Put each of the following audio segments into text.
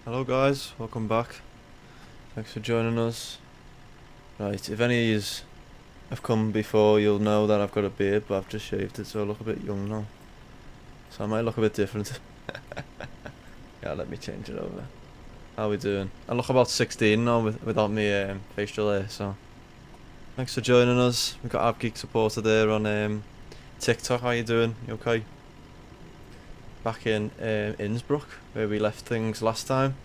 Hello guys, welcome back. Thanks for joining us. Right, if any of you have come before, you'll know that I've got a beard, but I've just shaved it, so I look a bit young now. So I might look a bit different. Yeah, let me change it over. How we doing? I look about 16 now without me facial hair, so thanks for joining us. We've got AppGeek supporter there on TikTok. How you doing? You okay? Back in Innsbruck, where we left things last time.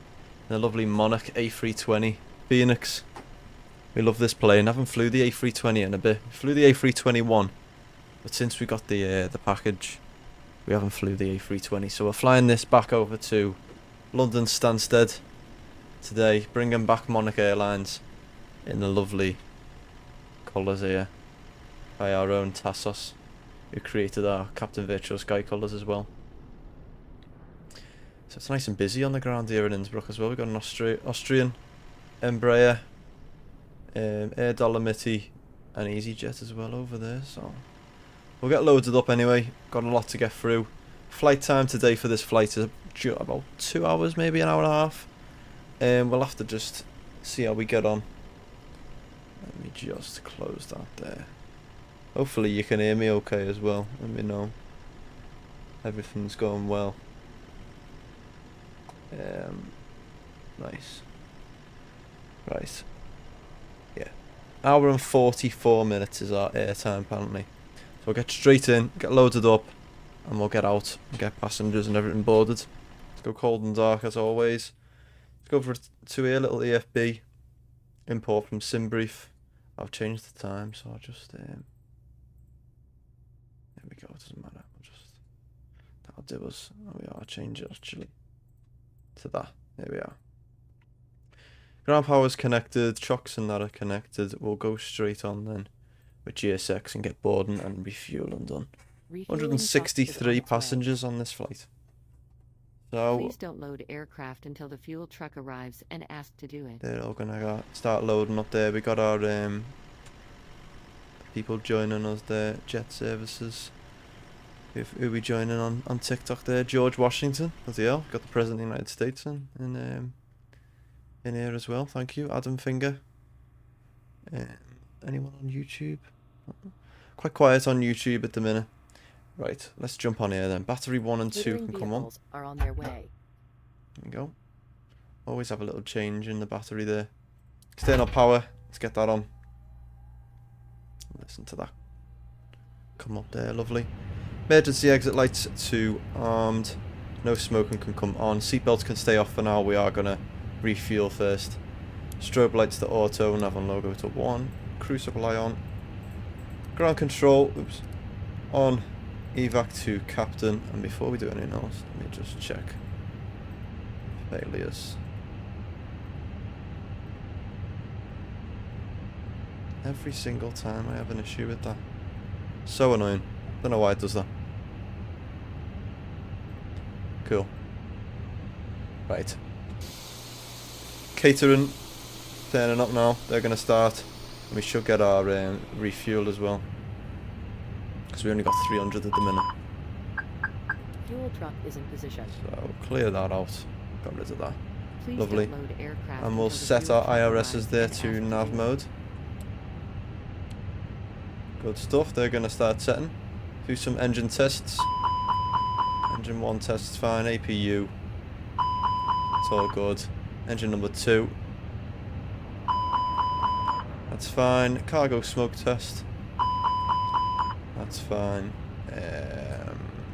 The lovely Monarch A320 Fenix. We love this plane. I haven't flew the A320 in a bit. We flew the A321, but since we got the package, we haven't flew the A320. So we're flying this back over to London Stansted today, bringing back Monarch Airlines in the lovely colours here by our own Tassos, who created our Captain Virtual Sky colours as well. So it's nice and busy on the ground here in Innsbruck as well. We've got an Austrian Embraer, Air Dolomiti and EasyJet as well over there. So we'll get loaded up anyway. Got a lot to get through. Flight time today for this flight is about 2 hours, maybe an hour and a half. We'll have to just see how we get on. Let me just close that there. Hopefully you can hear me okay as well. Let me know everything's going well. Nice. Right. Yeah. Hour and 44 minutes is our airtime apparently. So we'll get straight in, get loaded up, and we'll get out and get passengers and everything boarded. Let's go cold and dark as always. Let's go over to here, little EFB. Import from SimBrief. I've changed the time, so I'll just there we go, it doesn't matter. That'll do us. Oh yeah, I'll change it actually to that. There we are. Ground power's connected, chocks and that are connected. We'll go straight on then with GSX and get boarding and refueling done. 163 passengers on this flight. So please don't load aircraft until the fuel truck arrives and ask to do it. They're all gonna start loading up there. We got our people joining us there, Jet Services. Who we joining on TikTok there? George Washington, as well. Got the President of the United States in here as well. Thank you, Adam Finger. Anyone on YouTube? Quite quiet on YouTube at the minute. Right, let's jump on here then. Battery 1 and 2 can come on. Are on their way. There we go. Always have a little change in the battery there. External power, let's get that on. Listen to that. Come up there, lovely. Emergency exit lights 2 armed. No smoking can come on. Seatbelts can stay off for now. We are going to refuel first. Strobe lights to auto. Nav on logo to 1. Cruise supply on. Ground control, oops, on. Evac to captain. And before we do anything else, let me just check failures. Every single time I have an issue with that. So annoying. Don't know why it does that. Cool. Right. Catering turning up now. They're going to start. And we should get our refuel as well. Because we only got 300 at the minute. Fuel truck is in position. So clear that out. Got rid of that. Please Lovely. don't load aircraft And we'll until the set fuel our truck IRSs arrives there and to ask nav for mode. Good stuff. They're going to start setting. Do some engine tests. Engine 1 tests fine. APU. It's all good. Engine number 2. That's fine. Cargo smoke test. That's fine.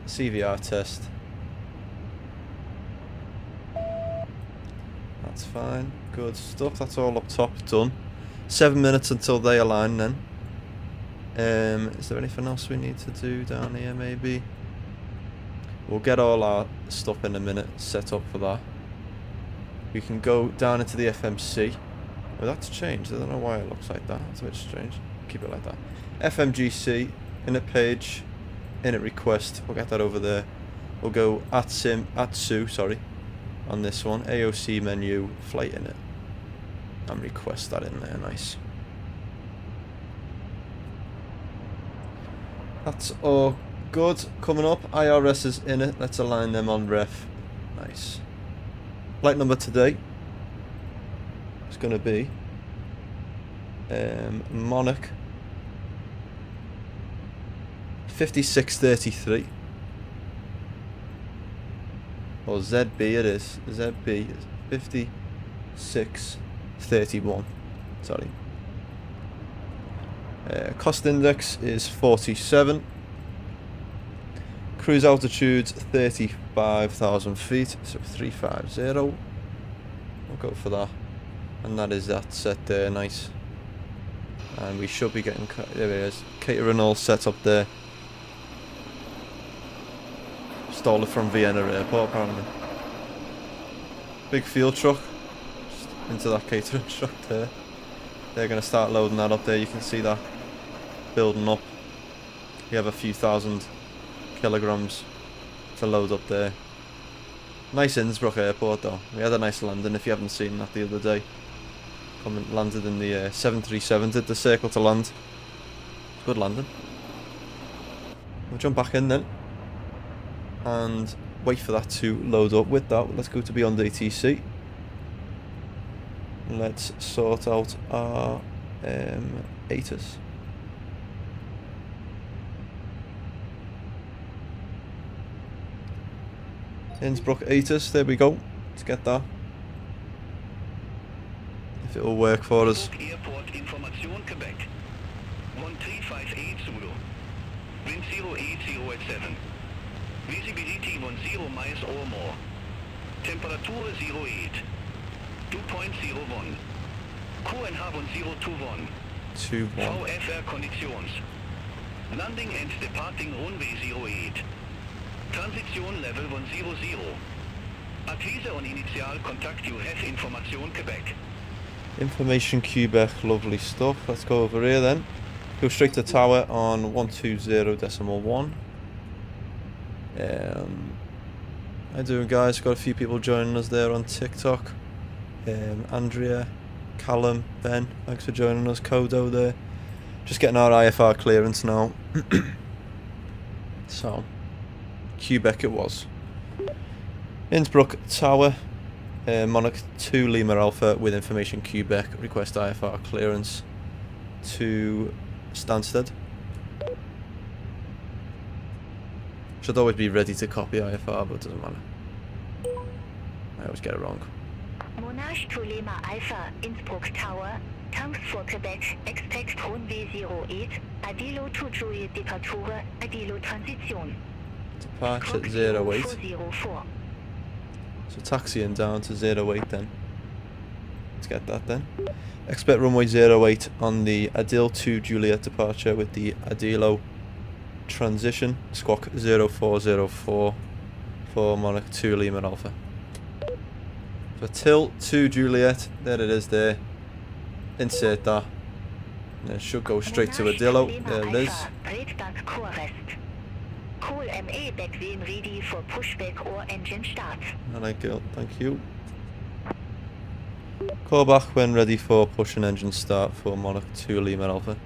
CVR test. That's fine. Good stuff. That's all up top done. 7 minutes until they align then. Is there anything else we need to do down here maybe? We'll get all our stuff in a minute set up for that. We can go down into the FMC. Well, that's changed. I don't know why it looks like that. It's a bit strange. Keep it like that. FMGC, init page, init request. We'll get that over there. We'll go @SU, sorry, on this one. AOC menu, flight init. And request that in there. Nice. That's all good. Coming up, IRS is in it. Let's align them on ref. Nice. Flight number today is going to be Monarch 5633. Or ZB it is. ZB is 5631. Sorry. Cost index is 47. Cruise altitude 35,000 feet, so 350. We'll go for that. And that is that set there, nice. And we should be getting, there it is, catering all set up there. Stole it from Vienna airport apparently. Big fuel truck, just into that catering truck there. They're going to start loading that up there, you can see that building up. We have a few thousand kilograms to load up there. Nice Innsbruck airport though. We had a nice landing if you haven't seen that the other day. Landed in the 737, did the circle to land. Good landing. We'll jump back in then and wait for that to load up. With that, let's go to Beyond ATC. Let's sort out our ATIS. Innsbruck ATIS, there we go. Let's get that. If it will work for us. Airport Information Quebec. 1358 Zulu. Wind 080 at 7. Visibility 10 miles or more. Temperature 08. 2.01. QNH 1021. 2-1. VFR conditions. Landing and departing runway 08. Transition level 100. Advise on initial contact, you have Information Quebec. Information Quebec, lovely stuff. Let's go over here then. Go straight to tower on 120.1. How you doing guys? Got a few people joining us there on TikTok. Andrea, Callum, Ben, thanks for joining us. Kodo there. Just getting our IFR clearance now. So, Quebec it was. Innsbruck Tower, Monarch 2 Lima Alpha with Information Quebec, request IFR clearance to Stansted. Should always be ready to copy IFR, but it doesn't matter. I always get it wrong. Monarch to Lima Alpha, Innsbruck Tower, tanks for Quebec, expect runway 08, Adilo to Juliet departure, Adilo transition. Departure Clock 08. 0404. So taxiing down to 08 then. Let's get that then. Expect runway 08 on the Adil to Juliet departure with the Adilo transition. Squawk 0404 for Monarch 2 Lima Alpha. So till to Juliet, there it is there. Insert that. And it should go straight to Adilo. There it is. Breitband core rest. Cool MA back when ready for pushback or engine start. Alright, girl, thank you. Call back when ready for push and engine start for Monarch 2 Lima Alpha.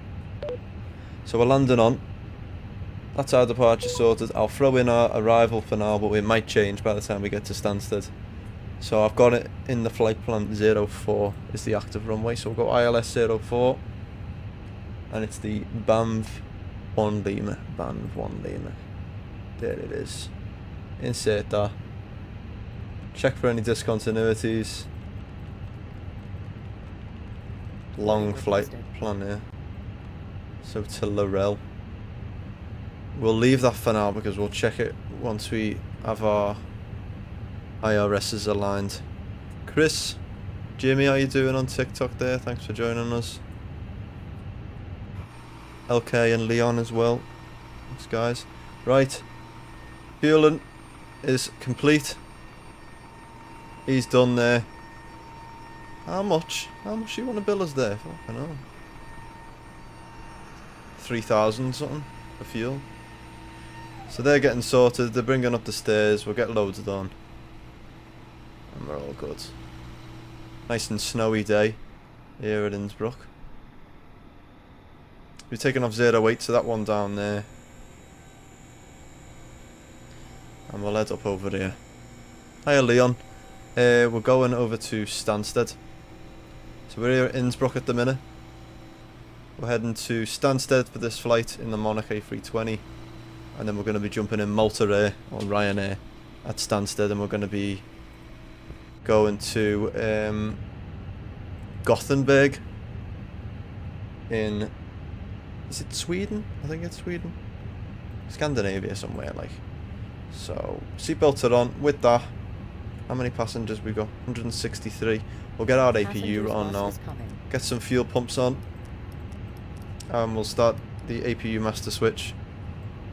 So we're landing on. That's our departure sorted. I'll throw in our arrival for now, but it might change by the time we get to Stansted. So I've got it in the flight plan 04 is the active runway. So we'll go ILS 04. And it's the BAMV 1 Lima. BAMV 1 Lima. There it is. Insert that. Check for any discontinuities. Long flight plan here. So to Laurel. We'll leave that for now because we'll check it once we have our IRSs aligned. Chris, Jimmy, how you doing on TikTok there? Thanks for joining us. LK and Leon as well. Thanks guys. Right. Fueling is complete. He's done there. How much? How much you want to bill us there? Fucking hell. 3,000 something for fuel. So they're getting sorted. They're bringing up the stairs. We'll get loaded on. And we're all good. Nice and snowy day here at Innsbruck. We're taking off 08, so that one down there. And we'll head up over here. Hiya Leon. We're going over to Stansted. So we're here at Innsbruck at the minute. We're heading to Stansted for this flight in the Monarch A320. And then we're going to be jumping in Malta Air or Ryanair at Stansted, and we're going to be going to Gothenburg in, is it Sweden? I think it's Sweden. Scandinavia somewhere like. So seatbelts are on. With that, how many passengers we got? 163. We'll get our APU on now. Get some fuel pumps on. And we'll start the APU master switch.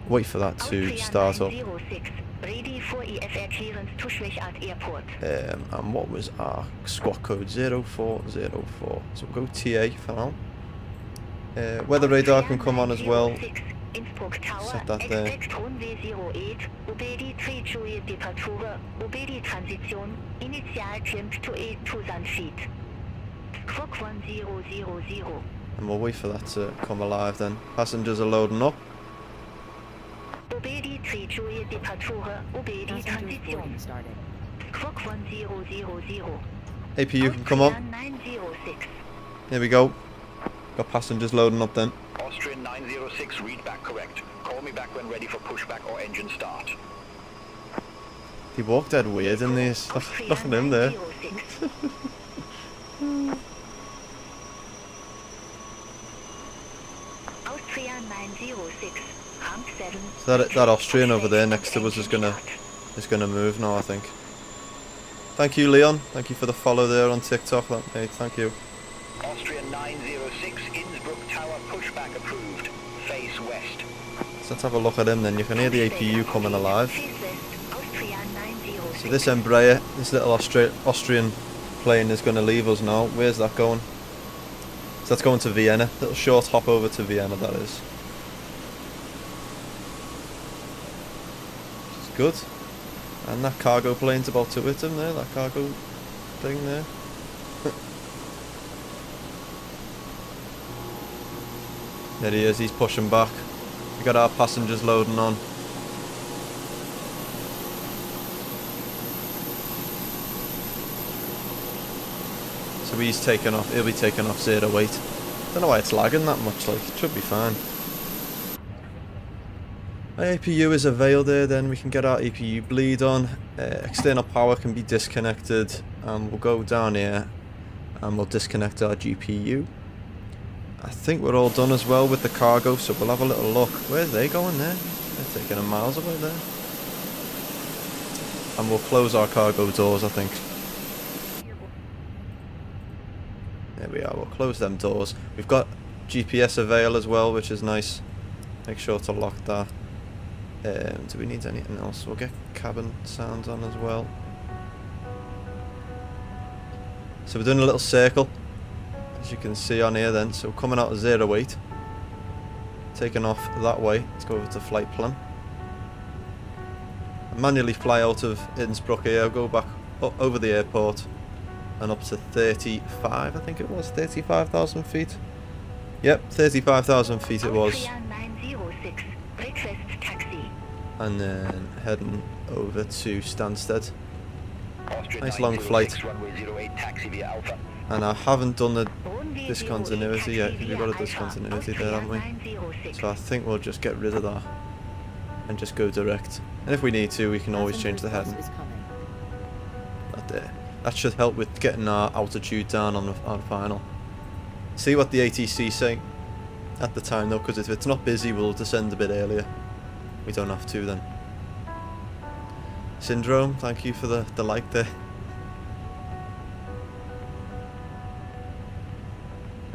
Wait for that to start up. Ready for EFR clearance to Schwechat Airport. And what was our squawk code? 0404. So we'll go TA for now. Weather radar can come on as well. Set that there. And we'll wait for that to come alive then. Passengers are loading up. APU can come on. Here we go. Got passengers loading up then. Austrian 906, read back correct. Call me back when ready for pushback or engine start. He walked dead weird in these. Nothing in there. So that Austrian over there next to us is gonna move now, I think. Thank you, Leon. Thank you for the follow there on TikTok, mate. Thank you. Austrian 906, Innsbruck Tower pushback approved. Face west. So let's have a look at him then. You can hear the APU coming alive. So this Embraer, this little Austrian plane is going to leave us now. Where's that going? So that's going to Vienna. Little short hop over to Vienna, that is. Which is good. And that cargo plane's about to hit him there, that cargo thing there. There he is, he's pushing back. We got our passengers loading on. So he's taking off, he'll be taking off 08. Don't know why it's lagging that much, like, it should be fine. My APU is availed there, then we can get our APU bleed on. External power can be disconnected, and we'll go down here and we'll disconnect our GPU. I think we're all done as well with the cargo, so we'll have a little look. Where's they going there? They're taking them miles away there. And we'll close our cargo doors, I think. There we are, we'll close them doors. We've got GPS avail as well, which is nice. Make sure to lock that. Do we need anything else? We'll get cabin sounds on as well. So we're doing a little circle, as you can see on here then. So coming out of 08, taking off that way. Let's go over to flight plan. Manually fly out of Innsbruck here, go back up over the airport and up to 35, I think it was, 35,000 feet. Yep, 35,000 feet it was. And then heading over to Stansted. Nice long flight. And I haven't done the discontinuity yet, because we've got a discontinuity there, haven't we? So I think we'll just get rid of that and just go direct. And if we need to, we can always change the heading. That should help with getting our altitude down on the final. See what the ATC say at the time though, because if it's not busy, we'll descend a bit earlier. We don't have to then. Syndrome, thank you for the like there.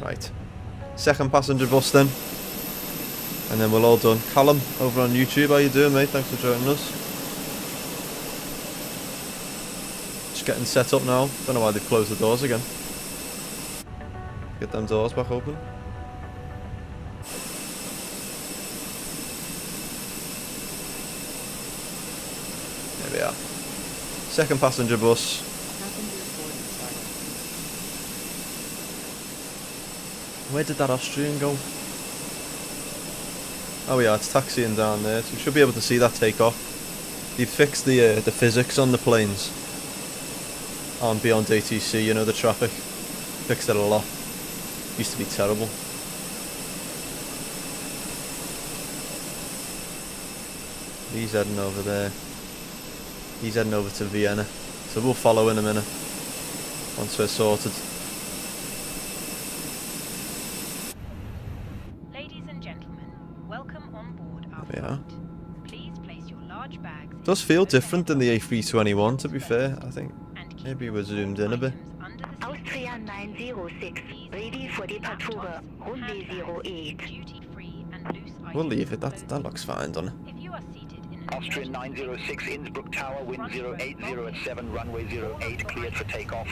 Right. Second passenger bus then. And then we're all done. Callum, over on YouTube, how you doing, mate? Thanks for joining us. Just getting set up now. Don't know why they've closed the doors again. Get them doors back open. There we are. Second passenger bus. Where did that Austrian go? Oh yeah, it's taxiing down there, so we should be able to see that take off. They've fixed the physics on the planes on Beyond ATC, you know, the traffic. Fixed it a lot. Used to be terrible. He's heading over there. He's heading over to Vienna. So we'll follow in a minute once we're sorted. Yeah. Does feel different than the A321, to be fair. I think maybe we're zoomed in a bit. Austria 906, ready for departure, runway 08. We'll leave it, that looks fine, doesn't it? Austria 906, Innsbruck Tower, wind 080 at 7, runway 08, cleared for takeoff.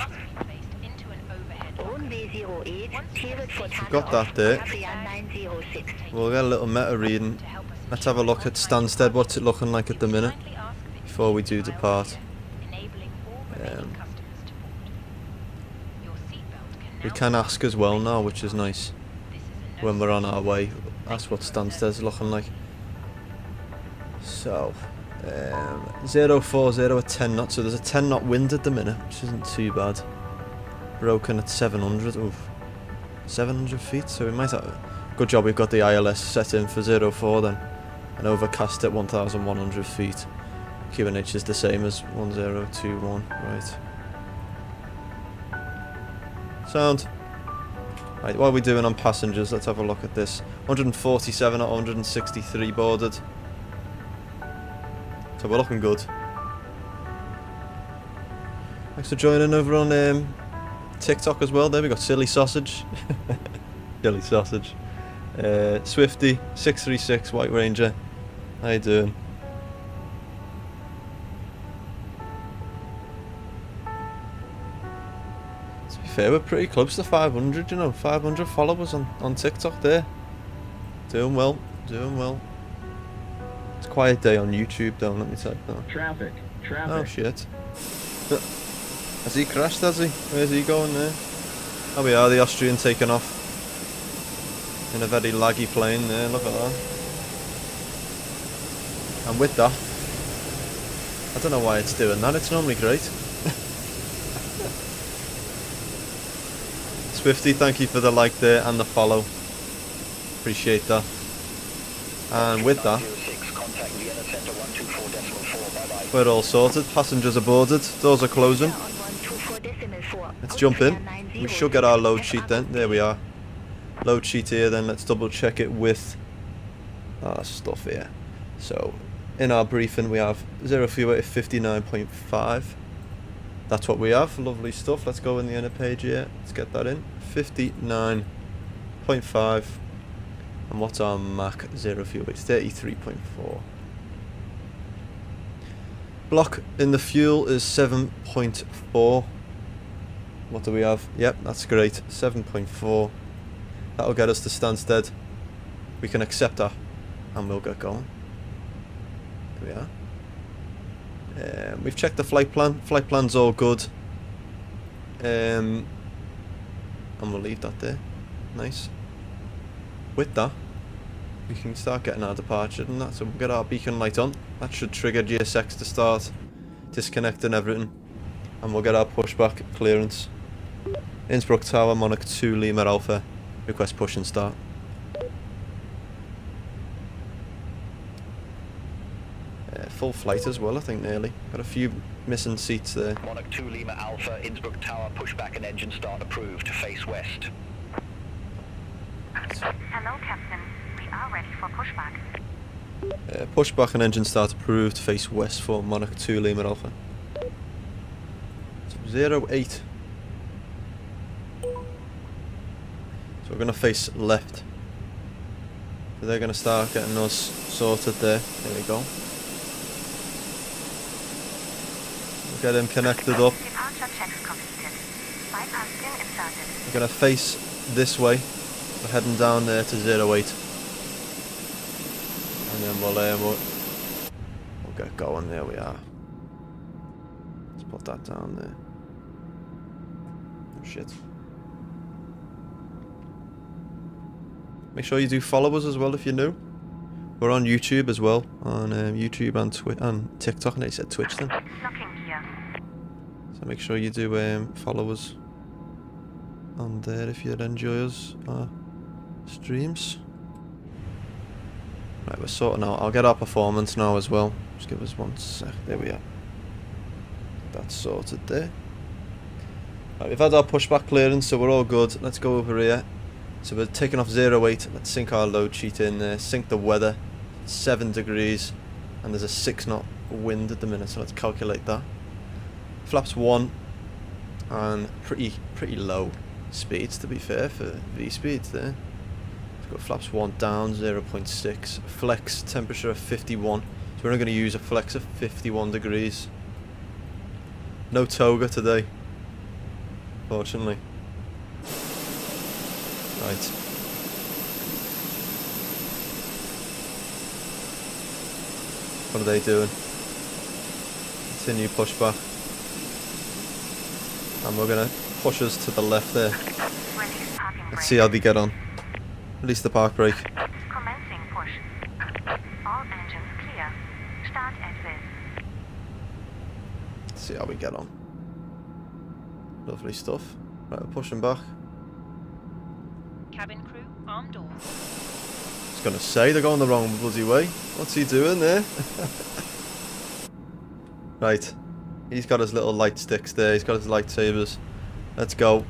Runway 08, cleared for takeoff. Got that there. Austria 906. We'll get a little meta reading. Let's have a look at Stansted, what's it looking like at the minute, before we do depart. We can ask as well now, which is nice. When we're on our way, that's what Stansted's looking like. So, 040 at 10 knots, so there's a 10 knot wind at the minute, which isn't too bad. Broken at 700, oof. 700 feet, so we might have... Good job we've got the ILS set in for 04 then. And overcast at 1,100 feet. QNH is the same as 1021, right. Sound. Right, what are we doing on passengers? Let's have a look at this. 147 at 163 boarded. So we're looking good. Thanks for joining over on TikTok as well. There we got Silly Sausage. Silly Sausage. Swifty 636 White Ranger. How you doing? To be fair, we're pretty close to 500, you know, 500 followers on TikTok there. Doing well, doing well. It's a quiet day on YouTube though, let me tell you that. Traffic. Oh shit. Has he crashed, has he? Where's he going there? Oh we are, the Austrian taking off. In a very laggy plane there, look at that. And with that, I don't know why it's doing that, it's normally great. It's Swifty, thank you for the like there and the follow. Appreciate that. And with that, we're all sorted. Passengers are boarded. Doors are closing. Let's jump in. We should get our load sheet then. There we are. Load sheet here then. Let's double check it with our stuff here. So, in our briefing we have 0 fuel at 59.5. That's what we have. Lovely stuff. Let's go in the inner page here. Let's get that in. 59.5. And what's our Mac 0 fuel? It's 33.4. Block in the fuel is 7.4. What do we have? Yep, that's great. 7.4. That'll get us to Stansted. We can accept that and we'll get going. There we are. We've checked the flight plan. Flight plan's all good. And we'll leave that there. Nice. With that, we can start getting our departure and that. So we'll get our beacon light on. That should trigger GSX to start disconnecting everything. And we'll get our pushback clearance. Innsbruck Tower, Monarch 2 Lima Alpha. Request push and start. Full flight as well, I think, nearly. Got a few missing seats there. Monarch 2 Lima Alpha, Innsbruck Tower, pushback and engine start approved. Face west. Hello, Captain. We are ready for pushback. Pushback and engine start approved. Face west for Monarch 2 Lima Alpha. So 08. So we're going to face left. So they're going to start getting us sorted there. There we go. We'll get him connected up. We're going to face this way. We're heading down there to 08. And then we'll get going. There we are. Let's put that down there. Oh shit. Make sure you do follow us as well if you're new. We're on YouTube as well, on YouTube and TikTok. And they said Twitch then. So make sure you do follow us on there if you enjoy us streams. Right, we're sorting out. I'll get our performance now as well. Just give us 1 sec. There we are. That's sorted there. Right, we've had our pushback clearance, so we're all good. Let's go over here. So we're taking off 08. Let's sync our load sheet in there. Sync the weather. 7 degrees. And there's a 6 knot wind at the minute, so let's calculate that. Flaps 1. And pretty low speeds, to be fair, for V speeds there. Let's go flaps 1 down, 0.6. Flex temperature of 51. So we're only going to use a flex of 51 degrees. No toga today, fortunately. Right. What are they doing? Continue pushback. And we're going to push us to the left there. Let's see how they get on. Release the park brake. Commencing push. All engines clear. Start exit. Let's see how we get on. Lovely stuff. Right, we're pushing back. Cabin crew, arm doors. I was going to say, they're going the wrong bloody way. What's he doing there? Right. He's got his little light sticks there. He's got his lightsabers. Let's go.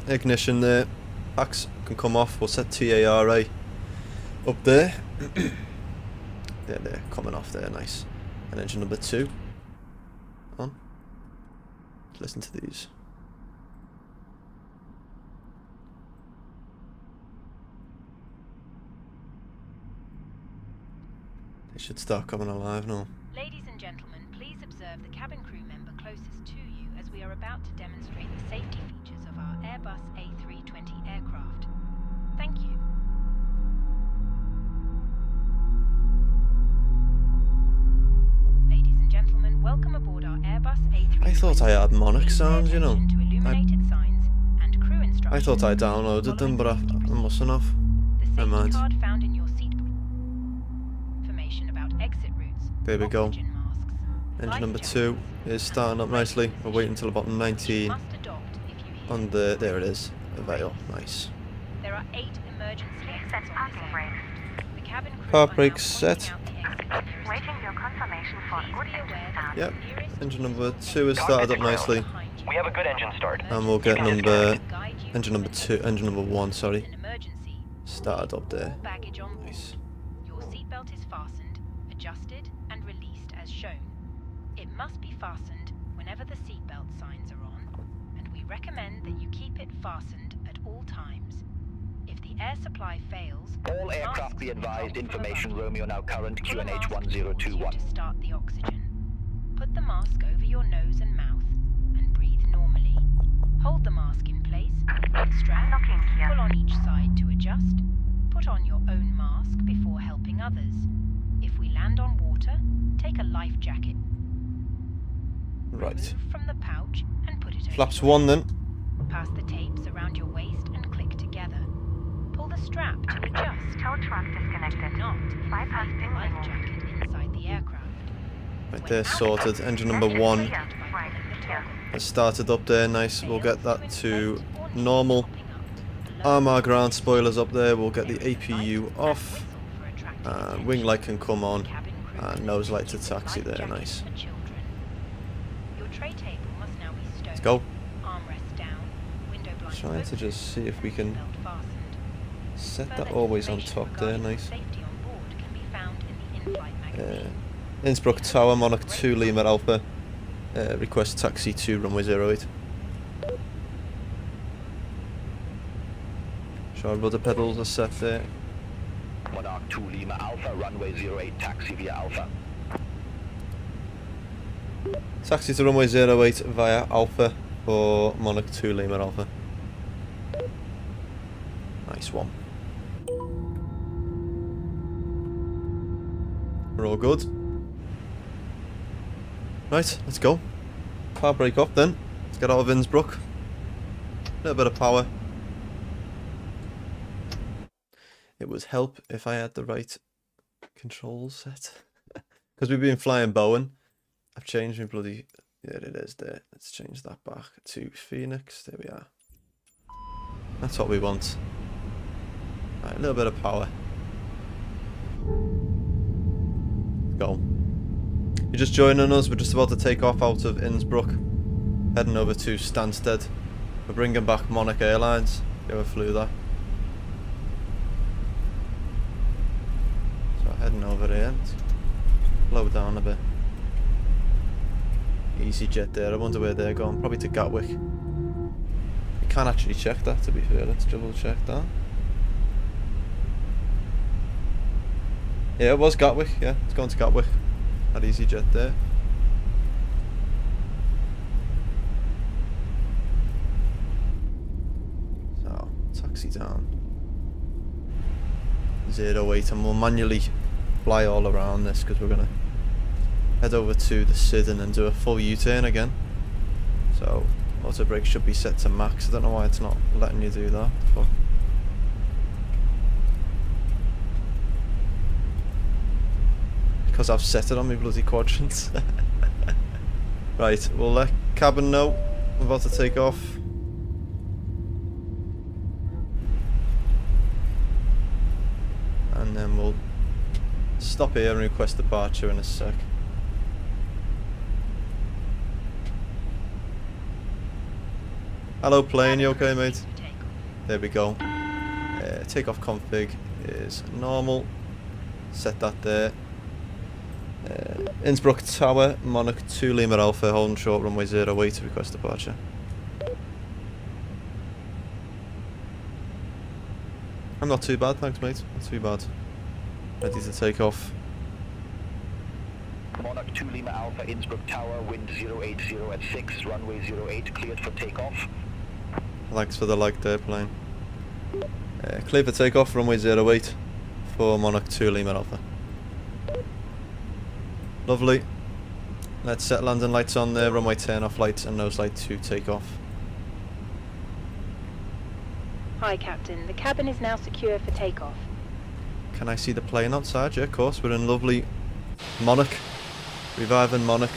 Ignition there. Packs can come off. We'll set TARA up there. They're coming off there. Nice. And engine number 2. On. Let's listen to these. They should start coming alive now. Ladies and gentlemen, please observe the cabin crew member closest to you as we are about to demonstrate the safety features of our Airbus A320 aircraft. Thank you. Ladies and gentlemen, welcome aboard our Airbus A320. I thought I had Monarch sounds, you know. I thought I downloaded them, but I mustn't have. Never mind. Found in your seat information about exit routes. There we go. Oxygen masks, Engine life number jackets. 2 is starting up nicely. We're waiting until about 90 Must adopt if you hear on the... There it is. Avail. Nice. There are 8 emergency exits on this aircraft. The cabin crew Park are brakes now pointing set. out the exits nearest Waiting your confirmation for Please good be engine aware start. that Yep. the nearest Engine number 2 is started up nicely. behind you. We have a good engine start. And we'll get number Guide you engine from number an 2, exit engine number 1, sorry, in emergency. started up there. All baggage on board. Nice. Your seatbelt is fastened, adjusted, and released as shown. It must be fastened whenever the seatbelt signs are on, and we recommend that you keep it fastened at all times. If the air supply fails, All aircraft masks be will advised. drop from Information above you. Romeo now current Pull a mask QNH towards you 1021. to start the oxygen. Put the mask over your nose and mouth and breathe normally. Hold the mask in place with the strap. Locking here. Pull on each side to adjust. Put on your own mask before helping others. If we land on water, take a life jacket. Right. Remove from the pouch and put it over Flaps your 1 head. then. Pass the tapes around your waist and click together. Pull the strap to adjust. Tow truck Do disconnected. not Bypass inflate the pin life removed. jacket inside the aircraft. Right When there, out sorted. of Engine number 1 Clear. Right, here. has started up there, nice. We'll get that to normal. Armor ground spoilers up there, we'll get the APU off. Wing light can come on. And nose light to taxi there, nice. Let's go. Trying to just see if we can set that always on top there, nice. Innsbruck Tower, Monarch 2 Lima Alpha. Request taxi to runway 08. So our rudder pedals are set there. Monarch 2 Lima Alpha, runway 08, taxi via Alpha. Taxi to runway 08 via Alpha for Monarch 2 Lima Alpha. Nice one. We're all good. Right, let's go. Power brake off then. Let's get out of Innsbruck. A little bit of power. It would help if I had the right controls set. Because we've been flying Boeing. I've changed my bloody... There it is there. Let's change that back to Phoenix. There we are. That's what we want. Right, a little bit of power. Go. You're just joining us. We're just about to take off out of Innsbruck. Heading over to Stansted. We're bringing back Monarch Airlines. You ever flew that? So heading over here. Slow down a bit. EasyJet there. I wonder where they're going. Probably to Gatwick. We can't actually check that, to be fair. Let's double check that. Yeah, it was Gatwick. Yeah, it's going to Gatwick. At EasyJet there. So, taxi down. 08, and we'll manually fly all around this because we're going to head over to the Sidon and do a full U-turn again. So, auto brake should be set to max. I don't know why it's not letting you do that. Fuck. Because I've set it on my bloody quadrants. Right, we'll let cabin know we're about to take off. And then we'll stop here and request departure in a sec. Hello plane, you okay mate? There we go. Takeoff config is normal. Set that there. Innsbruck Tower, Monarch 2 Lima Alpha, holding short runway 08 to request departure. I'm not too bad, thanks mate. Not too bad. Ready to take off. Monarch 2 Lima Alpha, Innsbruck Tower, wind 080 at 6, runway 08, cleared for takeoff. Thanks for the like there, plane. Clear for takeoff, runway 08 for Monarch 2 Lima Alpha. Lovely. Let's set landing lights on there, runway turn off lights and nose light to take off. Hi, Captain. The cabin is now secure for takeoff. Can I see the plane outside? Yeah, of course. We're in lovely Monarch. Reviving Monarch.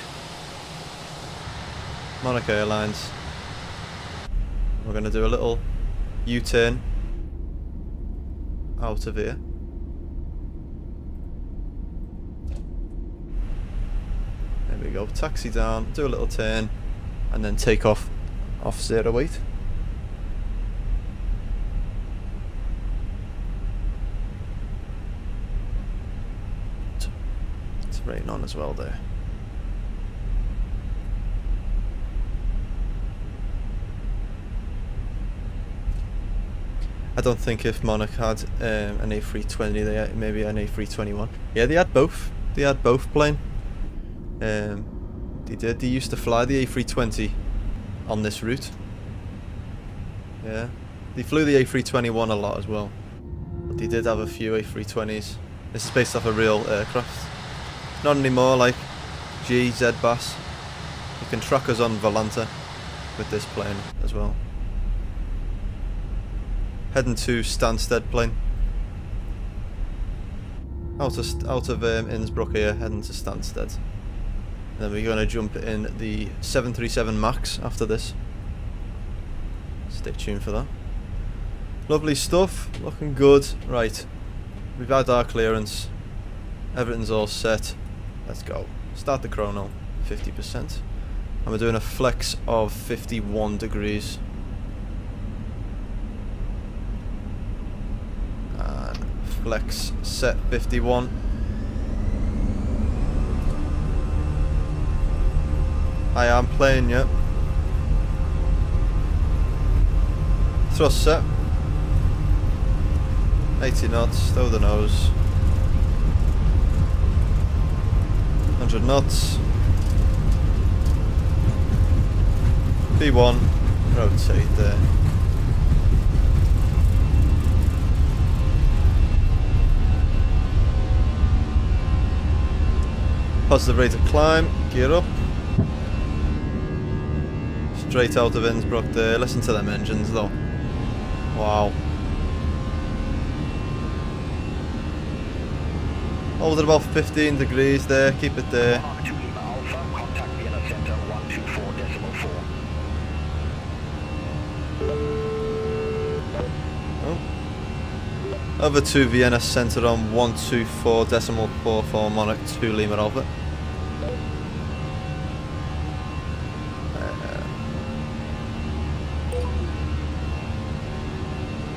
Monarch Airlines. We're going to do a little U-turn out of here. There we go. Taxi down, do a little turn, and then take off 08. It's raining on as well there. I don't think if Monarch had an A320, they had maybe an A321. Yeah, they had both. They had both plane. They did. They used to fly the A320 on this route. Yeah, they flew the A321 a lot as well. But they did have a few A320s. This is based off a real aircraft. Not anymore, like Airbus. You can track us on Volanta with this plane as well. Heading to Stansted plane. Out of Innsbruck here, heading to Stansted. And then we're going to jump in the 737 MAX after this. Stay tuned for that. Lovely stuff, looking good. Right, we've had our clearance. Everything's all set. Let's go. Start the chrono, 50%. And we're doing a flex of 51 degrees. Flex set 51. I am playing, yep. Thrust set 80 knots, stow the nose. 100 knots. B1, rotate there. Positive rate of climb, gear up. Straight out of Innsbruck there, listen to them engines though. Wow. Hold it about 15 degrees there, keep it there. Monarch 2 Lima Alpha, contact Vienna Center 124.4. Oh. Over to Vienna Center on 124.4 for Monarch 2 Lima Alpha.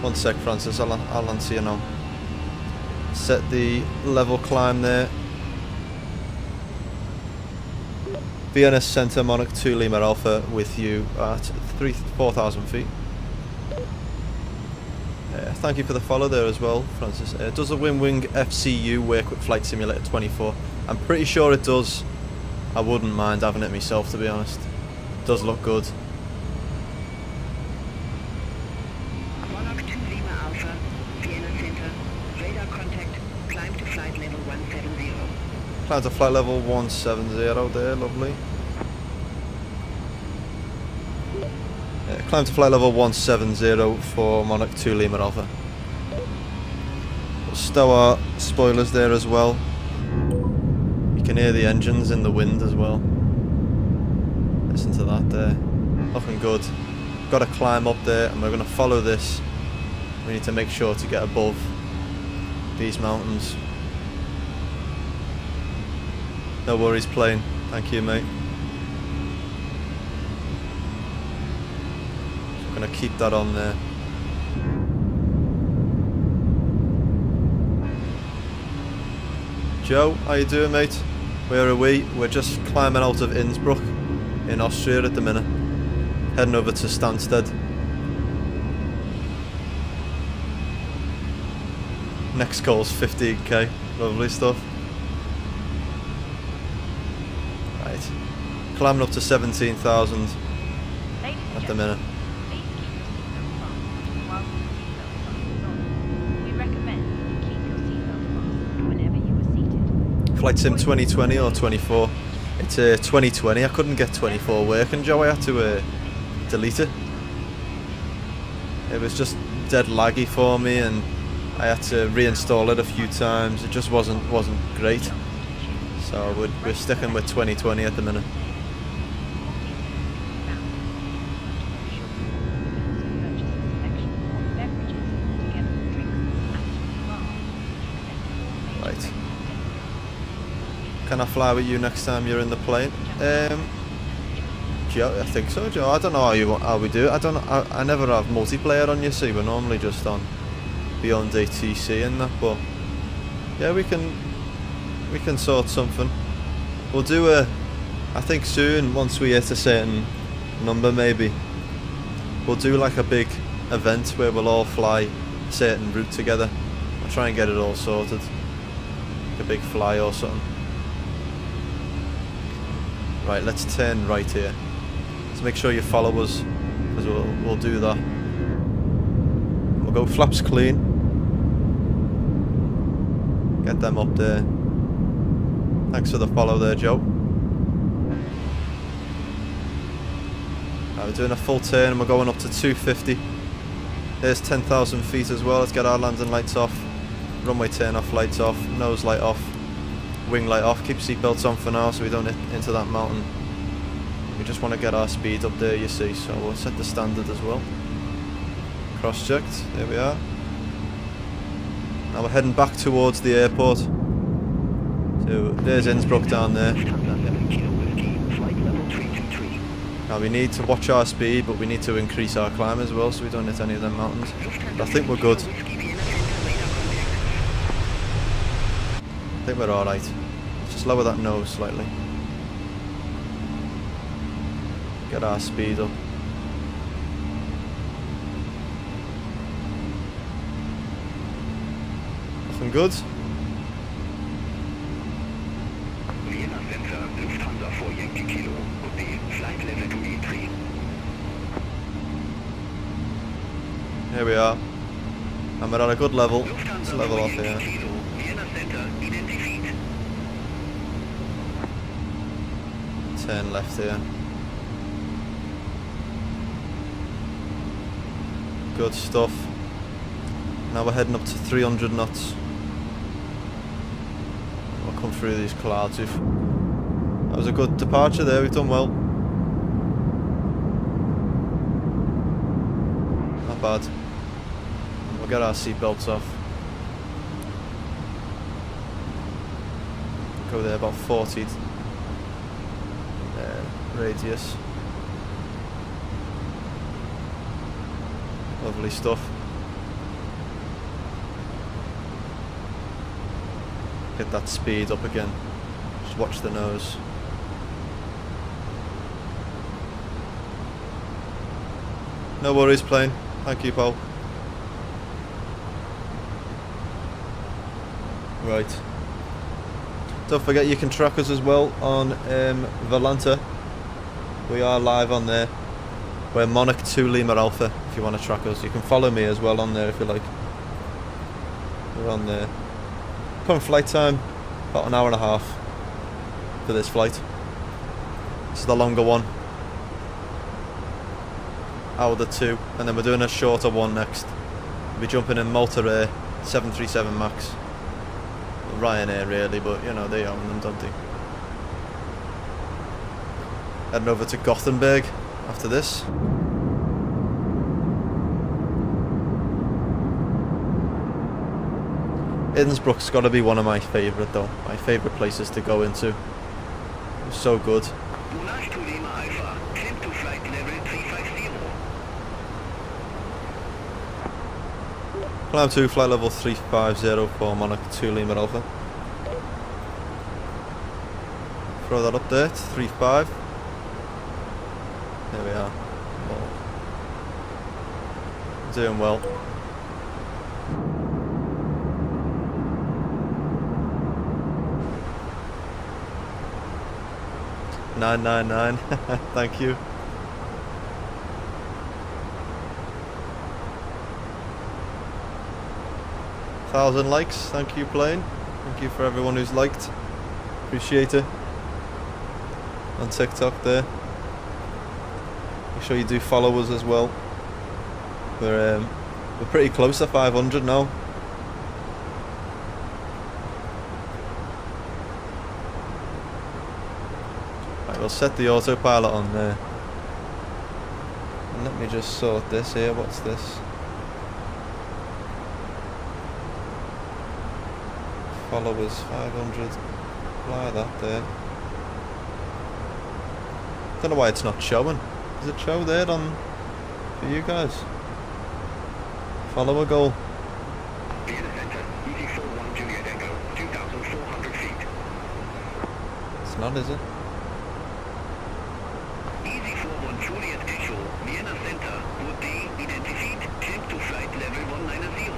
One sec, Francis, I'll answer you now. Set the level climb there. Vienna Center, Monarch 2 Lima Alpha with you at 4,000 feet. Thank you for the follow there as well, Francis. Does the WinWing FCU work with Flight Simulator 24? I'm pretty sure it does. I wouldn't mind having it myself, to be honest. It does look good. Monarch 2 Lima Alpha, Vienna Center, radar contact, climb to flight level 170. Climb to flight level 170 there, lovely. Climb to flight level 170 for Monarch 2 Lima Alpha. We'll stow our spoilers there as well. You can hear the engines in the wind as well. Listen to that there. Looking good. Got to climb up there and we're going to follow this. We need to make sure to get above these mountains. No worries, plane. Thank you, mate. Gonna keep that on there. Joe, how you doing, mate? Where are we? We're just climbing out of Innsbruck in Austria at the minute. Heading over to Stansted. Next goal's 15k. Lovely stuff. Right. Climbing up to 17,000 at the minute. Flight Sim 2020 or 24. It's 2020. I couldn't get 24 working, Joe. I had to delete it. It was just dead laggy for me, and I had to reinstall it a few times. It just wasn't great. So we're sticking with 2020 at the minute. Right. Can I fly with you next time you're in the plane? Joe, I think so, Joe. I don't know how we do it. I never have multiplayer on, you see. We're normally just on Beyond ATC and that, but yeah, we can sort something. We'll do I think soon, once we hit a certain number maybe, we'll do like a big event where we'll all fly a certain route together. I'll try and get it all sorted. Like a big fly or something. Right, let's turn right here. So make sure you follow us, because we'll do that. We'll go flaps clean. Get them up there. Thanks for the follow there, Joe. Right, we're doing a full turn and we're going up to 250. There's 10,000 feet as well. Let's get our landing lights off. Runway turn off, lights off, nose light off, wing light off. Keep seatbelts on for now so we don't hit into that mountain. We just want to get our speed up there, you see, so we'll set the standard as well. Cross-checked, there we are. Now we're heading back towards the airport. So there's Innsbruck down there. Now we need to watch our speed, but we need to increase our climb as well so we don't hit any of them mountains. But I think we're good. I think we're alright. Let's just lower that nose slightly. Get our speed up. Looking good. Vienna Center, Lufthansa for Yankee Kilo, Hotel, flight level to E3. Here we are. And we're at a good level. Let's Lufthansa level for off Yankee here. Kilo, Vienna Center, identified. Turn left here. Good stuff. Now we're heading up to 300 knots. We'll come through these clouds. That was a good departure there, we've done well. Not bad. We'll get our seatbelts off. Go there about 40 radius. Lovely stuff. Get that speed up again. Just watch the nose. No worries, plane. Thank you, Paul. Right. Don't forget you can track us as well on Valanta. We are live on there. We're Monarch 2 Lima Alpha if you want to track us. You can follow me as well on there if you like. We're on there. Current flight time, about an hour and a half for this flight. This is the longer one. Hour the 2, and then we're doing a shorter one next. We'll be jumping in Malta Air 737 Max. Ryanair really, but you know, they own them, don't they? Heading over to Gothenburg after this. Innsbruck's got to be one of my favourite though. My favourite places to go into. It was so good. Monarch to Lima Alpha, climb to flight level 350. Climb to flight level 350 for Monarch 2 Lima Alpha. Throw that up there to 35. There we are. Doing well. $999. Thank you. $1,000 likes. Thank you, plane. Thank you for everyone who's liked. Appreciate it. On TikTok there. Make sure you do follow us as well. We're pretty close to 500 now. Right, we'll set the autopilot on there. And let me just sort this here. What's this? followers 500. Apply that there. Don't know why it's not showing. Does it show there on for you guys? Follower goal. Vienna Center, EC41 Juliet Echo, 2,400 feet. It's not, is it? EC41 Juliet Echo, Vienna Center, would be identified, climb to flight level 190.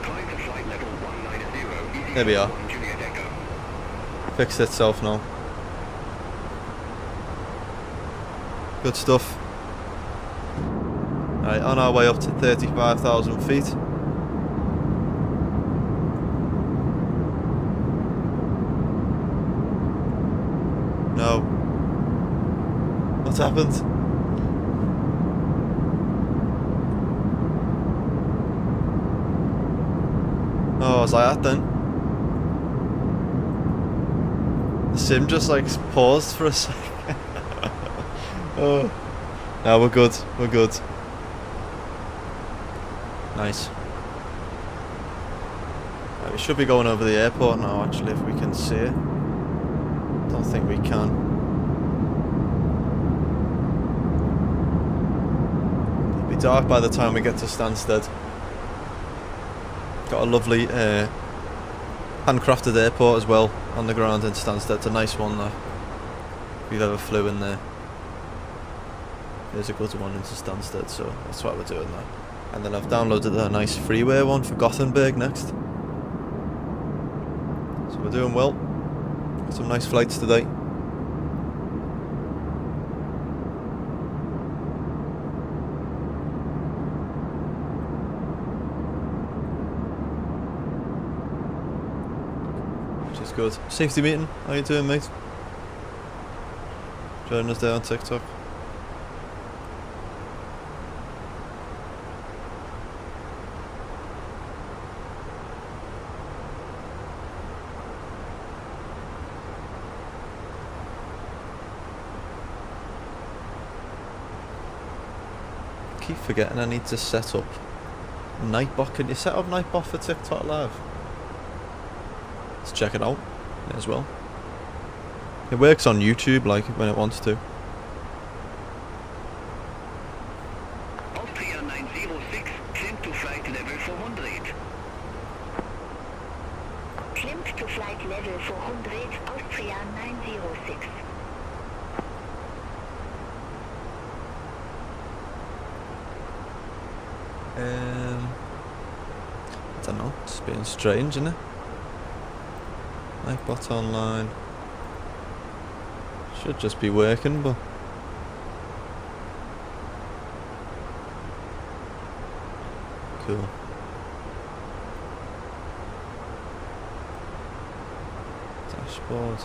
Climb to flight level 190, There we are. EC41 Juliet Echo. Fixed itself now. Good stuff. Right, on our way up to 35,000 feet. No. What's happened? Oh, was I at then? The sim just like paused for a second. Oh. No, we're good. We're good. Nice. Right, we should be going over the airport now, actually, if we can see it. Don't think we can. It'll be dark by the time we get to Stansted. Got a lovely handcrafted airport as well on the ground in Stansted. It's a nice one though. If you've ever flew in there. There's a good one into Stansted, so that's what we're doing now. And then I've downloaded a nice freeware one for Gothenburg next. So we're doing well. Got some nice flights today. Which is good. Safety meeting, how you doing, mate? Joining us there on TikTok. Keep forgetting I need to set up Nightbot. Can you set up Nightbot for TikTok Live? Let's check it out as well. It works on YouTube like when it wants to. Austria 906, climb to flight level 400. Climb to flight level 400, Austria 906. I don't know, it's being strange, isn't it? Nightbot online. Should just be working, but cool. Dashboard.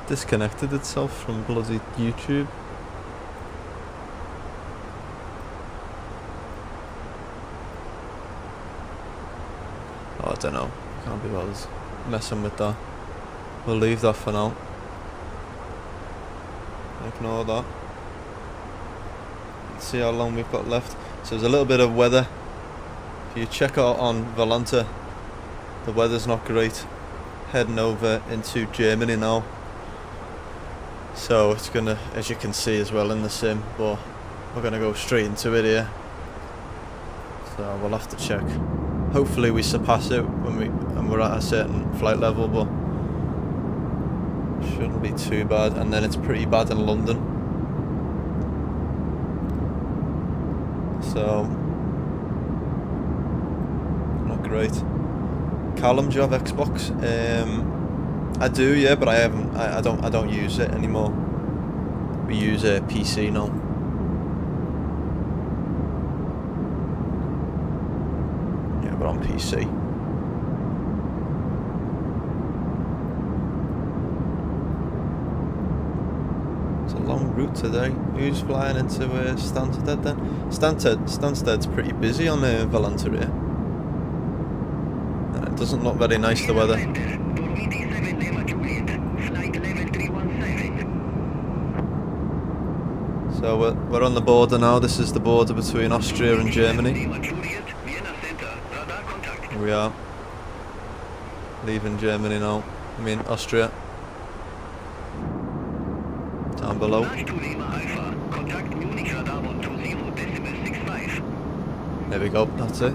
Disconnected itself from bloody YouTube. Oh, I don't know. Can't be bothered messing with that. We'll leave that for now. Ignore that. Let's see how long we've got left. So there's a little bit of weather. If you check out on Volanta, the weather's not great. Heading over into Germany now. So it's gonna, as you can see as well in the sim, but we're gonna go straight into it here. So we'll have to check. Hopefully we surpass it when we're at a certain flight level, but shouldn't be too bad. And then it's pretty bad in London. So not great. Callum, do you have Xbox? I do, yeah, but I don't use it anymore. We use a PC now. Yeah, but on PC. It's a long route today. Who's flying into Stansted then? Stansted's pretty busy on Volanta here. And it doesn't look very nice, the weather. Flight level 317. So we're on the border now. This is the border between Austria and Germany. Here we are. Leaving Germany now. I mean Austria. Down below. There we go, that's it.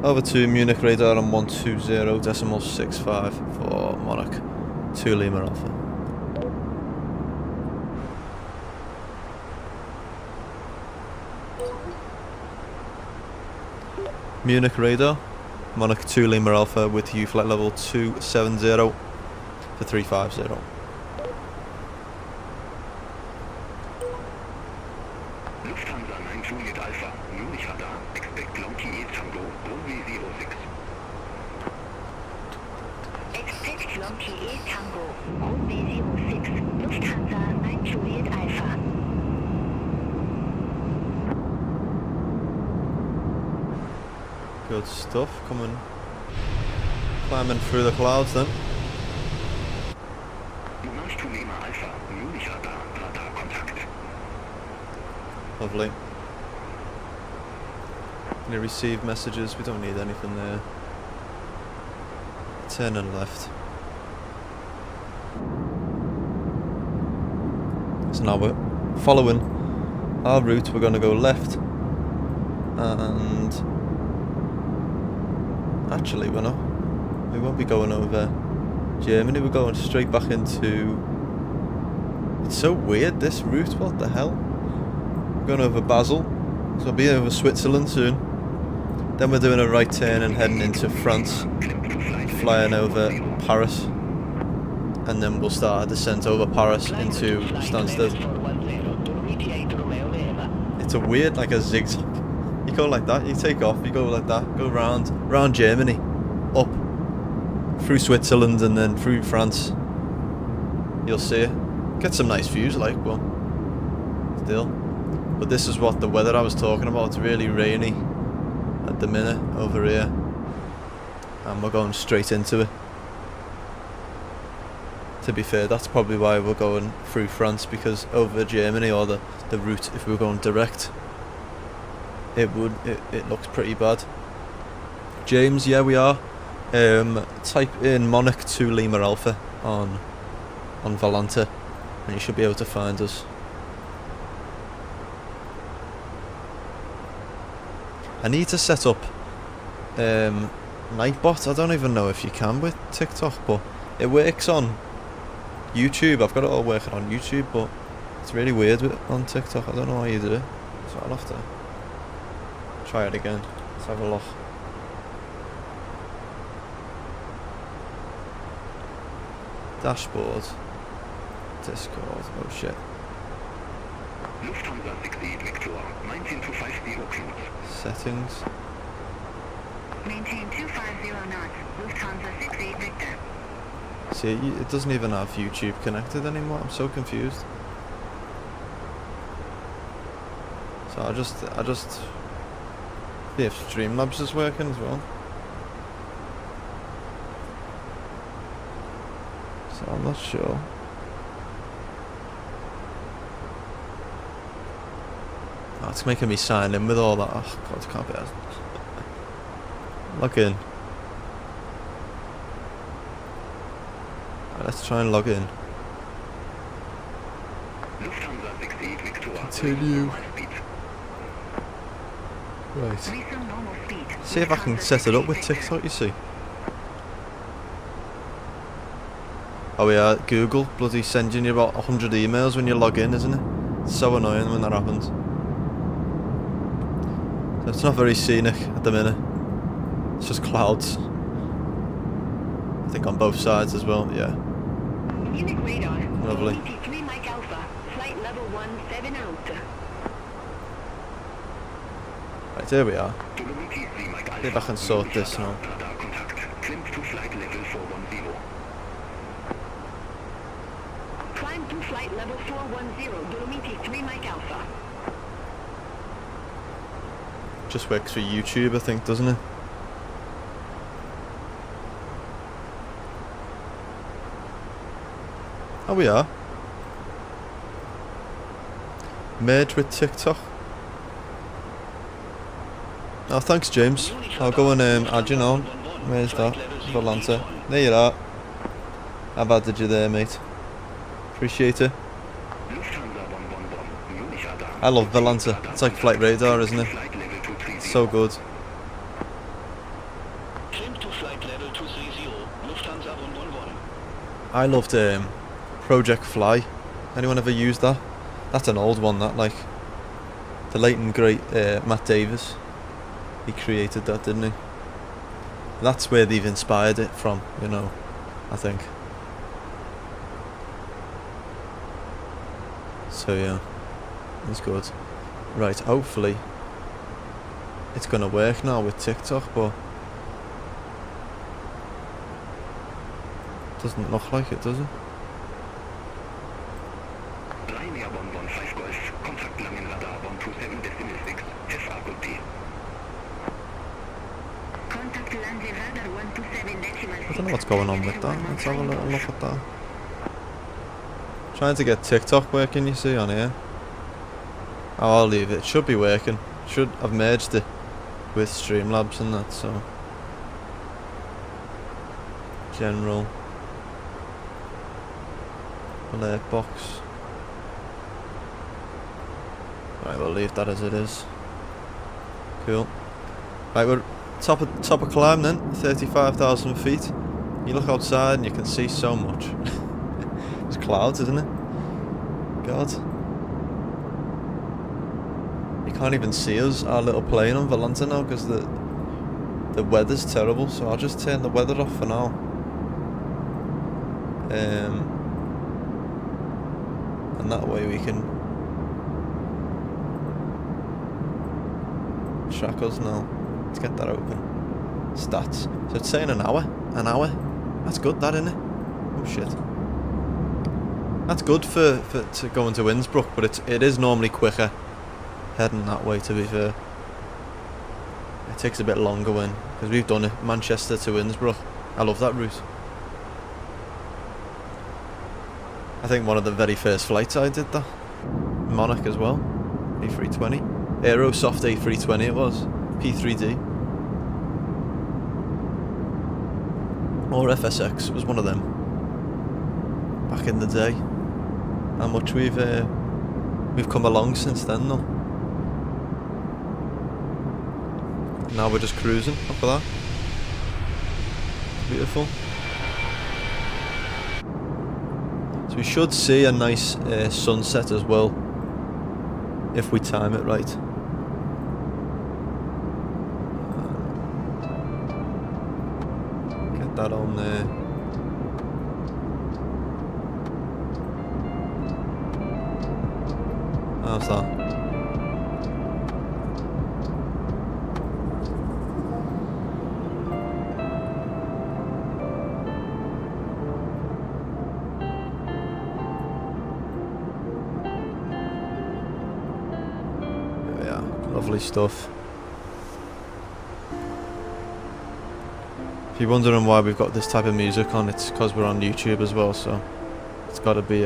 Over to Munich radar on 120.65 for Monarch 2 Lima Alpha. Munich radar, Monarch 2 Lima Alpha with U flight level 270 for 350. Lufthansa 9 Juliet Alpha, Munich radar, expect Lonky Tango, runway 06. Expect Lonky Tango, runway 06, Lufthansa 9 Juliet Alpha. Good stuff, climbing through the clouds then. Monarch 2 Lima Alpha, Munich radar, radar contact. Lovely. Any received messages? We don't need anything there. Turning left. So now we're following our route. We're going to go left, and actually we're not. We won't be going over Germany. We're going straight back into. It's so weird, this route. What the hell? We're going over Basel, so I'll be over Switzerland soon. Then we're doing a right turn and heading into France, flying over Paris, and then we'll start a descent over Paris into Stansted. It's a weird, like a zigzag. You go like that, you take off, you go like that, go round Germany, up through Switzerland and then through France. You'll see it. Get some nice views, like, but still. But this is what the weather I was talking about. It's really rainy at the minute over here, and we're going straight into it. To be fair, that's probably why we're going through France, because over Germany, or the route, if we were going direct, it looks pretty bad. James, yeah, we are. Type in Monarch 2 Lima Alpha on Volanta, and you should be able to find us. I need to set up Nightbot. I don't even know if you can with TikTok, but it works on YouTube. I've got it all working on YouTube, but it's really weird on TikTok. I don't know how you do it, so I'll have to try it again. Let's have a look. Dashboard, Discord. Oh shit. Lufthansa 68 Victor, 19250 knots. Settings. Maintain 250 knots, Lufthansa 68 Victor. See, it doesn't even have YouTube connected anymore. I'm so confused. So I just see if Streamlabs is working as well. So I'm not sure. Oh, it's making me sign in with all that. Oh god, can't be that. Log in. Right, let's try and log in. Lufthansa 68 Victor. Continue. Right. See if I can set it up with TikTok, you see. Oh yeah, Google bloody sending you about 100 emails when you log in, isn't it? It's so annoying when that happens. So it's not very scenic at the minute. It's just clouds. I think on both sides as well, yeah. Munich radar. Lovely. 3 Mike Alpha. Flight level 17 out. Right, here we are. See if I can sort this now. Climb to flight level 410, Dolomiti 3 Mike Alpha. Just works for YouTube, I think, doesn't it? Oh, we are. merge with TikTok. Oh, thanks, James. I'll go and add you now. Where's that? Valanta. There you are. I've added you there, mate. Appreciate it. I love Valanta. It's like flight radar, isn't it? It's so good. I loved Project Fly. Anyone ever used that? That's an old one, that, like. The late and great Matt Davis. He created that, didn't he? That's where they've inspired it from, you know, I think. So yeah, it's good. Right, hopefully it's gonna work now with TikTok, but doesn't look like it, does it? I don't know what's going on with that. Let's have a little look at that. Trying to get TikTok working, you see, on here. Oh, I'll leave it. It should be working. Should have merged it with Streamlabs and that, so. General. Alert box. Right, we'll leave that as it is. Cool. Right, we're top of climb then. 35,000 feet. You look outside and you can see so much. It's clouds, isn't it? God. You can't even see us, our little plane on Valanta now, because the weather's terrible, so I'll just turn the weather off for now. And that way we can track us now. Let's get that open. Stats. So it's saying an hour. An hour. That's good, that, isn't it? Oh shit. That's good for to going to Innsbruck, but it is normally quicker heading that way, to be fair. It takes a bit longer because we've done it, Manchester to Innsbruck. I love that route. I think one of the very first flights I did that. Monarch as well. A320. Aerosoft A320 it was. P3D. Or FSX, it was one of them. Back in the day. How much we've come along since then though. Now we're just cruising up for that. Beautiful. So we should see a nice sunset as well, if we time it right. Get that on there. How's that? Lovely stuff. If you're wondering why we've got this type of music on, it's because we're on YouTube as well, so it's got to be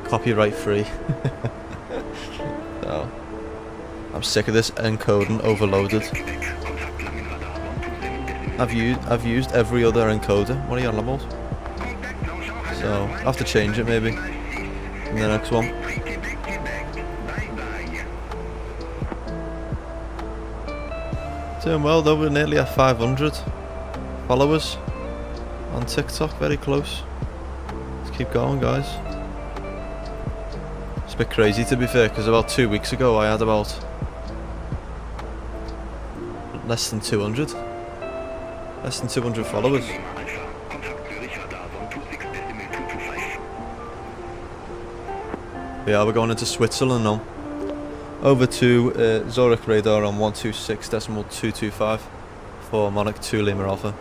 copyright free. So I'm sick of this encoding overloaded. I've used every other encoder. What are you on about? So I'll have to change it maybe in the next one. Doing well though, we're nearly at 500 followers on TikTok, very close. Let's keep going, guys. It's a bit crazy to be fair, because about 2 weeks ago I had about less than 200 followers. Yeah, we're going into Switzerland now. Over to Zurich radar on 126.225 for Monarch 2 Lima Alpha.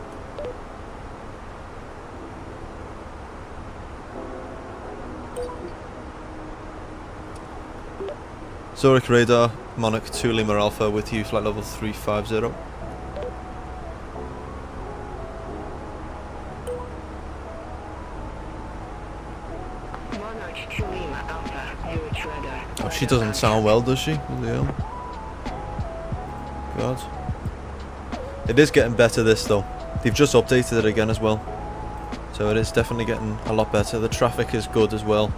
Zurich radar, Monarch 2 Lima Alpha with you, flight level 350. Monarch Monarch 2 Lima Alpha, Zurich Rudder. Oh, she doesn't sound well, does she? Leo? God. It is getting better, this though. They've just updated it again as well. So it is definitely getting a lot better. The traffic is good as well.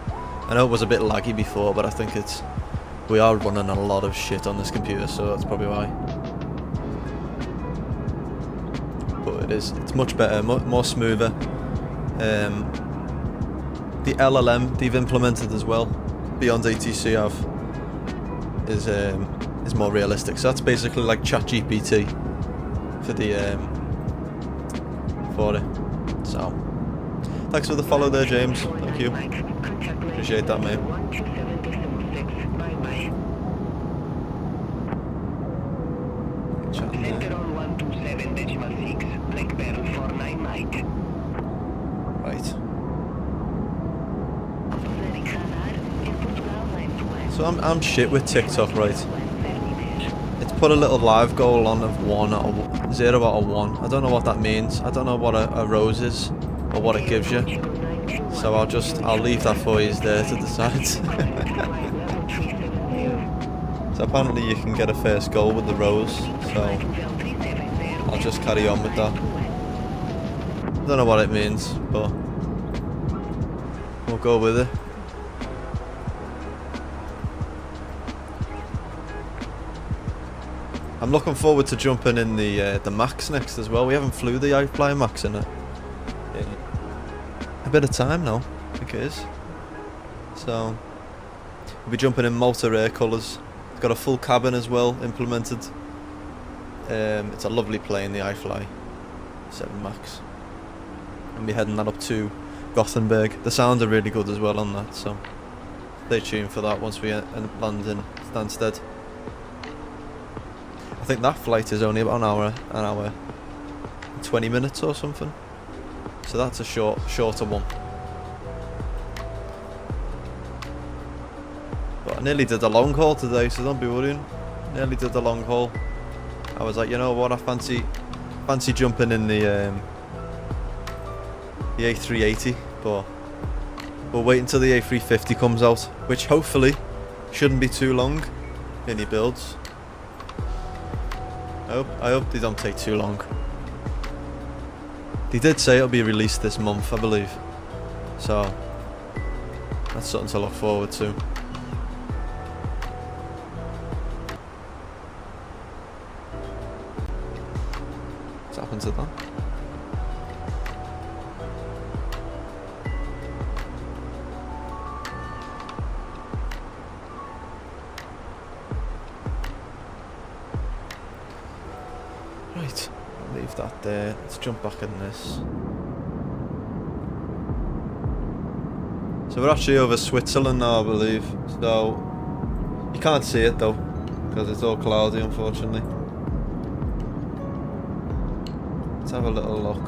I know it was a bit laggy before, but I think we are running a lot of shit on this computer, so that's probably why. But it's much better, more smoother. The LLM they've implemented as well, beyond ATC is more realistic. So that's basically like ChatGPT for it. So thanks for the follow there, James. Thank you. Appreciate that, mate. Chatting there. Center on 127.6, Black Barrel for 9 Mike. Right. So I'm shit with TikTok, right? It's put a little live goal on of 1 or 0 out of 1. I don't know what that means. I don't know what a rose is or what it gives you. So I'll leave that for you there to decide. So apparently you can get a first goal with the rose. So I'll just carry on with that. I don't know what it means, but we'll go with it. I'm looking forward to jumping in the Max next as well. We haven't flew the iFly Max in a bit of time now, I think it is. So we'll be jumping in Malta air colours. It's got a full cabin as well implemented. It's a lovely plane, the iFly 7 Max. And we're heading that up to Gothenburg. The sounds are really good as well on that, so stay tuned for that once we land in Stansted. I think that flight is only about an hour and 20 minutes or something. So that's a shorter one. But I nearly did a long haul today, so don't be worrying. Nearly did the long haul. I was like, you know what, I fancy jumping in the A380, but we'll wait until the A350 comes out, which hopefully shouldn't be too long in the builds. I hope they don't take too long. They did say it'll be released this month, I believe. So that's something to look forward to. What's happened to that? Right, I'll leave that there. Let's jump back in this. So we're actually over Switzerland now, I believe. So you can't see it though, because it's all cloudy, unfortunately. Let's have a little look.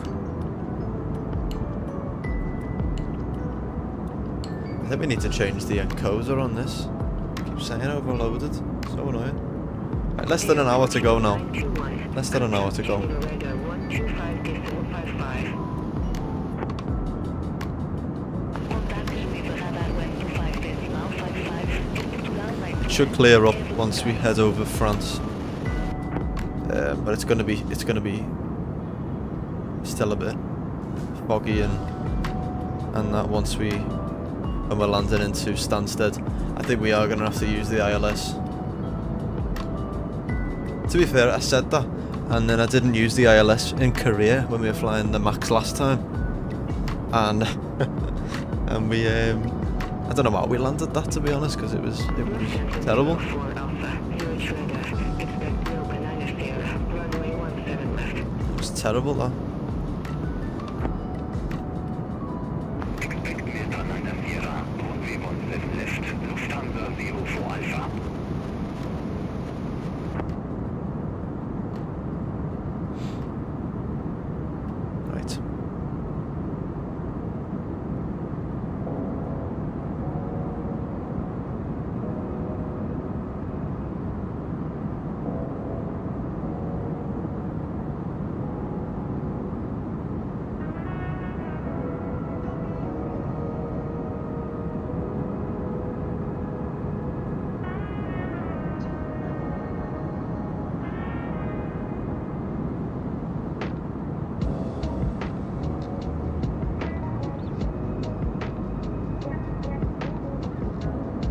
I think we need to change the encoder on this. I keep saying overloaded. So annoying. Right, less than an hour to go now. Less than an hour to go. It should clear up once we head over France. But it's gonna be still a bit foggy and that when we're landing into Stansted. I think we are gonna have to use the ILS. To be fair, I said that, and then I didn't use the ILS in Korea when we were flying the Max last time, and and we I don't know why we landed that, to be honest, because it was terrible. It was terrible, that. Expect Malta 9 Sierra, runway 17 left, Lufthansa 04 Alpha. Right.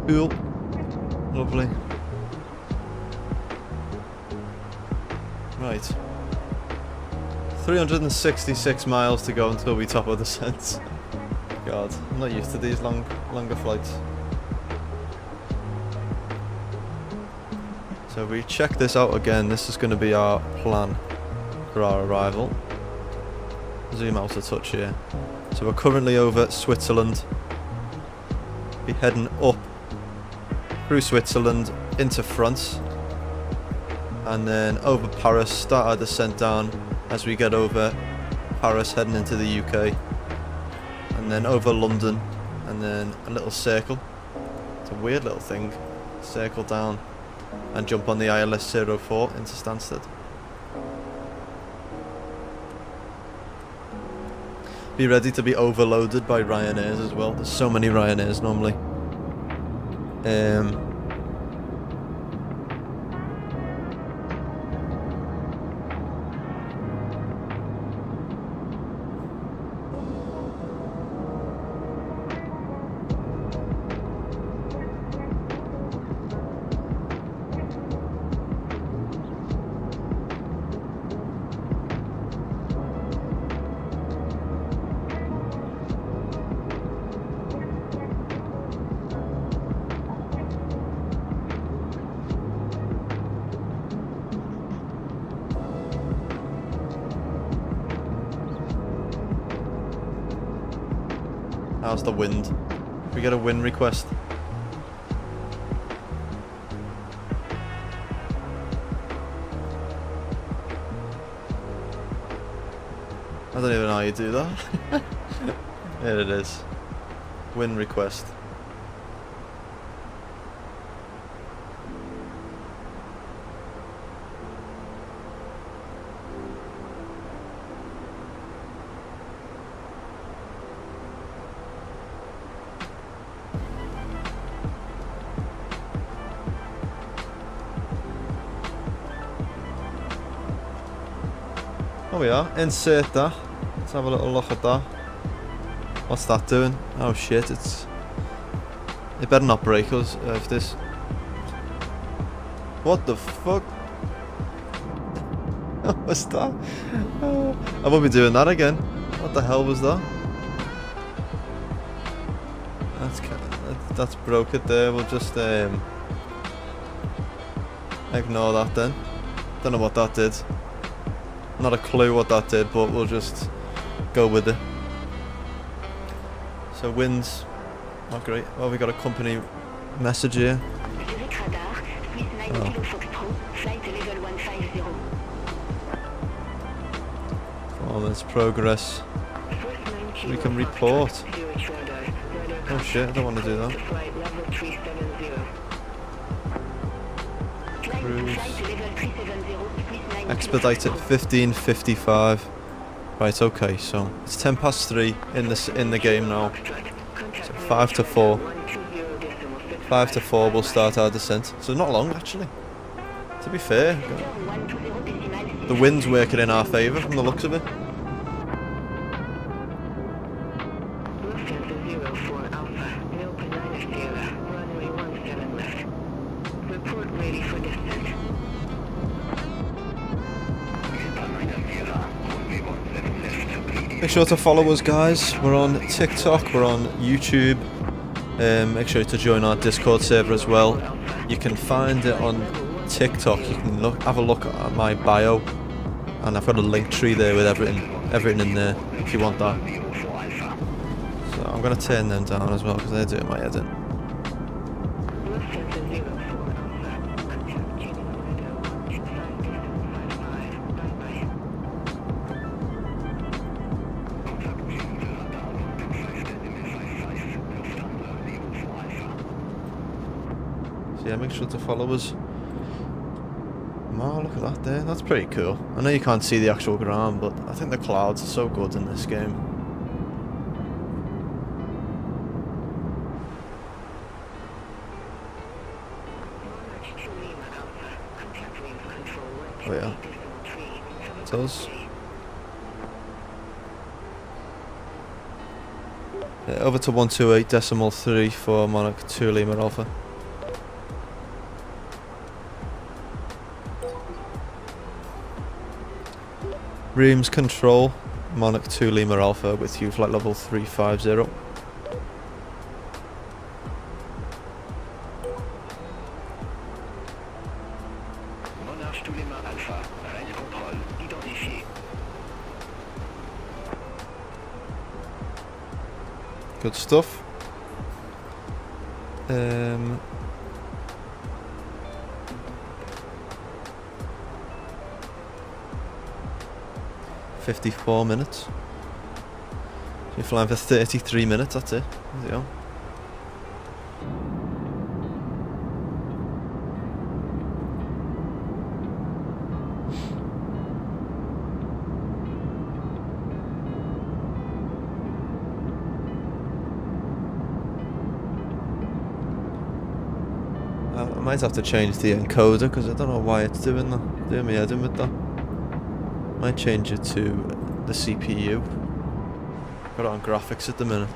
Cool. Lovely. Right. 366 miles to go until we top of the descent. God, I'm not used to these longer flights. So we check this out again. This is going to be our plan for our arrival. Zoom out a touch here. So we're currently over Switzerland. Be heading up through Switzerland into France, and then over Paris, start our descent down as we get over Paris heading into the UK, and then over London, and then a little circle. It's a weird little thing. Circle down and jump on the ILS 04 into Stansted. Be ready to be overloaded by Ryanairs as well. There's so many Ryanairs normally. How's the wind? We get a wind request. I don't even know how you do that. There it is. Wind request. Oh we are, insert that. Let's have a little look at that. What's that doing? Oh shit, it better not break us if this... What the fuck? What's that? I won't be doing that again. What the hell was that? That's broke it there. We'll just ignore that then. Don't know what that did. Not a clue what that did, but we'll just go with it. So winds, not great. Oh, we got a company message here. Oh. Performance progress. We can report. Oh shit, I don't want to do that. Cruise. Expedite at 15:55. Right, okay, so it's 3:10 in the game now. So 5 to 4. 5 to 4 we'll start our descent. So not long actually. To be fair. The wind's working in our favour from the looks of it. Make sure to follow us, guys. We're on TikTok, we're on YouTube. Make sure to join our Discord server as well. You can find it on TikTok. You can have a look at my bio, and I've got a link tree there with everything in there if you want that. So I'm gonna turn them down as well because they're doing my head in. Yeah, make sure to follow us. Oh, look at that there. That's pretty cool. I know you can't see the actual ground, but I think the clouds are so good in this game. Oh yeah. It does. Over to 128.3 for Monarch 2 Lima Alpha. Reams control, Monarch 2 Lima Alpha with you flight level 350. Monarch 2 Lima Alpha, Reisekontrolle identifié. Good stuff. 54 minutes. So you're flying for 33 minutes, that's it. There you go. I might have to change the encoder because I don't know why it's doing that. Doing me head in with that. Might change it to the CPU. Got it on graphics at the minute.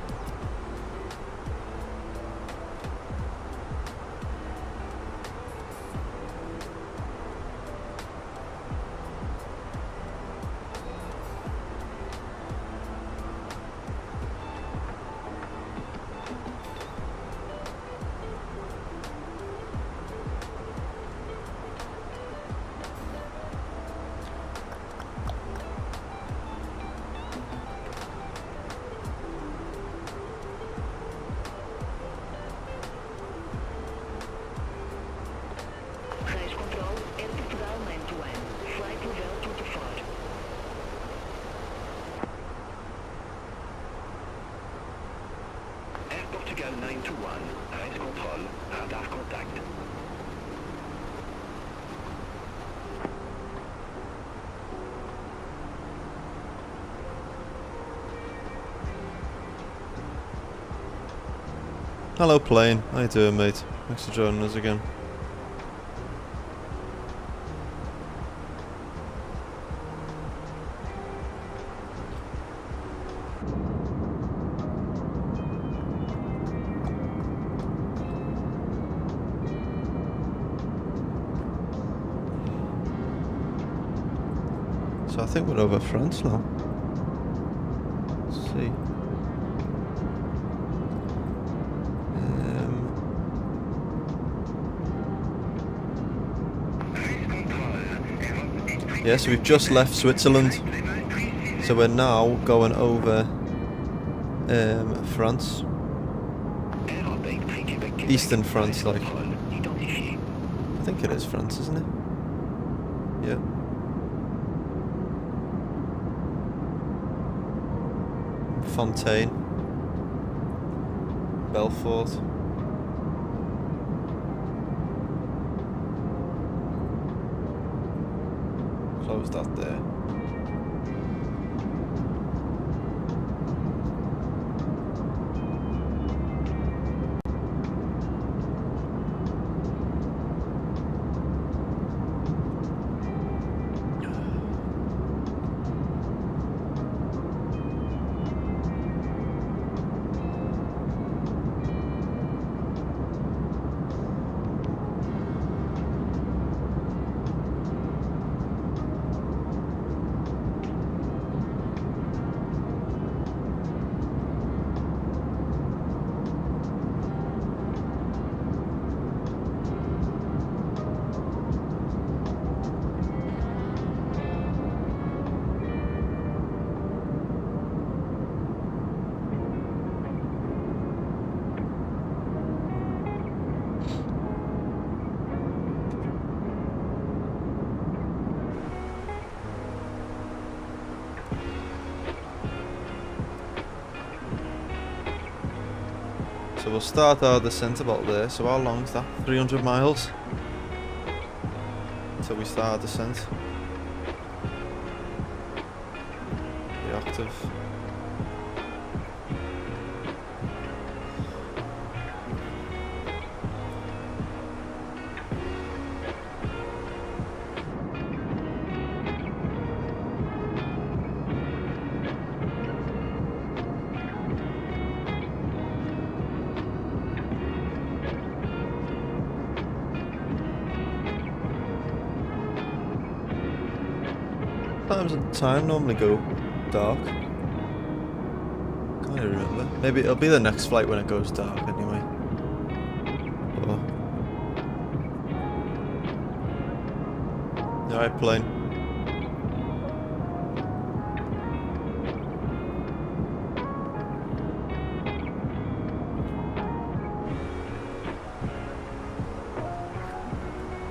Reiscontrole Air Portugal 921. Flight level 224. Air Portugal 921, Reisekontrolle, Radar Contact. Hello plane, how you doing mate? Thanks for joining us again. So I think we're over France now. Let's see. Yeah, so we've just left Switzerland. So we're now going over France. Eastern France, like. I think it is France, isn't it? Yeah. Fontaine, Belfort. Close that there. So we'll start our descent about there. So how long is that? 300 miles? Until we start our descent. The octave. times in time normally go dark? Can't even remember. Maybe it'll be the next flight when it goes dark anyway. Alright, plane.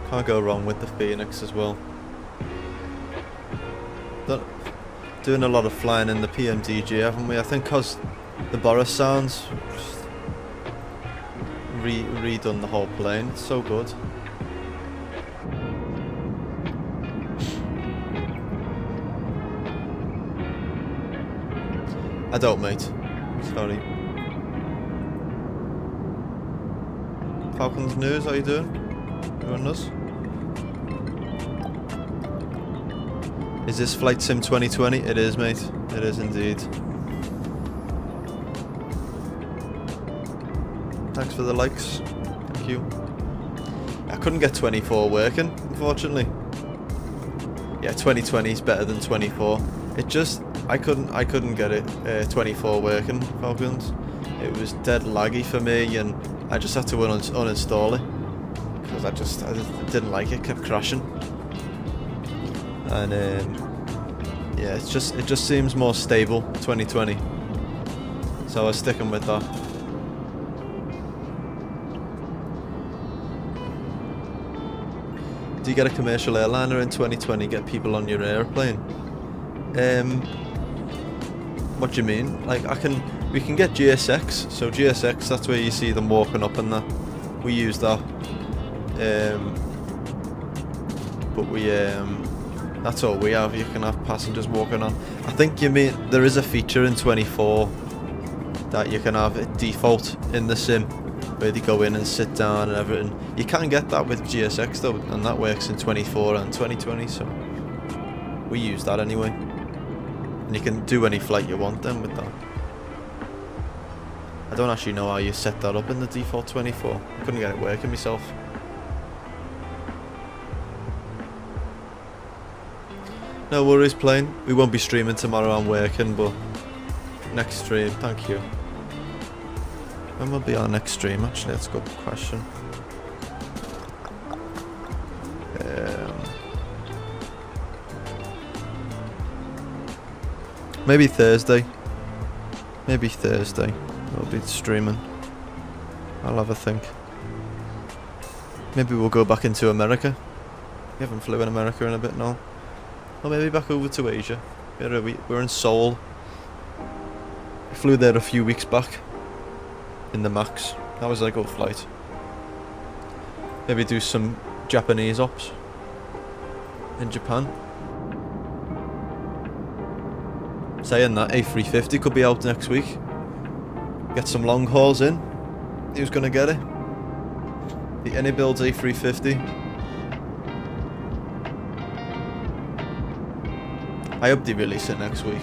Can't go wrong with the Phoenix as well. Doing a lot of flying in the PMDG, haven't we? I think because the Boris sounds redone the whole plane. It's so good. I don't, mate. Sorry. Falcons News, how you doing? Everyone knows? Is this Flight Sim 2020? It is, mate. It is indeed. Thanks for the likes. Thank you. I couldn't get 24 working, unfortunately. Yeah, 2020 is better than 24. It just, I couldn't get it 24 working, Falcons. It was dead laggy for me, and I just had to uninstall it because I just didn't like it. Kept crashing, and yeah, it just seems more stable 2020. So I was sticking with that. Do you get a commercial airliner in 2020? Get people on your airplane? What do you mean? Like we can get GSX. So GSX, that's where you see them walking up and that. We use that. But we that's all we have. You can have passengers walking on. I think you mean there is a feature in 24 that you can have it default in the sim, where they go in and sit down and everything. You can get that with GSX though, and that works in 24 and 2020, so we use that anyway. And you can do any flight you want then with that. I don't actually know how you set that up in the default 24. I couldn't get it working myself. No worries, plane. We won't be streaming tomorrow, I'm working, but next stream, thank you. When will be our next stream? Actually, that's a good question. Maybe Thursday. Maybe Thursday we'll be streaming. I'll have a think. Maybe we'll go back into America. We haven't flew in America in a bit now. Or maybe back over to Asia. We're in Seoul. We flew there a few weeks back. In the Max. That was a good flight. Maybe do some Japanese ops in Japan. Saying that, A350 could be out next week. Get some long hauls in. Who's gonna get it? The AnyBuilds A350. I hope they release it next week.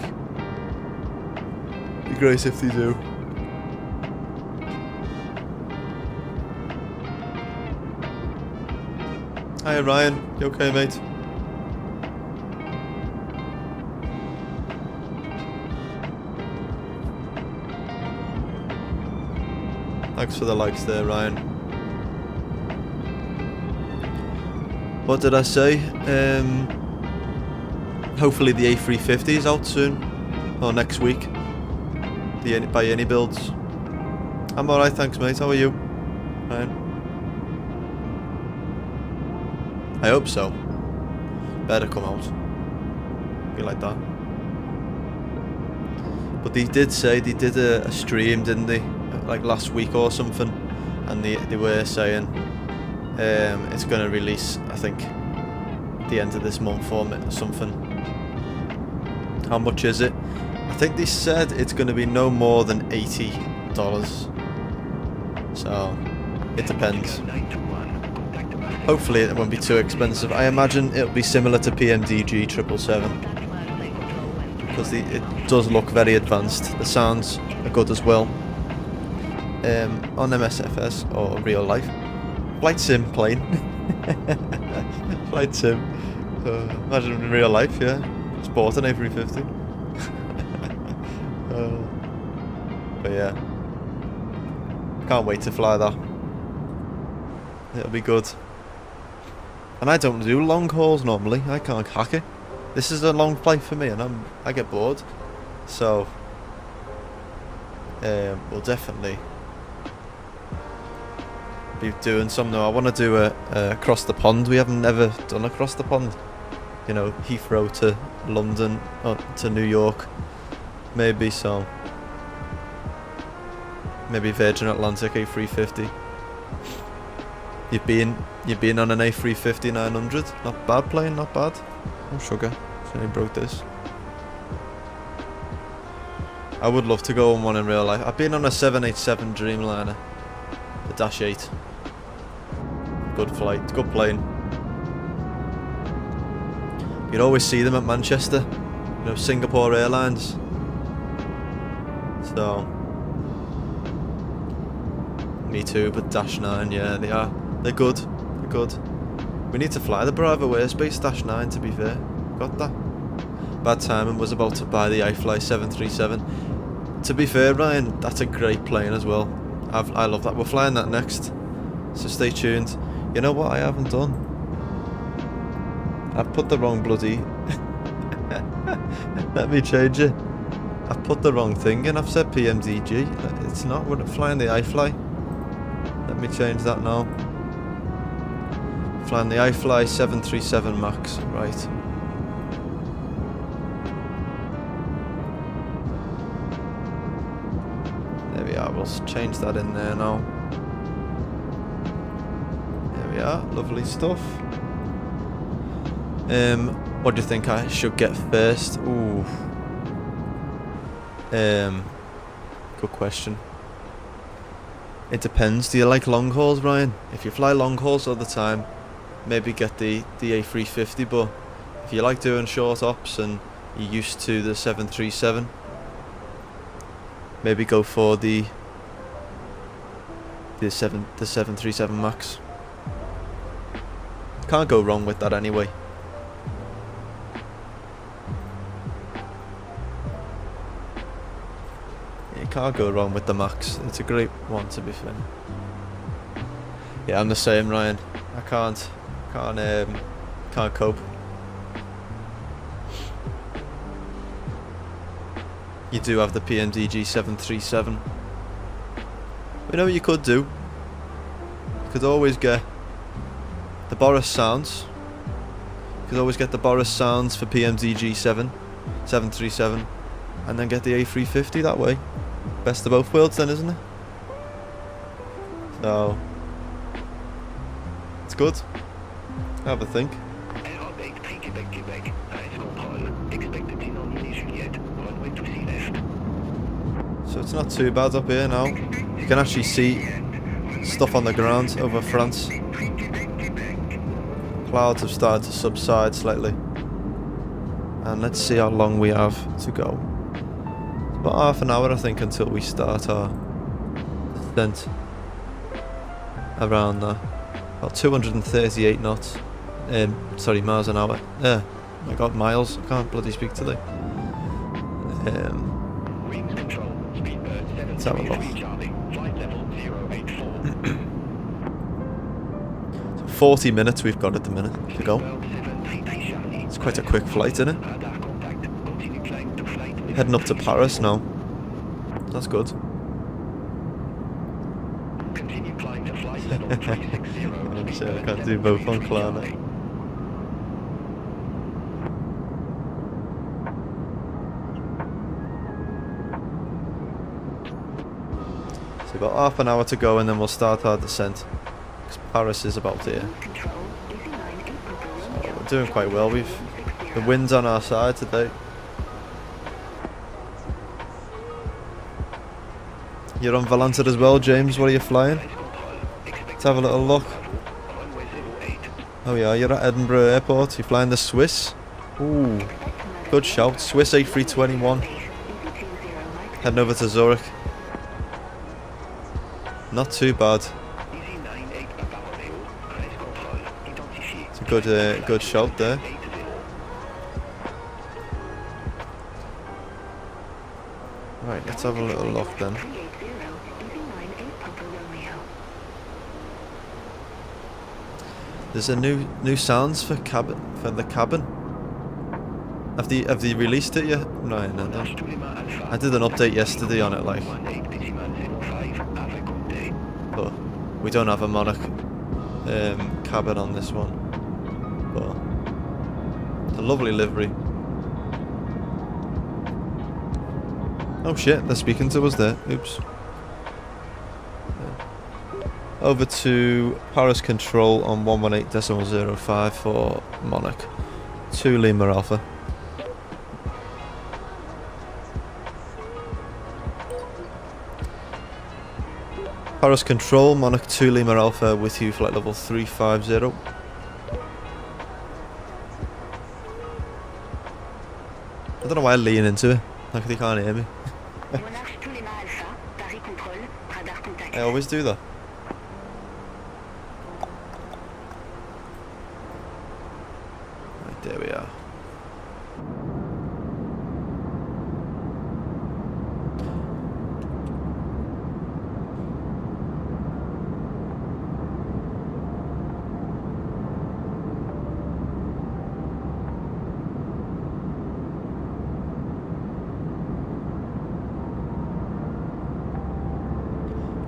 Be great if they do. Hi Ryan, you okay, mate? Thanks for the likes there, Ryan. What did I say? Hopefully the A350 is out soon, or next week. By AnyBuilds. I'm alright, thanks, mate. How are you, Ryan? I hope so. Better come out. Be like that. But they did say they did a stream, didn't they? Like last week or something, and they were saying it's going to release, I think, the end of this month or something. How much is it? I think they said it's going to be no more than $80. So it depends. Hopefully it won't be too expensive. I imagine it'll be similar to PMDG 777 because it does look very advanced. The sounds are good as well. On MSFS or real life. Flight sim plane. Flight sim. Imagine in real life, yeah. Just bought an A350. But yeah, can't wait to fly that. It'll be good. And I don't do long hauls normally. I can't hack it. This is a long flight for me, and I get bored. So we'll definitely be doing some now. I want to do a across the pond. We haven't ever done across the pond. You know, Heathrow to London, to New York, maybe. So maybe Virgin Atlantic A350. You've been on an A350 900. Not bad plane, not bad. Oh sugar, so he broke this. I would love to go on one in real life. I've been on a 787 Dreamliner, the Dash 8. Good flight, good plane. You'd always see them at Manchester, you know, Singapore Airlines. So, me too, but Dash 9, yeah, they are. They're good, they're good. We need to fly the Bravo Airspace Dash 9, to be fair. Got that. Bad timing, was about to buy the iFly 737. To be fair, Ryan, that's a great plane as well. I love that. We're flying that next, so stay tuned. You know what I haven't done? I've put the wrong bloody... Let me change it. I've put the wrong thing in. I've said PMDG. It's not. We're flying the iFly. Let me change that now. Flying the iFly 737 Max. Right. There we are. We'll change that in there now. There we are. Lovely stuff. What do you think I should get first? Ooh. Good question. It depends. Do you like long hauls, Ryan? If you fly long hauls all the time, maybe get the A350. But if you like doing short ops and you're used to the 737, maybe go for the 737 Max. Can't go wrong with that anyway. Can't go wrong with the Max. It's a great one, to be fair. Yeah, I'm the same, Ryan. I can't cope. You do have the PMDG 737. You know what you could do? You could always get the Boris sounds. You could always get the Boris sounds for PMDG 737, and then get the A350 that way. Best of both worlds then, isn't it? So it's good. Have a think. So it's not too bad up here now. You can actually see stuff on the ground over France. Clouds have started to subside slightly. And let's see how long we have to go. About half an hour, I think, until we start our descent. Around there. About 238 knots. Sorry, miles an hour. Oh my god, miles. I can't bloody speak today. Let's have a look. So 40 minutes we've got at the minute to go. It's quite a quick flight, isn't it? Heading up to Paris now. That's good. I'm sure I can't do both on Klarna. So about half an hour to go, and then we'll start our descent. Because Paris is about here. So we're doing quite well. The wind's on our side today. You're on Valenta as well, James. What are you flying? Let's have a little look. Oh yeah, you're at Edinburgh Airport. You're flying the Swiss. Ooh, good shout. Swiss A321. Heading over to Zurich. Not too bad. It's a good shout there. Right, let's have a little look then. There's a new sounds for the cabin. Have they released it yet? Right, no, I did an update yesterday on it, like. But we don't have a Monarch cabin on this one. But it's a lovely livery. Oh shit, they're speaking to us there. Oops. Over to Paris Control on 118.05 for Monarch. 2 Lima Alpha. Paris Control, Monarch 2 Lima Alpha with you, flight level 350. I don't know why I lean into it, like they can't hear me. I always do that. Right, there we are.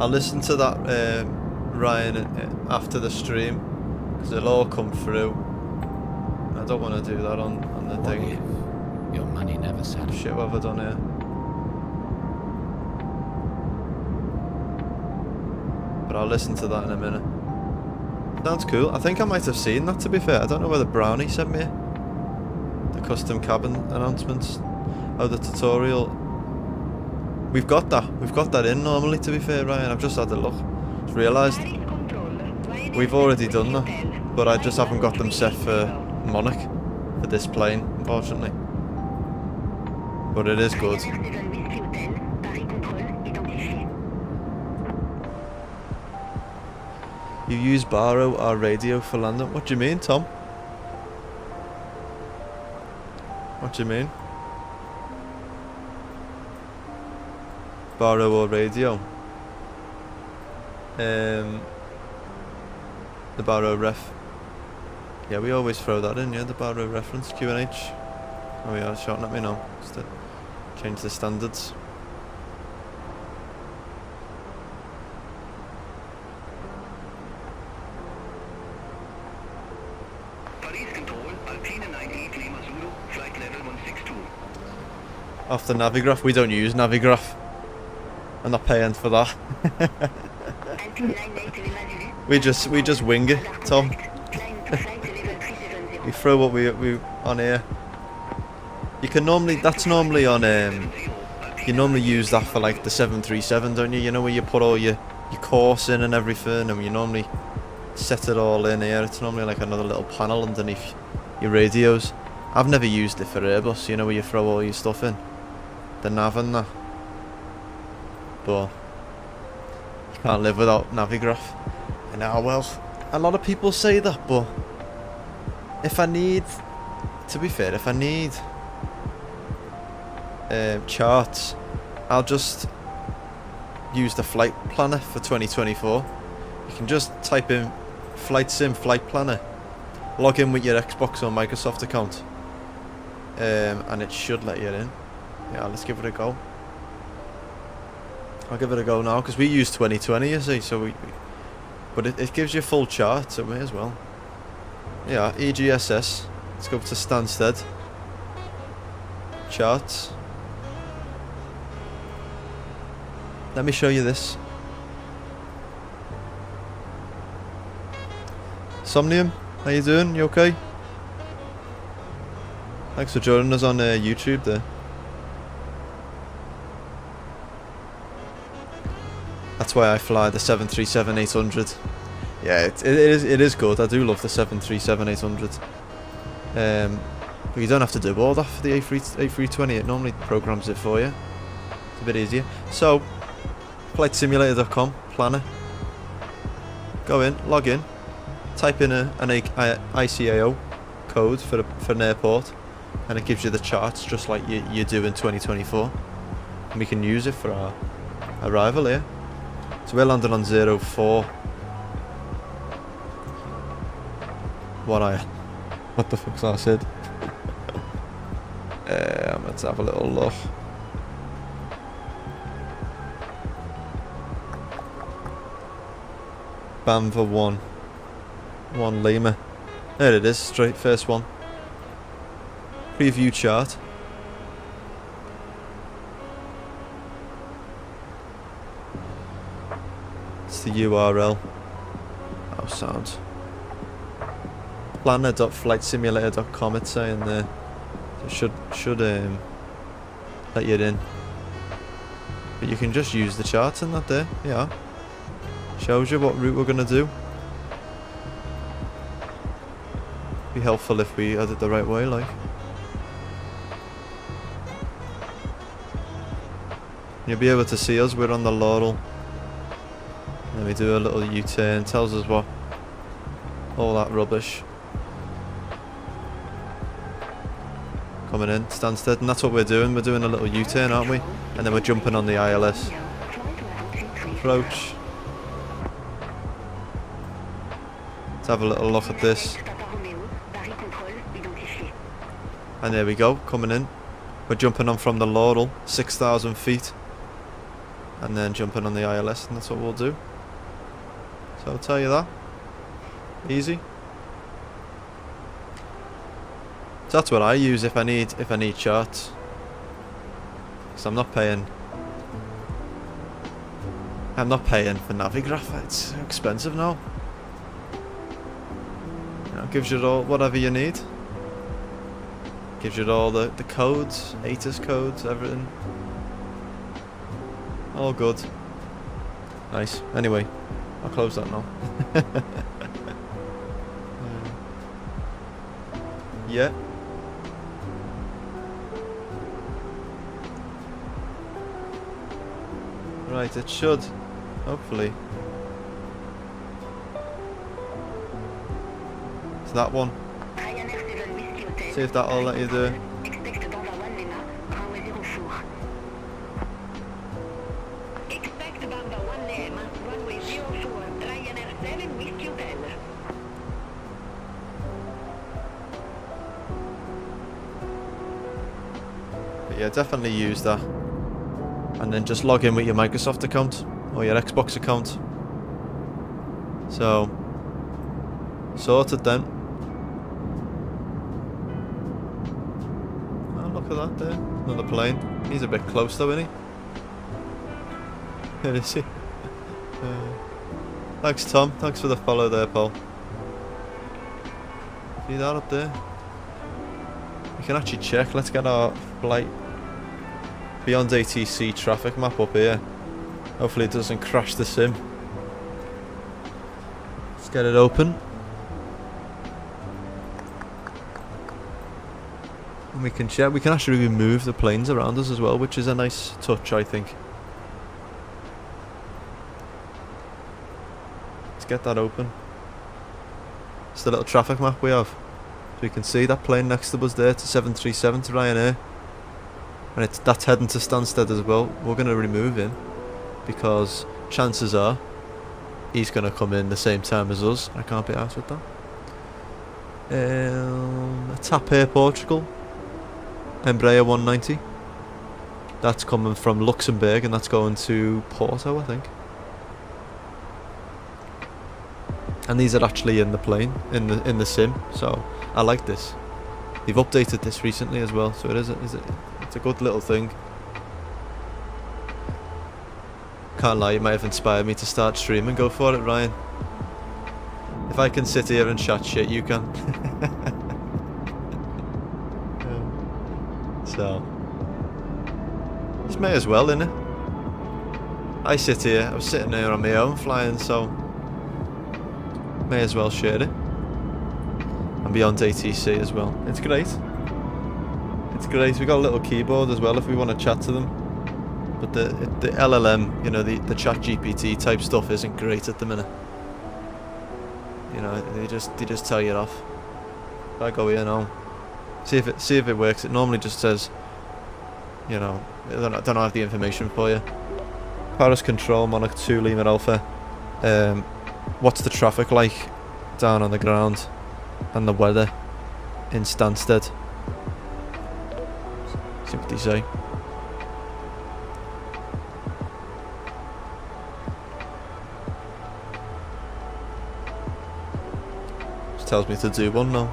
I'll listen to that, Ryan, after the stream, because it'll all come through. I don't want to do that on the thing. Your money never satisfies. Shit, what have I done here? But I'll listen to that in a minute. Sounds cool. I think I might have seen that, to be fair. I don't know whether Brownie sent me the custom cabin announcements. Oh, the tutorial. We've got that in normally, to be fair, Ryan. I've just had a look. Just realised we've already done that, but I just haven't got them set for Monarch for this plane, unfortunately. But it is good. You use Baro our radio for landing. What do you mean, Tom? What do you mean? Baro or radio? The Baro ref. Yeah, we always throw that in, yeah, the Baro reference, QNH. Oh yeah, shouting at me now, just to change the standards. Off the Navigraph, we don't use Navigraph. I'm not paying for that. we just wing it, Tom. We throw what we on here. You can normally, that's normally on you normally use that for like the 737, don't you? You know, where you put all your course in and everything, and you normally set it all in here. It's normally like another little panel underneath your radios. I've never used it for Airbus, you know, where you throw all your stuff in, the nav and that. But you can't live without Navigraph. And now, well, a lot of people say that, but if I need, to be fair, if I need charts, I'll just use the flight planner for 2024. You can just type in Flight Sim Flight Planner, log in with your Xbox or Microsoft account, and it should let you in. Yeah, let's give it a go. I'll give it a go now, because we use 2020, you see, so but it gives you full chart, so may as well. Yeah, EGSS. Let's go to Stansted. Charts. Let me show you this. Somnium, how you doing? You okay? Thanks for joining us on YouTube there. That's why I fly the 737-800. Yeah, it is good. I do love the 737-800. But you don't have to do all that for the A320. It normally programs it for you. It's a bit easier. So, flightsimulator.com, planner. Go in, log in, type in an ICAO code for an airport, and it gives you the charts just like you do in 2024. and we can use it for our arrival here. So we're landing on 04. What the fuck's I said? Let's have a little look. Bamva 1 Lima. There it is, straight first one. Preview chart. It's the URL. Oh, sound. Planner.flightsimulator.com it's saying there. So should let you in. But you can just use the charts in that there. Yeah. Shows you what route we're gonna do. Be helpful if we had it the right way, like. You'll be able to see us. We're on the Laurel. Then we do a little U-turn. Tells us what all that rubbish. Coming in, Stansted, and that's what we're doing. We're doing a little U-turn, aren't we? And then we're jumping on the ILS. Approach. Let's have a little look at this. And there we go, coming in. We're jumping on from the Laurel, 6,000 feet. And then jumping on the ILS, and that's what we'll do. So I'll tell you that. Easy. So that's what I use if I need charts. Because I'm not paying for Navigraph. It's expensive now. You know, it gives you all whatever you need. Gives you all the codes, ATIS codes, everything. All good. Nice. Anyway, I'll close that now. Yeah. Right, it should, hopefully. It's that one. See if that'll let you do it. But yeah, definitely use that. And then just log in with your Microsoft account or your Xbox account. So, sorted then. Oh, look at that there. Another plane. He's a bit close though, isn't he? Where is he? Thanks, Tom. Thanks for the follow there, Paul. See that up there? We can actually check. Let's get our flight beyond ATC traffic map up here. Hopefully it doesn't crash the sim. Let's get it open. And we can check. We can actually remove the planes around us as well, which is a nice touch, I think. Let's get that open. It's the little traffic map we have. So you can see that plane next to us there, to 737 to Ryanair. And that's heading to Stansted as well. We're going to remove him because chances are he's going to come in the same time as us. I can't be arsed with that. TAP Air Portugal, Embraer 190. That's coming from Luxembourg and that's going to Porto, I think. And these are actually in the plane, in the sim. So I like this. They've updated this recently as well, so it's a good little thing. Can't lie, it might have inspired me to start streaming. Go for it, Ryan. If I can sit here and chat shit, you can. So, this may as well, innit? I sit here, I was sitting here on my own flying, so may as well share it. And beyond ATC as well. It's great. It's great. We got a little keyboard as well if we want to chat to them. But the LLM, you know, the chat GPT type stuff isn't great at the minute. You know, they just tell you off. If I go here now, see if it works. It normally just says, you know, I don't have the information for you. Paris Control, Monarch 2 Lima Alpha. What's the traffic like down on the ground and the weather in Stansted? See what they say. Just tells me to do one now.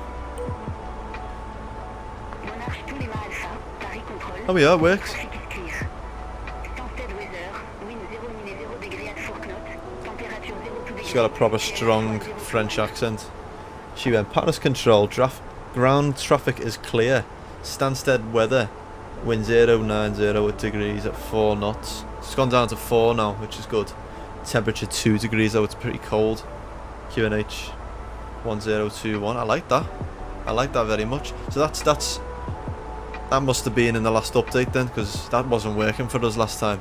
Monarch 2 Lima Alpha, Paris Control. Oh yeah, it works. Traffic is clear. Stansted weather, wind 0 degrés at 4 knots, temperature 0 to She's got a proper strong French accent. She went, Paris Control, ground traffic is clear. Stansted weather, wind 090 degrees at 4 knots. It's gone down to 4 now, which is good. Temperature 2 degrees though, it's pretty cold. QNH 1021, I like that. I like that very much. So that must have been in the last update then, because that wasn't working for us last time.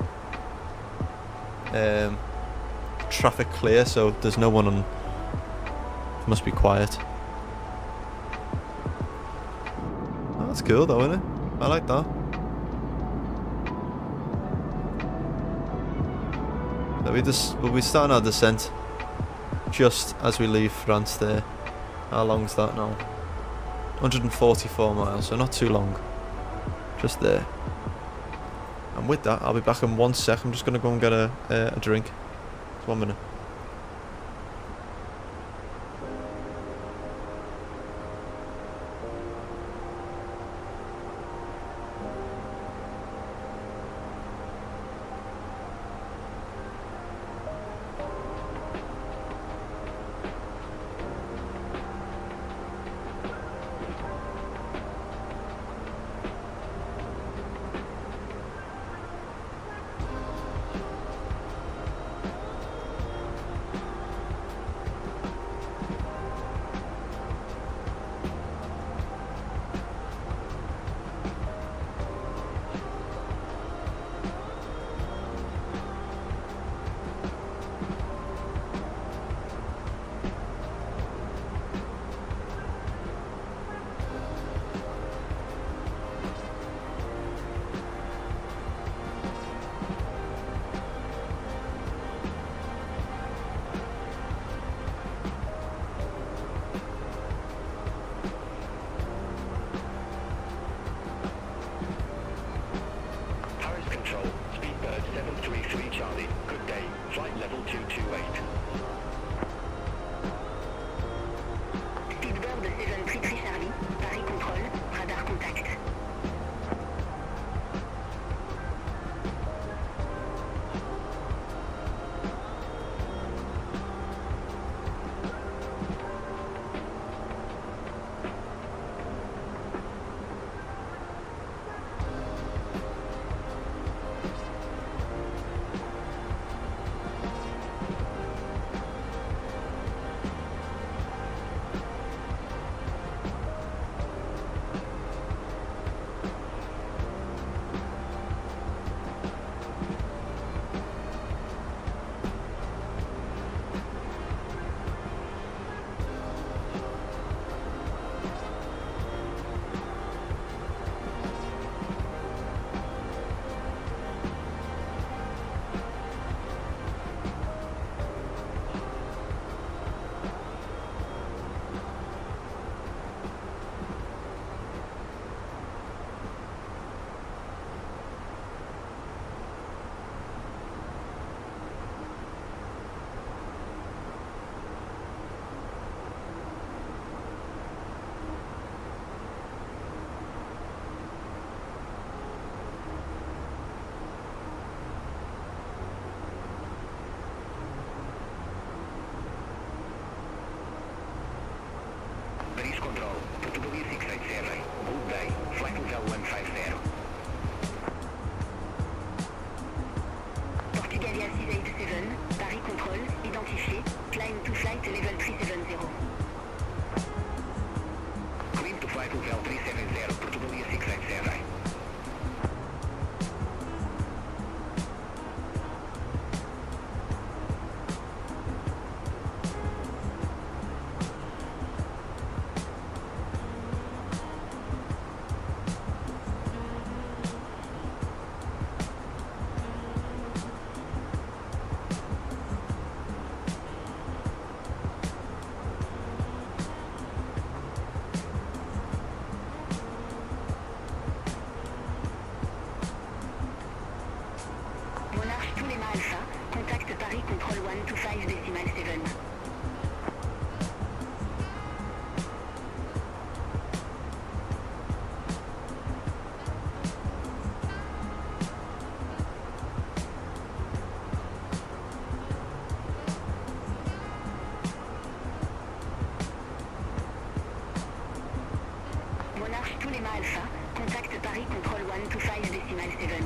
Traffic clear, so there's no one on. It must be quiet. Oh, that's cool though, isn't it? I like that. We'll be starting our descent just as we leave France there. How long's that now? 144 miles, so not too long. Just there. And with that, I'll be back in 1 sec. I'm just going to go and get a drink. 1 minute. Paris control 125.7. Monarch tous les mâts alpha, contact Paris control 125.7.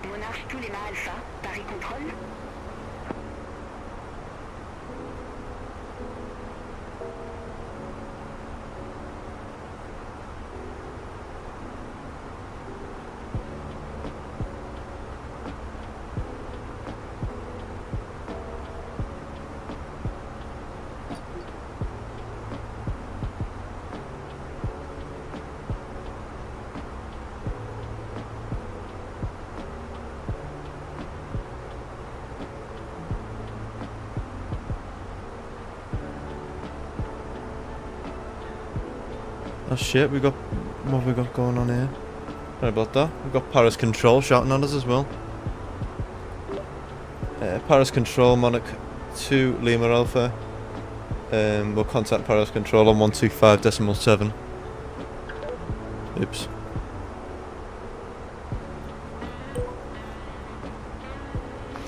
Monarch tous les mâts alpha, Paris contrôle. Oh shit, what have we got going on here? Sorry about that. We've got Paris Control shouting at us as well. Paris Control, Monarch 2 Lima Alpha. We'll contact Paris Control on 125.7. Oops.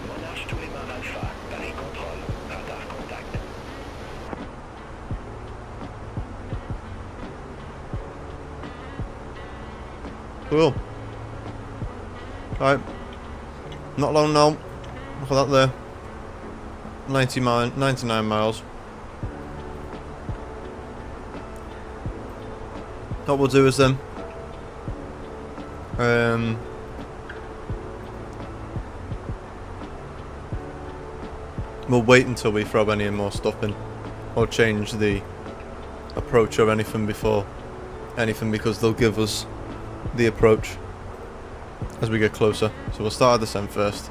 Monarch tous les mâts alpha, Paris contrôle, radar contact. Cool. Right. Not long now. Look at that there. 99 miles. What we'll do is then we'll wait until we throw any more stuff in or change the approach or anything because they'll give us the approach as we get closer. So we'll start our descent first.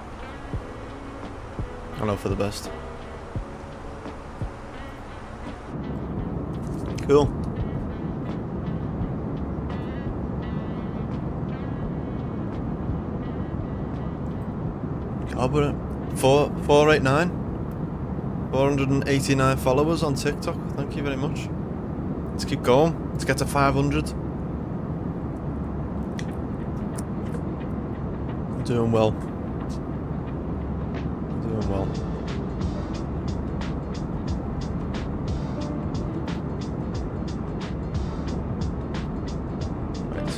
I know for the best. Cool. God, we're at 489. 489 followers on TikTok. Thank you very much. Let's keep going. Let's get to 500. Doing well. Doing well. Right.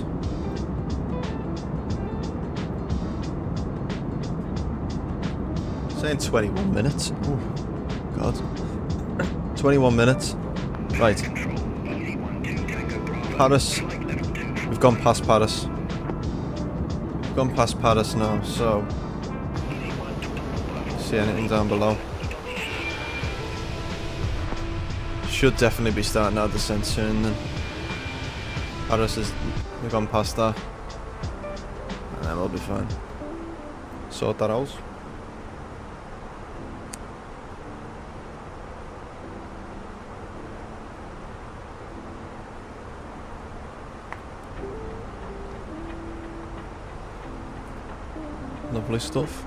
Saying 21 minutes. Oh, God. 21 minutes. Right. Paris. We've gone past Paris. Gone past Paris now, so see anything down below. Should definitely be starting our descent soon then. Paris is, we've gone past that, and then we'll be fine. Sort that out. Lovely stuff.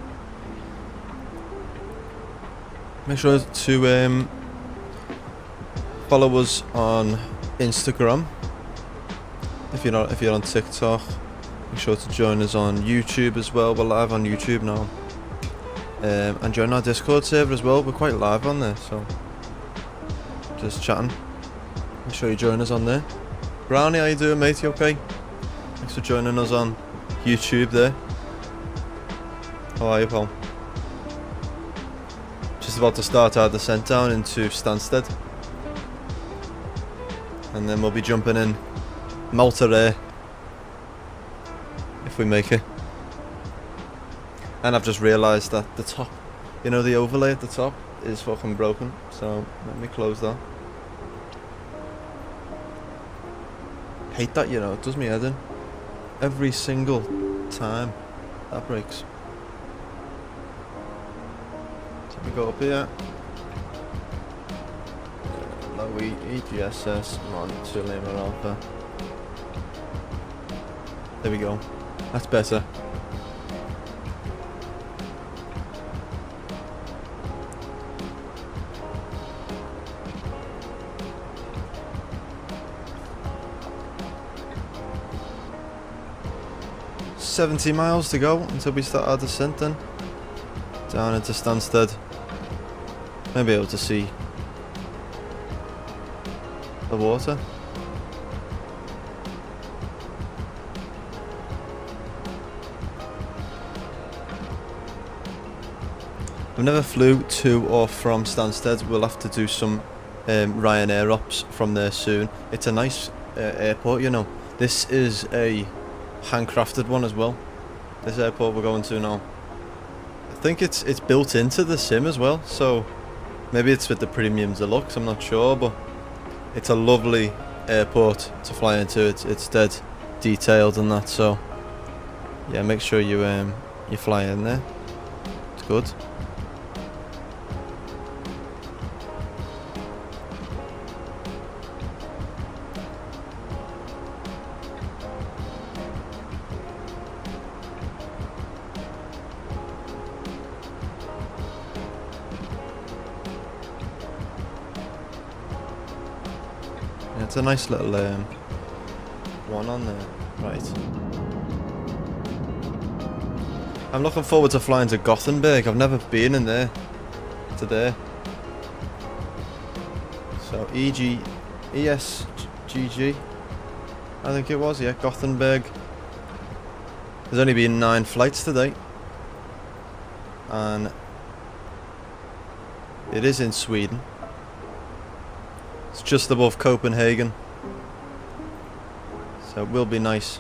Make sure to follow us on Instagram. If you're on TikTok, make sure to join us on YouTube as well. We're live on YouTube now. And join our Discord server as well. We're quite live on there, so just chatting. Make sure you join us on there. Brownie, how you doing, mate? You okay? Thanks for joining us on YouTube there. How are you, pal? Just about to start our descent down into Stansted. And then we'll be jumping in Malta there. If we make it. And I've just realised that the top, you know, the overlay at the top is fucking broken. So let me close that. Hate that, you know, it does me head in. Every single time that breaks. So we go up here. Low EGSS, Mon 2 Lima Alpha. There we go. That's better. $70 miles to go until we start our descent then. Down into Stansted. Maybe able to see the water. I've never flew to or from Stansted. We'll have to do some Ryanair ops from there soon. It's a nice airport, you know. This is a handcrafted one as well. This airport we're going to now. I think it's built into the sim as well, so maybe it's with the premium deluxe, I'm not sure, but it's a lovely airport to fly into. It's dead detailed and that, so yeah, make sure you fly in there. It's good. It's a nice little one on there. Right. I'm looking forward to flying to Gothenburg. I've never been in there today. So ESGG, I think it was, yeah, Gothenburg. There's only been 9 flights today. And it is in Sweden. It's just above Copenhagen, so it will be nice.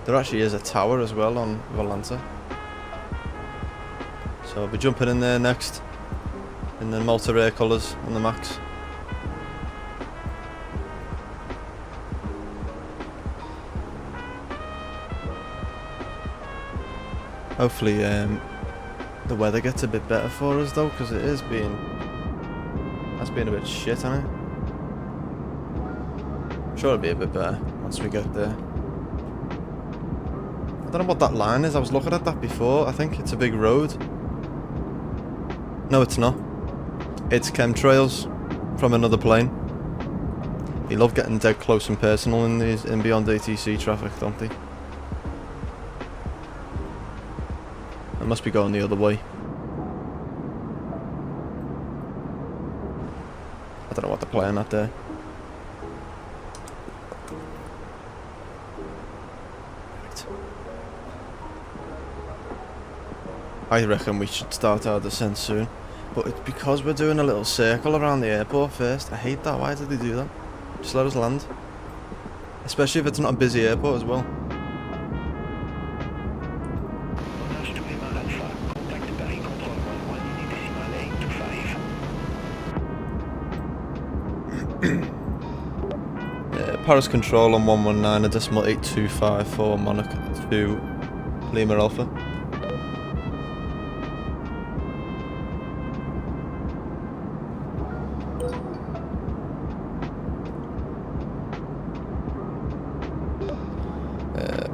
There actually is a tower as well on Valanta, so I'll be jumping in there next in the Malta Air colours on the Max. Hopefully the weather gets a bit better for us though, because it is being a bit shit, hasn't it? I'm sure it'll be a bit better once we get there. I don't know what that line is. I was looking at that before. I think it's a big road. No, it's not. It's chemtrails from another plane. They love getting dead close and personal in these beyond ATC traffic, don't they? I must be going the other way. I don't know what they're playing at there. Right. I reckon we should start our descent soon. But it's because we're doing a little circle around the airport first. I hate that. Why did they do that? Just let us land. Especially if it's not a busy airport as well. Paris control on 119.825 for Monarch 2 Lima Alpha.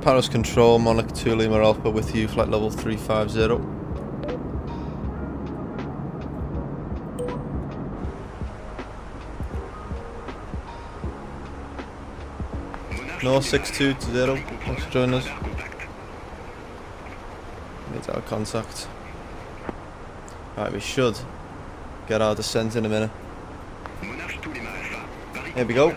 Paris control Monarch 2 Lima Alpha with you, flight level 350. No 620, thanks for joining us. Need our contact. Right, we should get our descent in a minute. Here we go.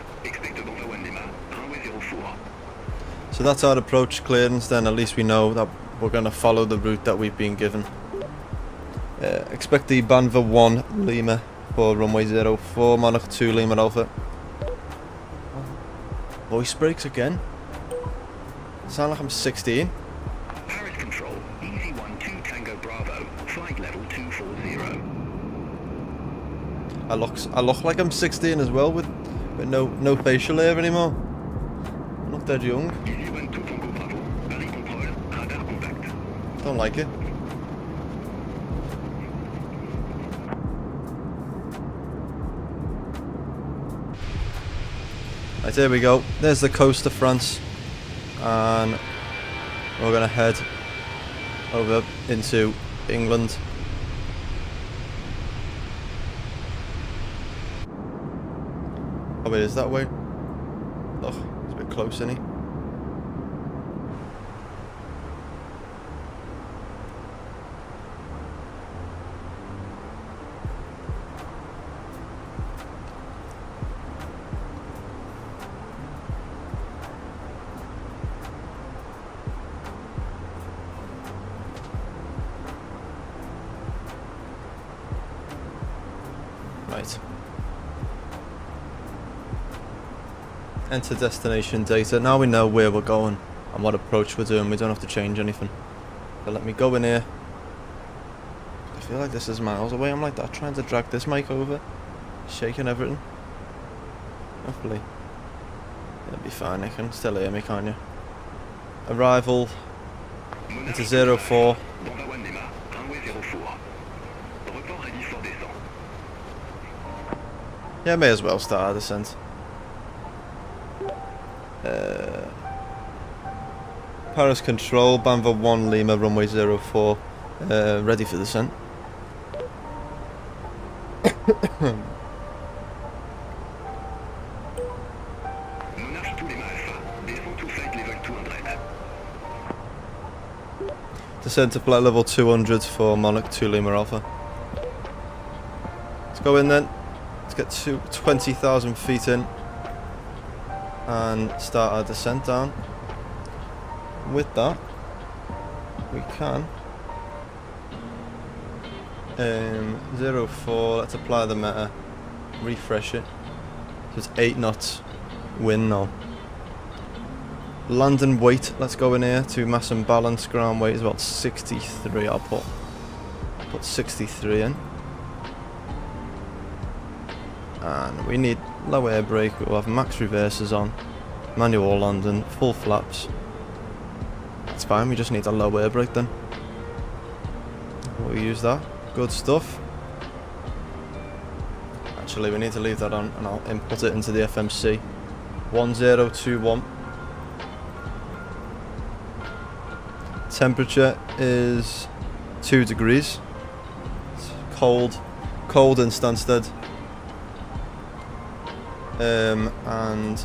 So that's our approach clearance then. At least we know that we're going to follow the route that we've been given. Expect the Banva 1 Lima for runway 04, Monarch 2 Lima Alpha. Voice breaks again. Sound like I'm 16. Paris control, easy 12 Tango Bravo, flight level 240. I look like I'm 16 as well with no facial hair anymore. I look dead young. Easy Don't like it. Right, there we go. There's the coast of France. And we're going to head over into England. Oh wait, is that way? Oh, it's a bit close, isn't he? Right. Enter destination data. Now we know where we're going and what approach we're doing. We don't have to change anything. So let me go in here. I feel like this is miles away. I'm like that, trying to drag this mic over. Shaking everything. Hopefully it'll be fine. You can still hear me, can't you? Arrival into 04. Yeah, may as well start our descent. Paris Control, Banva 1 Lima, runway 04. Ready for descent. Descent to flight level 200 for Monarch 2 Lima Alpha. Let's go in then. Let's get to 20,000 feet in and start our descent down. With that, we can 04. Let's apply the meta, refresh it. So it's 8 knots wind now. Land and weight. Let's go in here to mass and balance. Ground weight is about 63. I'll put 63 in. And we need low air brake. We'll have max reverses on, manual landing, full flaps. That's fine, we just need a low air brake then. We'll use that. Good stuff. Actually, we need to leave that on and I'll input it into the FMC. 1021. Temperature is 2 degrees. It's cold in Stansted. And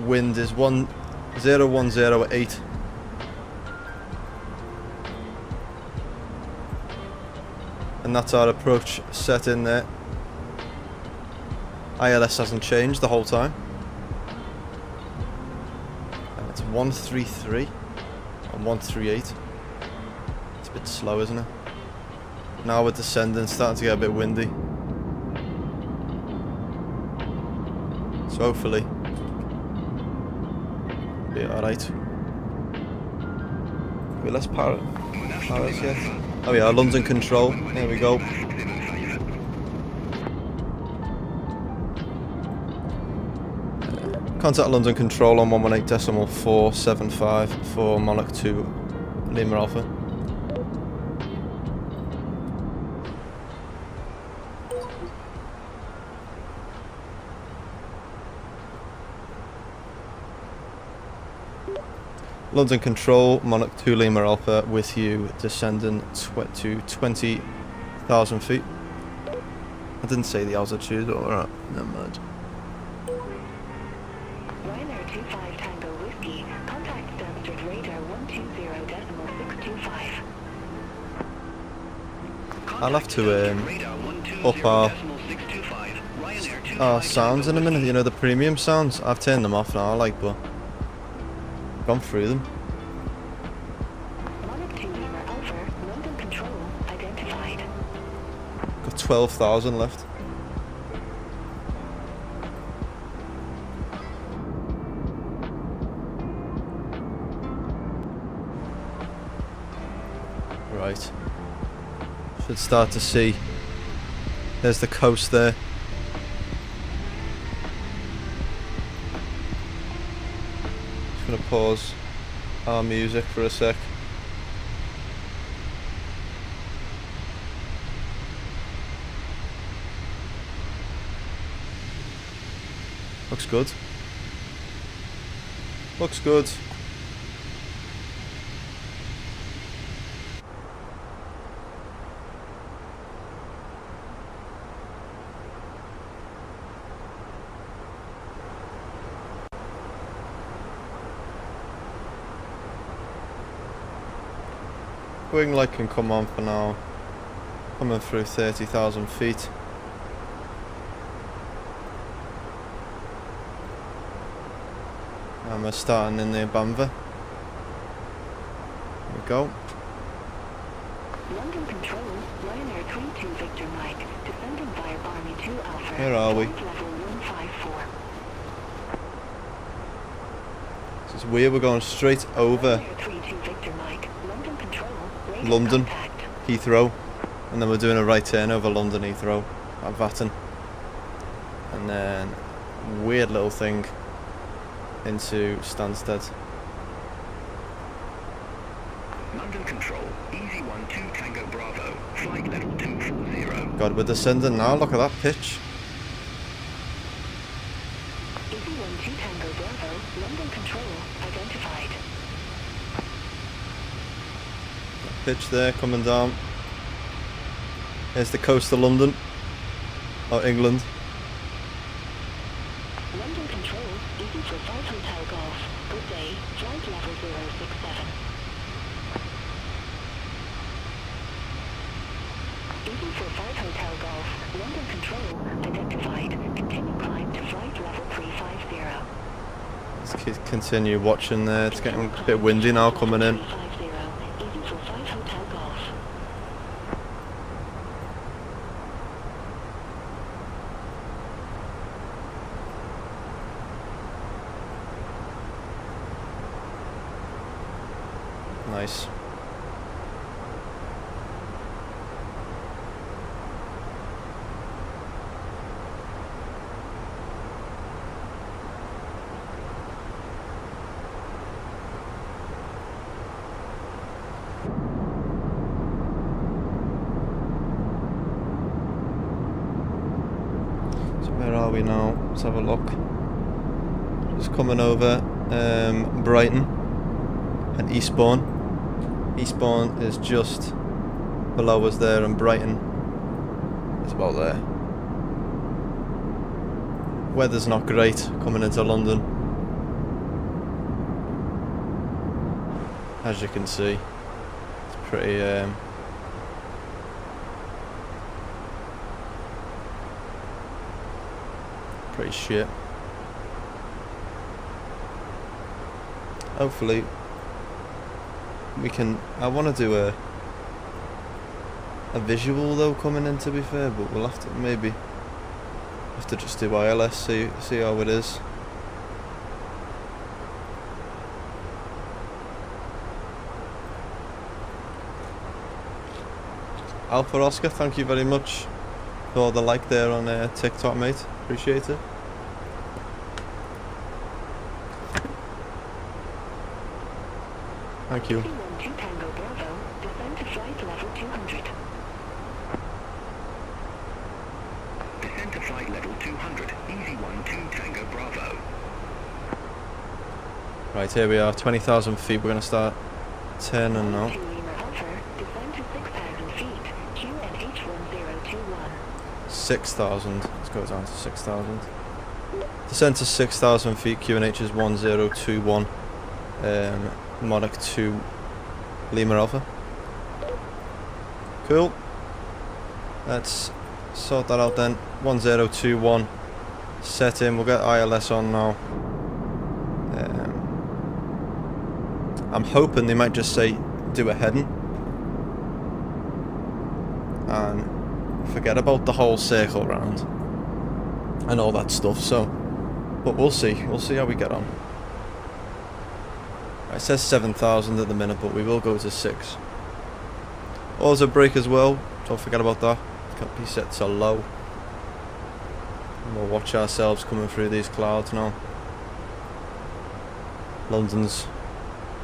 wind is 10108. And that's our approach set in there. ILS hasn't changed the whole time. And it's 133 and 138. It's a bit slow, isn't it? Now we're descending, starting to get a bit windy. So hopefully be alright. Wait, let's Paris yet. Oh yeah, London control. There we go. Contact London control on 118.475 for Monarch 2 Lima Alpha. London control, Monarch 2 Lima Alpha with you, descending to 20,000 feet. I didn't say the altitude, alright, never mind. Ryzen 25 Tango Whiskey, contact Stansted radar 120.625. I'll have to up our sounds in a minute, you know, the premium sounds. I've turned them off now, like, but gone through them. Monarch 2 Lima Alpha, London control identified. Got 12,000 left. Right. Should start to see. There's the coast there. Just gonna pause our music for a sec. looks good. Looks good. Wing light can come on for now. Coming through 30,000 feet. And we're starting in the Bamva. There we go. London Control, Ryanair 32 Victor Mike, descending via Army 2 Alpha. Where are we? Level 154. This is weird, we're going straight over Ryanair 32 Victor Mike, London Control, radar London, contact. Heathrow, and then we're doing a right turn over London Heathrow at Vatten. And then weird little thing into Stansted. London Control, Easy 12 Tango Bravo, flight level 240. God, we're descending now, look at that pitch. Easy 12 Tango Bravo, London Control, identified. Pitch there, coming down. Here's the coast of London, or England. London Control, Easy for 5 Hotel Golf, good day, flight level 067. Easy for 5 Hotel Golf, London Control, identified, continue climb to flight level 350. Let's continue watching there, it's getting a bit windy now coming in. 350, Easy for 5 Hotel Golf. Nice. So where are we now? Let's have a look. Just coming over Brighton and Eastbourne. Eastbourne is just below us there, and Brighton is about there. Weather's not great coming into London, as you can see. It's pretty pretty shit. Hopefully we can. I want to do a visual though coming in, to be fair, but we'll have to maybe have to just do ILS, see how it is. Alpha Oscar, thank you very much for the like there on TikTok, mate. Appreciate it. Thank you. 12 Tango Bravo, descend to flight level 200. Descend to flight level 200, Easy 12 Tango Bravo. Right, here we are, 20,000 feet. We're going to start turning now. 2 Lima Alpha, descend to 6,000 feet, QNH 1021. 6,000. Let's go down to 6,000. Descend to 6,000 feet. QNH is 1021. Monarch 2 Lima Alpha. Cool. Let's sort that out then. 1021 set in. We'll get ILS on now. I'm hoping they might just say do a heading and forget about the whole circle round and all that stuff. So, but we'll see how we get on. It says 7,000 at the minute, but we will go to 6. Auto brake as well, don't forget about that. Can't be set to low. And we'll watch ourselves coming through these clouds now. London's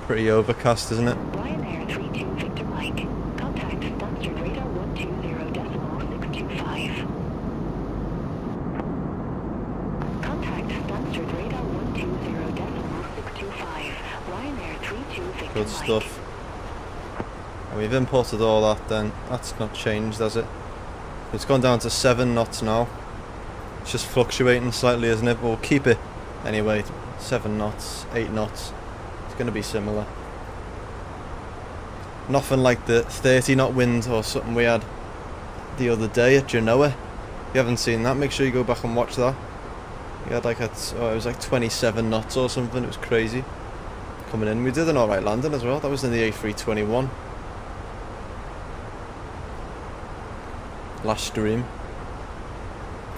pretty overcast, isn't it? Ryanair 32 Victor Mike, contact Stansted radar 120.625. Contact Stansted Good stuff. And we've imported all that then. That's not changed, has it? It's gone down to 7 knots now. It's just fluctuating slightly, isn't it? But we'll keep it anyway. 7 knots, 8 knots. It's going to be similar. Nothing like the 30 knot wind or something we had the other day at Genoa. If you haven't seen that, make sure you go back and watch that. We had like it was like 27 knots or something. It was crazy coming in. We did an alright landing as well. That was in the A321 last stream,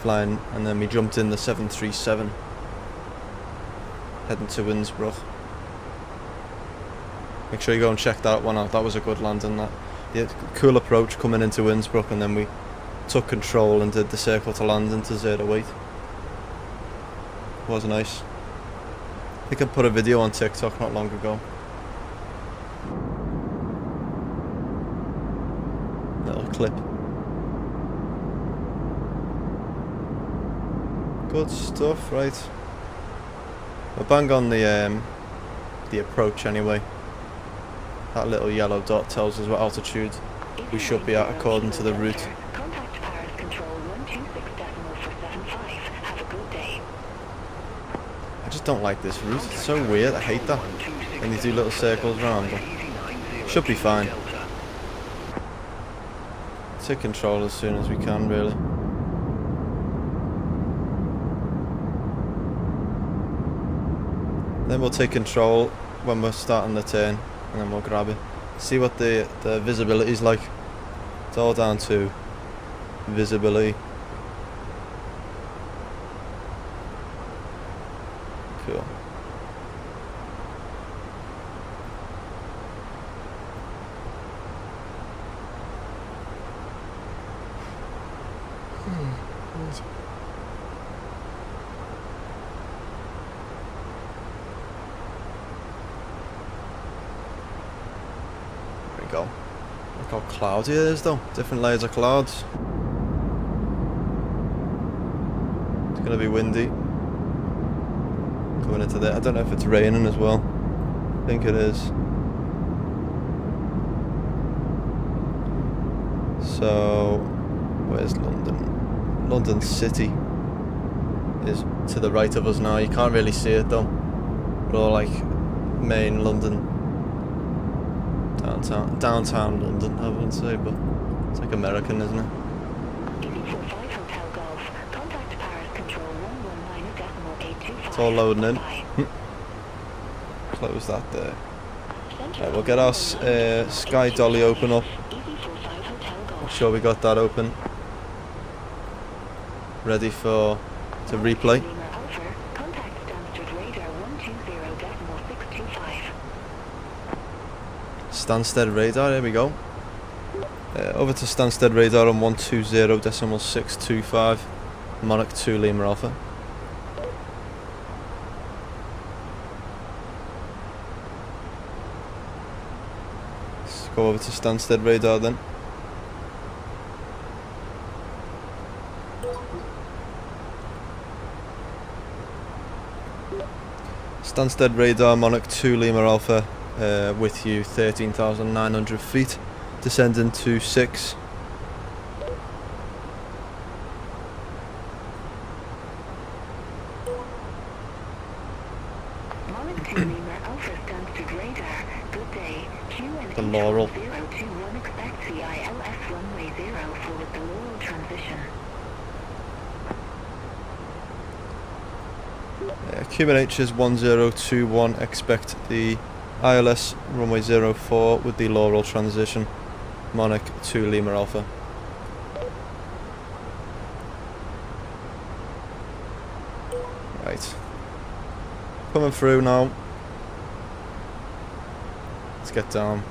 flying, and then we jumped in the 737 heading to Innsbruck. Make sure you go and check that one out. That was a good landing. That cool approach coming into Innsbruck, and then we took control and did the circle to land into 08. Was nice. I think I put a video on TikTok not long ago. Little clip. Good stuff, right. We're bang on the approach anyway. That little yellow dot tells us what altitude we should be at according to the route. Contact Paris Control 126.475. Have a good day. I just don't like this route. It's so weird. I hate that. When you do little circles around, but should be fine. Take control as soon as we can, really. Then we'll take control when we're starting the turn, and then we'll grab it. See what the visibility is like. It's all down to visibility. Cool. There we go. Look how cloudy it is though. Different layers of clouds. It's gonna be windy coming into there. I don't know if it's raining as well. I think it is. So, where's London? London City is to the right of us now. You can't really see it though. We're all like main London. Downtown London, I wouldn't say, but it's like American, isn't it? EV45 Hotel Golf. Contact Paris Control 119.825. It's all loading in. Close that there. Right, we'll get our Sky Dolly open up. EV45 Hotel Golf. Make sure we got that open. Ready to replay. Lima Alpha. Contact Stansted Radar 120.625. Stansted radar, here we go. Over to Stansted radar on 120.625. Monarch 2 Lima Alpha. Let's go over to Stansted radar then. Stansted radar, Monarch 2 Lima Alpha. With you 13,900 feet, descending to 6. Monarch 2 Lima Alpha Stansted Radar. Good day. The Laurel. 021 expect CILS runway 0 forward the Laurel transition. QNH is 1021, expect the ILS runway 04 with the Laurel transition. Monarch 2 Lima Alpha. Right. Coming through now. Let's get down.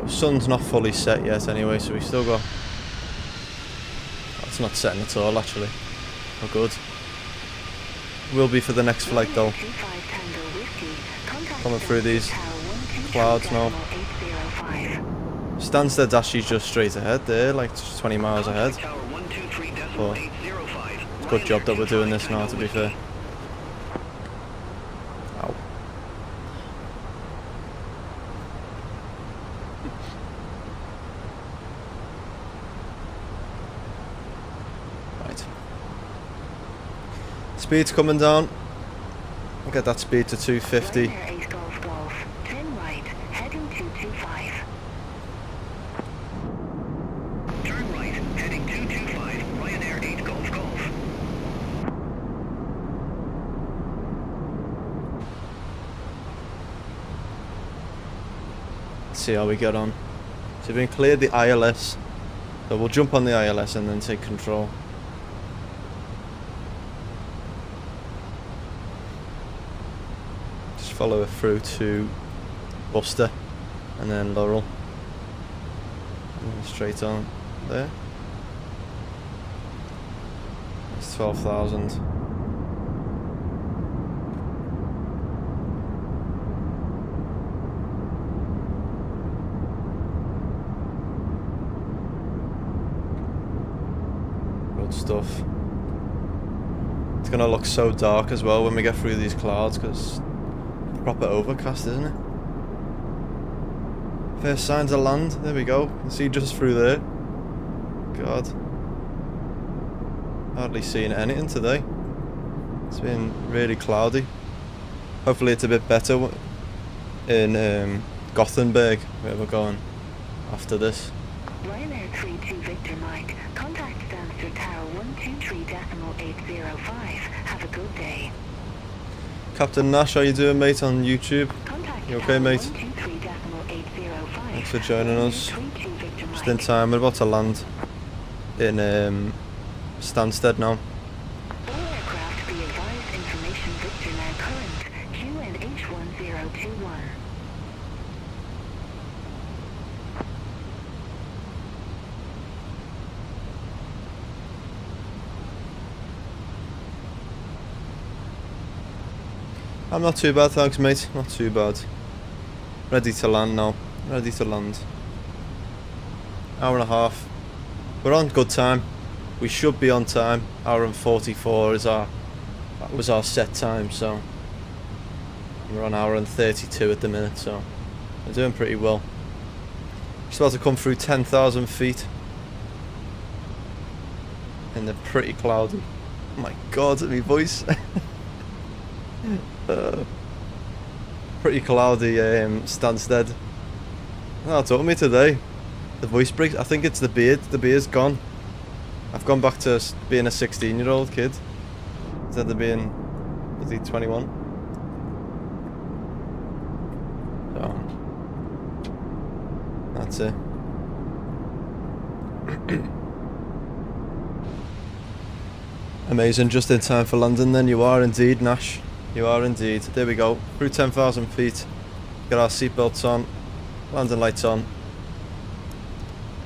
Sun's not fully set yet anyway, so we still got... It's not setting at all actually. Oh good. Will be for the next flight though. Coming through these clouds now. Stansted's actually just straight ahead there, like just 20 miles ahead. Tower 123.805. But it's a good job that we're doing this now, to be fair. Ow. Right. Speed's coming down. I'll get that speed to 250. Ryanair 8 Golf Golf. Turn right, heading 225. Turn right, heading 225, Ryanair 8 Golf Golf. Let's see how we get on. So we've been cleared the ILS. So we'll jump on the ILS and then take control. Just follow it through to Worcester and then Laurel. And then straight on there. It's 12,000. Good stuff. It's gonna look so dark as well when we get through these clouds because it's proper overcast, isn't it? First signs of land. There we go. You can see just through there. God. Hardly seen anything today. It's been really cloudy. Hopefully it's a bit better in Gothenburg, where we're going after this. Ryanair 32 Victor Mike. Contact Stansted Tower 123.805. Have a good day. Captain Nash, how you doing, mate, on YouTube? Contact You okay, Tower mate? 123.805. Thanks for joining us. Ryanair 32 Victor Just Mike. in time, we're about to land in Stansted now. All aircraft be advised information Victor now current. QNH 1021. I'm not too bad, thanks, mate. Not too bad. Ready to land now. Ready to land. Hour and a half. We're on good time. We should be on time. Hour and 44 is that was our set time, so we're on hour and 32 at the minute, so we're doing pretty well. Just about to come through 10,000 feet. And they're pretty cloudy. Oh my god, my voice. Pretty cloudy Stansted. Oh, it took me today. The voice breaks. I think it's the beard. The beard's gone. I've gone back to being a 16-year-old kid instead of being, was he 21? So that's it. Amazing, just in time for London then. You are indeed, Nash. You are indeed. There we go. Through 10,000 feet. Got our seatbelts on. Landing lights on.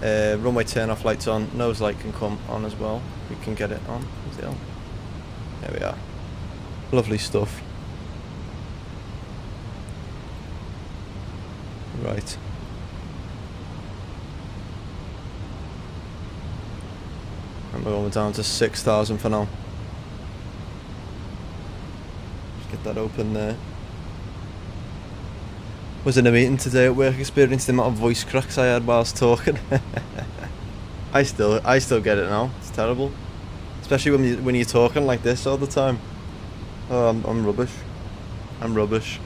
Runway turn off lights on. Nose light can come on as well. We can get it on. Is it on? There we are. Lovely stuff. Right. And we're going down to 6,000 for now. Get that open there. Was in a meeting today at work, experienced the amount of voice cracks I had whilst talking. I still get it now. It's terrible, especially when you're talking like this all the time. Oh, I'm rubbish. I'm rubbish.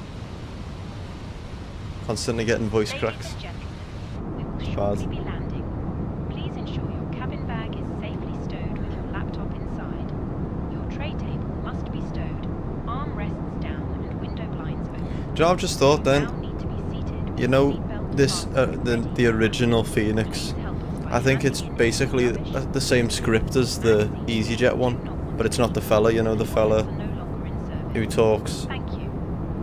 Constantly getting voice cracks. Ladies and gentlemen, we will Bad. shortly be landing. Please ensure your cabin bag is safely stowed with your laptop inside. Your tray table must be stowed, arm rests down and window blinds open. Do you know what I've just thought then? Now need to be seated with You know, seatbelt this fastened the original Phoenix. I think it's basically the same script as the EasyJet one, but it's not the fella. You know, the fella who talks Thank you.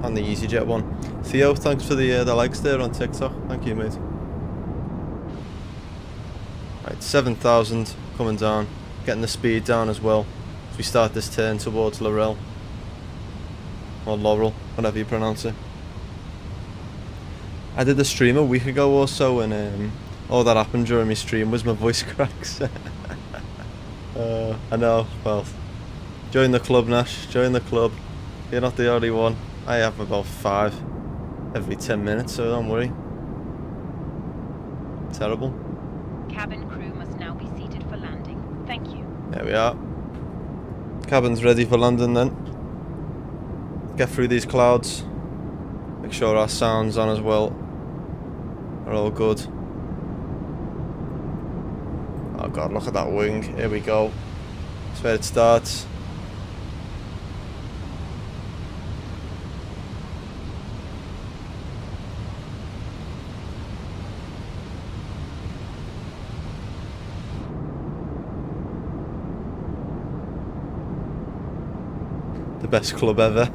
on the EasyJet one. Theo, thanks for the likes there on TikTok. Thank you, mate. Right, 7,000 coming down, getting the speed down as well as we start this turn towards Laurel or Laurel, whatever you pronounce it. I did a stream a week ago or so, and all that happened during my stream was my voice cracks. I know, well, join the club, Nash, join the club. You're not the only one. I have about 5 every 10 minutes, so don't worry. Terrible. Cabin crew must now be seated for landing. Thank you. There we are. Cabin's ready for landing then. Get through these clouds. Make sure our sound's on as well. Are all good. Oh god, look at that wing. Here we go. That's where it starts. The best club ever.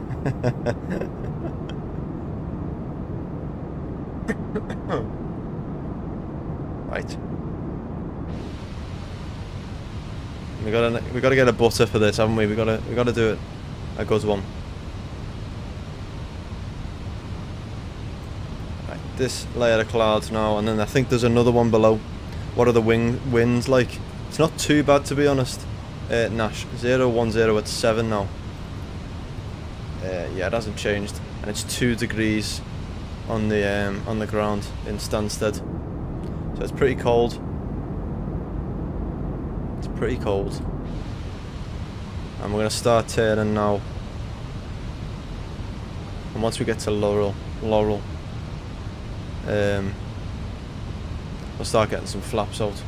Right. We gotta get a butter for this, haven't we? We gotta do it a good one. Right, this layer of clouds now, and then I think there's another one below. What are the winds like? It's not too bad, to be honest. Nash 010 at 7 now. Yeah, it hasn't changed, and it's 2 degrees on the ground in Stansted, so it's pretty cold. It's pretty cold, and we're gonna start turning now. And once we get to Laurel, we'll start getting some flaps out.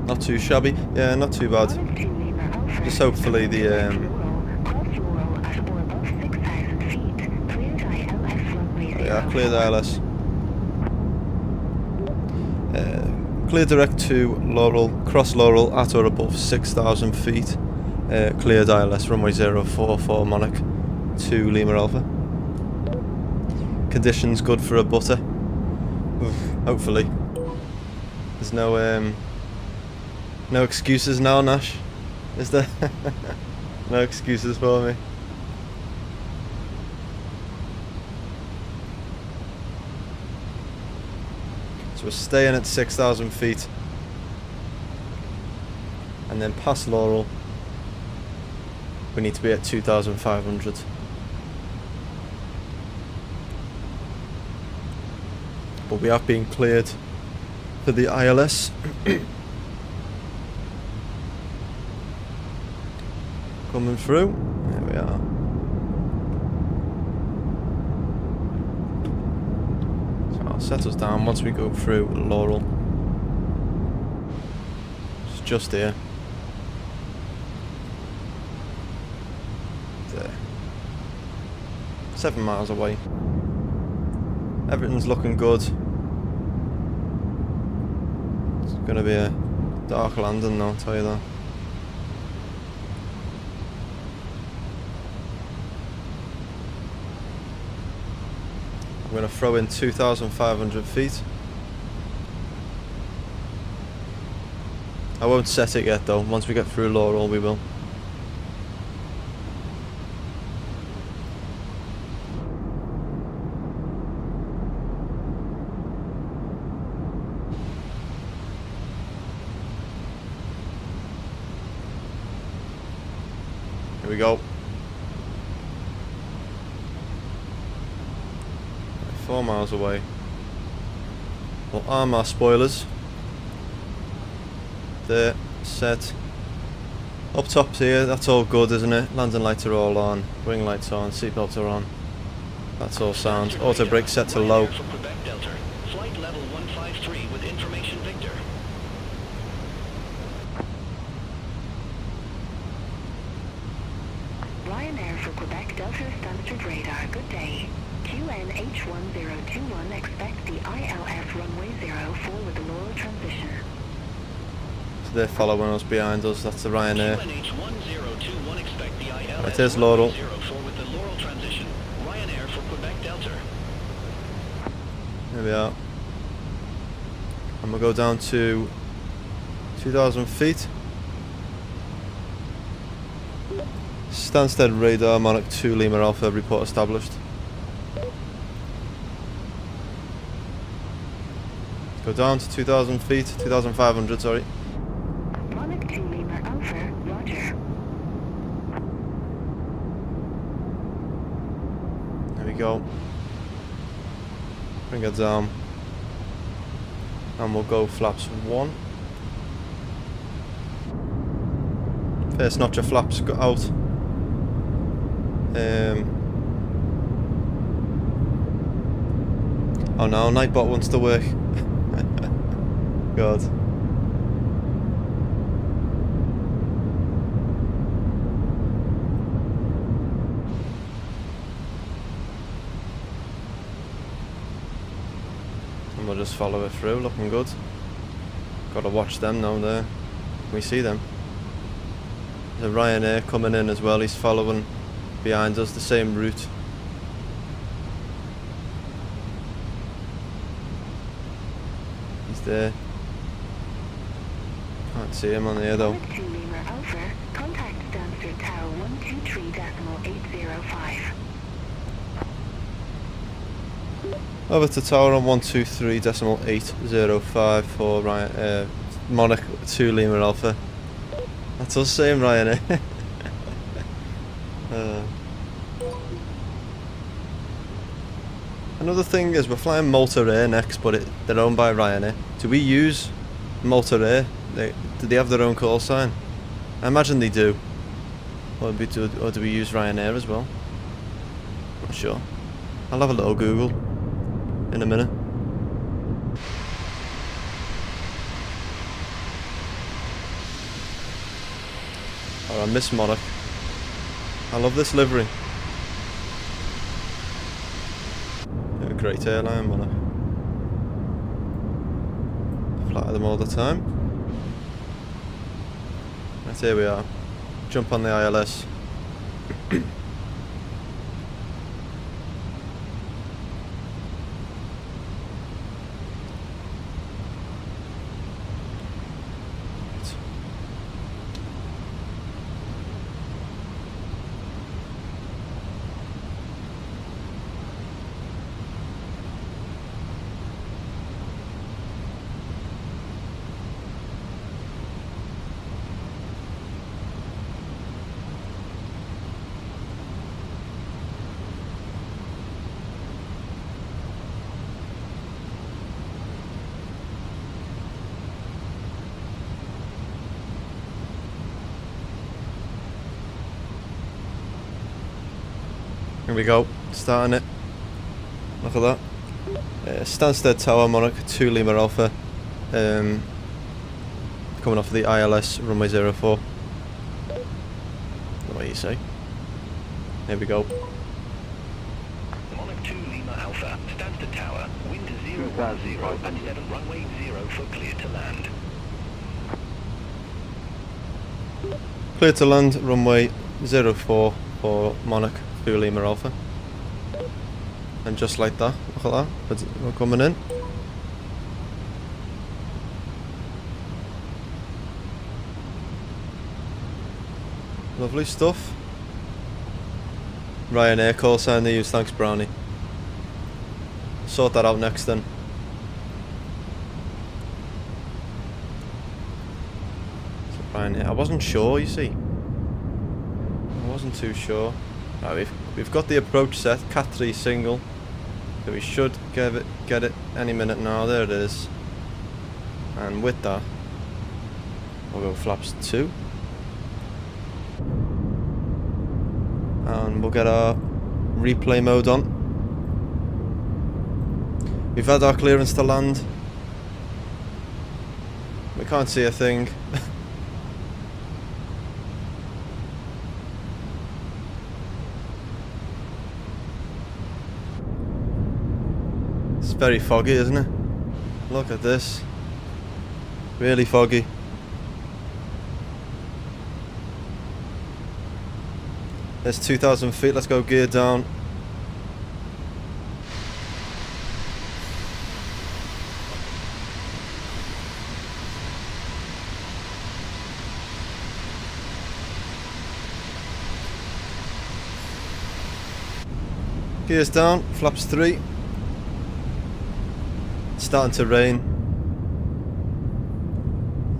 Not too shabby, yeah, not too bad. Just hopefully the yeah, clear the ILS. Clear direct to Laurel, cross Laurel at or above 6,000 feet. Cleared ILS, runway 044 Monarch 2 Lima Alpha. Conditions good for a butter. Oof, hopefully. There's no excuses now, Nash, is there? No excuses for me. So we're staying at 6,000 feet, and then past Laurel we need to be at 2,500. But we have been cleared for the ILS. Coming through. There we are. So I'll set us down once we go through Laurel. It's just here. There. 7 miles away. Everything's looking good. It's gonna be a dark landing though, I'll tell you that. I'm going to throw in 2,500 feet. I won't set it yet though, once we get through Laurel we will. Here we go. 4 miles away. We'll arm our spoilers. There, set. Up top here, that's all good, isn't it? Landing lights are all on, wing lights on, seatbelts are on. That's all sound. Auto brake set to low. Flight level 153 with information Victor. Ryanair for Quebec Delta Stansted radar. Good day. QNH1021, expect the ILS runway 04 with the Laurel transition. So they're following us behind us, that's the Ryanair. QNH1021, expect the ILS Right, there's Laurel. 04 with the Laurel transition. Ryanair for Quebec Delta. There we are. And we'll go down to 2,000 feet. Stansted radar, Monarch 2 Lima Alpha, report established. Go down to 2,000 feet, 2,500, sorry. Monarch 2 Lima Alpha, roger. There we go. Bring it down. And we'll go flaps 1. First notch of flaps got out. Oh no, Nightbot wants to work. God. And we'll just follow it through, looking good. Gotta watch them now there. We see them. There's a Ryanair coming in as well, he's following behind us, the same route. He's there. Can't see him on here though. Monarch 2 Lima Alpha, contact Stansted Tower 123.805. Over to tower on 123.805 for Monarch 2 Lima Alpha. That's us saying Ryanair. Another thing is we're flying Malta Air next, but they're owned by Ryanair. Do we use Malta Air? Do they have their own call sign? I imagine they do. Or do we use Ryanair as well? Not sure. I'll have a little Google in a minute. Oh, I miss Monarch. I love this livery. They're a great airline, Monarch. Fly them all the time. Right, here we are. Jump on the ILS. Here we go, starting it. Look at that. Stansted Tower, Monarch 2 Lima Alpha. Coming off of the ILS runway 04. What do you say? Here we go. Monarch 2 Lima Alpha, Stansted Tower, wind 010 and 11 runway 0 for clear to land. Clear to land, runway 04 for Monarch 2 Lima Alpha. And just like that, look at that, we're coming in. Lovely stuff. Ryanair call sign they use, thanks Brownie. Sort that out next then. So Ryanair, I wasn't sure, you see. I wasn't too sure. Right, we've got the approach set, Cat 3 single. So we should get it any minute now. There it is. And with that, we'll go flaps 2. And we'll get our replay mode on. We've had our clearance to land. We can't see a thing. It's very foggy, isn't it? Look at this. Really foggy. There's 2,000 feet, let's go gear down. Gears down, flaps 3. It's starting to rain.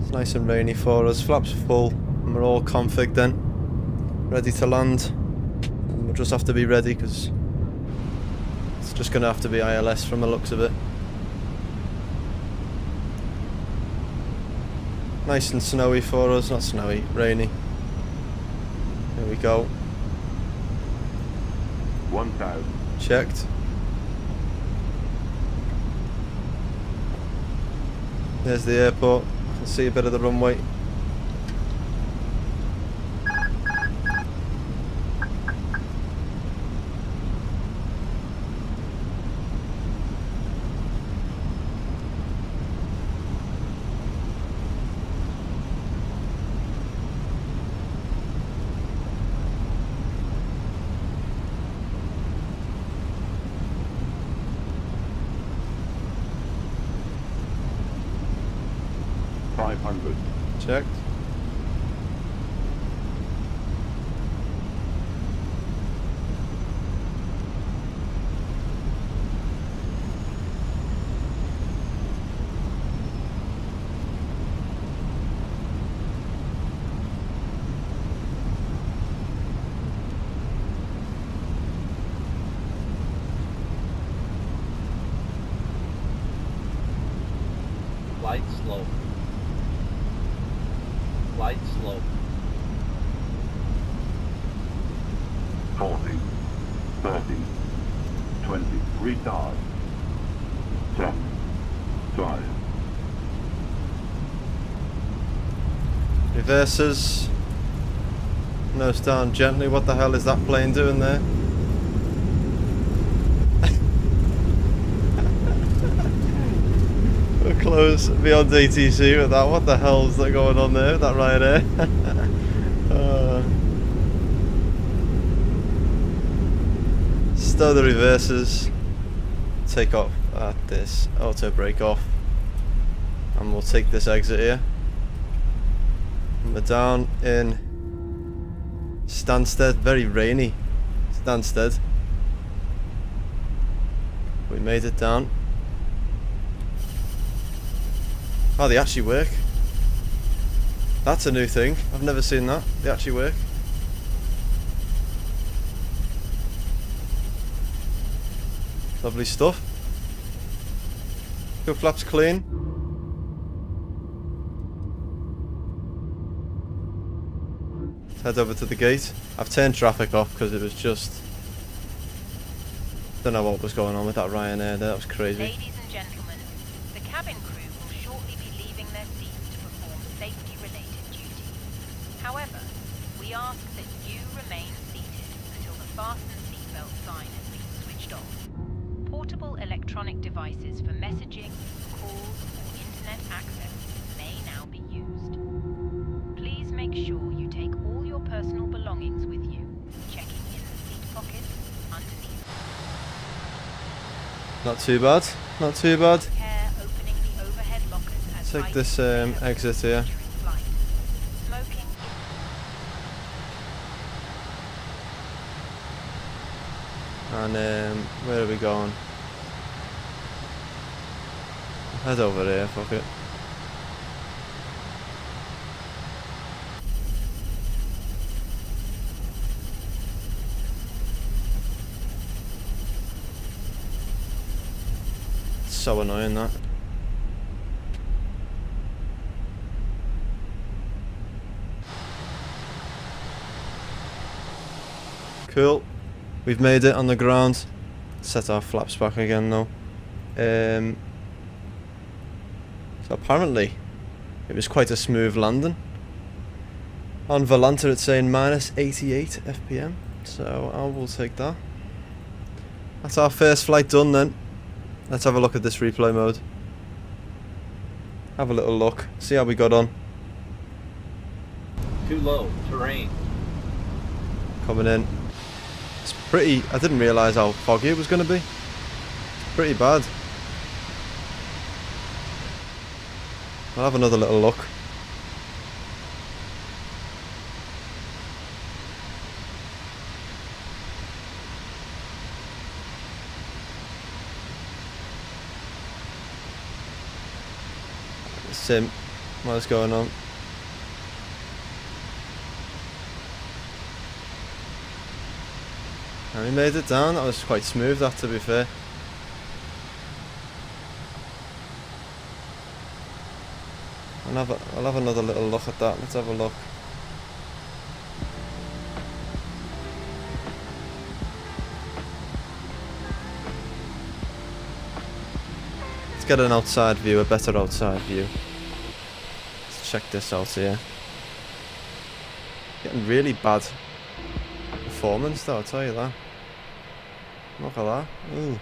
It's nice and rainy for us. Flaps full, and we're all config then. Ready to land. And we'll just have to be ready because it's just going to have to be ILS from the looks of it. Nice and snowy for us, not snowy, rainy. There we go. 1000. Checked. There's the airport. I can see a bit of the runway. Checked. Light slope. Light slope. 40, 30, 20, retard. 10, 5. Reverses. Nose down gently. What the hell is that plane doing there? We're close beyond ATC with that. What the hell is that going on there with that Ryanair? Stow the reverses. Take off at this auto brake off. And we'll take this exit here. And we're down in Stansted. Very rainy Stansted. We made it down. Oh, they actually work. That's a new thing. I've never seen that. They actually work. Lovely stuff. Good flaps clean. Let's head over to the gate. I've turned traffic off because it was just... Don't know what was going on with that Ryanair there. That was crazy. Ladies and gentlemen, the cabin crew will shortly be leaving their seats to perform safety-related duties. However, we ask that you remain seated until the fasten seatbelt sign has been switched off. Portable electronic devices for messaging, calls, or internet access may now be used. Please make sure you take all your personal belongings with you, checking in the seat pockets underneath. Not too bad. Not too bad. Care opening the overhead lockers as Take this items exit here. during flight. Smoking And where are we going? Head over there, fuck it. It's so annoying that. Cool. We've made it on the ground. Set our flaps back again though. So apparently it was quite a smooth landing. On Volanta it's saying minus 88 FPM. So I will take that. That's our first flight done then. Let's have a look at this replay mode. Have a little look. See how we got on. Too low. Terrain. Coming in. It's pretty... I didn't realise how foggy it was going to be. It's pretty bad. I'll have another little look. sim what's going on. And we made it down. That was quite smooth, that, to be fair. I'll have another little look at that. Let's have a look. Let's get an outside view, a better outside view. Let's check this out here. Getting really bad performance though, I'll tell you that. Look at that. Ooh.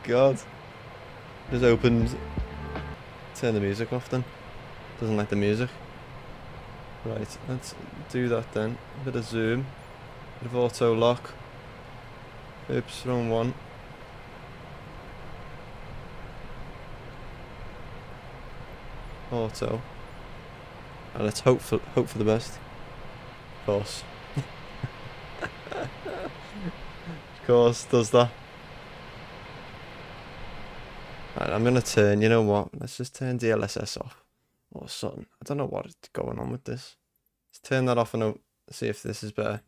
God. Just opened. Turn the music off then. Doesn't like the music. Right, let's do that then. A bit of zoom. Bit of auto lock. Oops, wrong one. Auto. And let's hope for the best. Of course. Of course, does that. Right, I'm gonna turn, you know what? Let's just turn DLSS off. Or something. I don't know what's going on with this. Let's turn that off and see if this is better.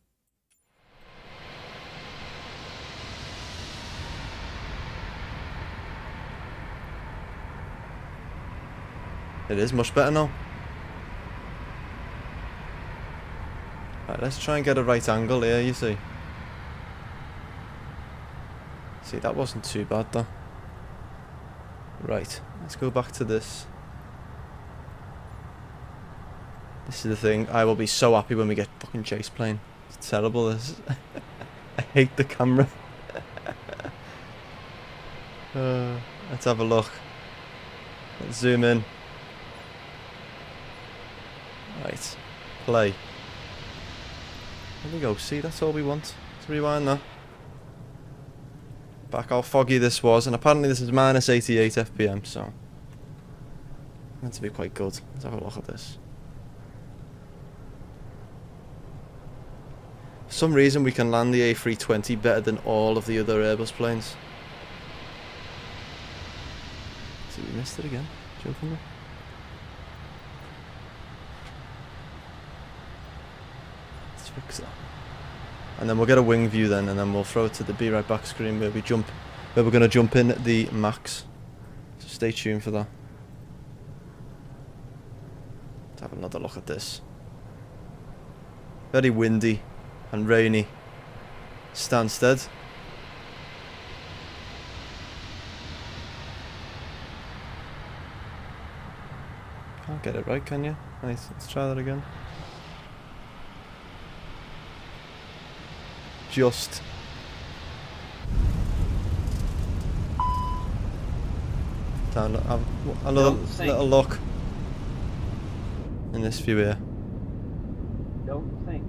It is much better now. Right, let's try and get a right angle here, you see. See, that wasn't too bad though. Right, let's go back to this. This is the thing, I will be so happy when we get fucking chase plane. It's terrible, this. I hate the camera. Let's have a look. Let's zoom in. Right, play. There we go, see, that's all we want. Let's rewind that. Back how foggy this was, and apparently this is minus 88 FPM, so meant to be quite good. Let's have a look at this. For some reason we can land the A320 better than all of the other Airbus planes. See, we missed it again. Joking me? Let's fix that. And then we'll get a wing view then, and then we'll throw it to the be right back screen where we're going to jump in the max. So stay tuned for that. Let's have another look at this. Very windy and rainy Stansted. Can't get it right, can you? Nice, let's try that again. Just down, have another little look in this view here. Don't think.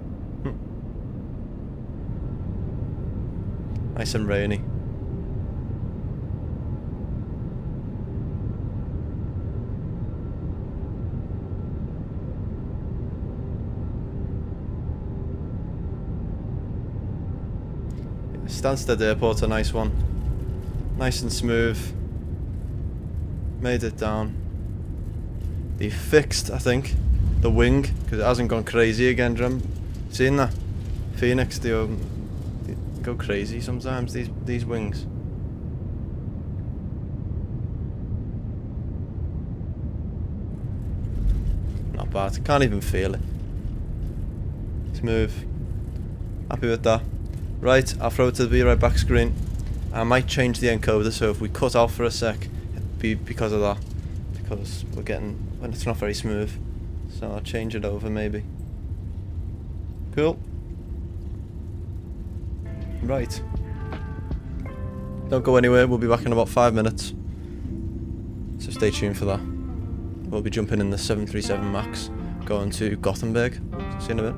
Nice and rainy. Stansted Airport's a nice one. Nice and smooth. Made it down. They fixed, I think, the wing, because it hasn't gone crazy again, Drum. Seen that? Phoenix, they go crazy sometimes, these wings. Not bad, can't even feel it. Smooth. Happy with that. Right, I'll throw it to the be right back screen. I might change the encoder, so if we cut out for a sec, it'd be because of that. Because we're getting, when it's not very smooth. So I'll change it over maybe. Cool. Right. Don't go anywhere, we'll be back in about 5 minutes. So stay tuned for that. We'll be jumping in the 737 MAX, going to Gothenburg. See you in a bit.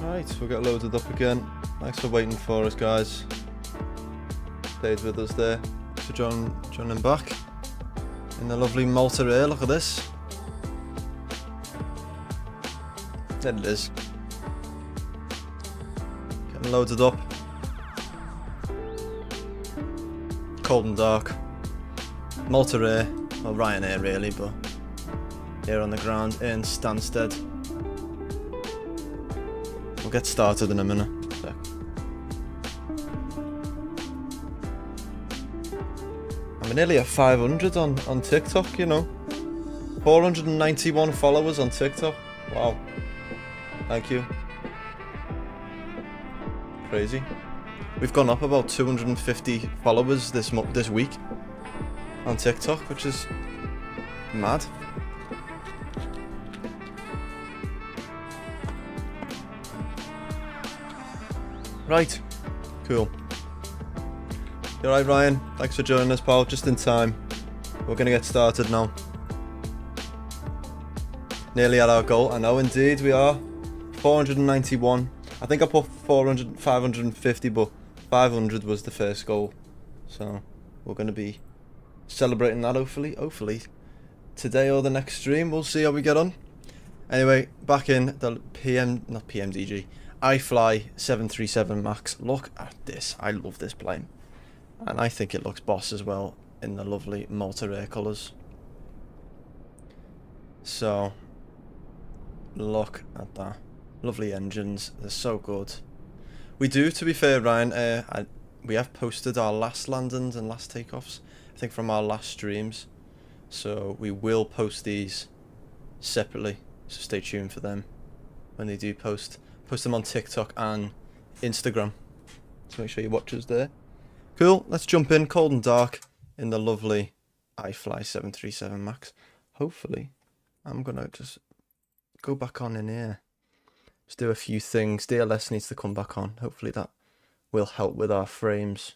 Right, we'll get loaded up again. Thanks for waiting for us, guys. Stayed with us there. Thanks for joining back in the lovely Malta air. Look at this. There it is. Getting loaded up. Cold and dark. Malta air, well Ryanair really, but here on the ground in Stansted. We'll get started in a minute. So. I'm nearly at 500 on TikTok, you know. 491 followers on TikTok. Wow. Thank you. Crazy. We've gone up about 250 followers this week on TikTok, which is mad. Right, cool. You alright, Ryan? Thanks for joining us, pal. Just in time. We're gonna get started now. Nearly at our goal. I know, indeed, we are. 491. I think I put 400, 550, but 500 was the first goal. So we're going to be celebrating that hopefully today or the next stream. We'll see how we get on. Anyway, back in the not PMDG, iFly 737 Max. Look at this. I love this plane. And I think it looks boss as well in the lovely Malta air colours. So, look at that. Lovely engines. They're so good. We do, to be fair, Ryan, we have posted our last landings and last takeoffs, I think from our last streams. So we will post these separately. So stay tuned for them when they do post. Post them on TikTok and Instagram. So make sure you watch us there. Cool, let's jump in, cold and dark, in the lovely iFly 737 Max. Hopefully, I'm going to just go back on in here. Just do a few things. DLS needs to come back on. Hopefully that will help with our frames.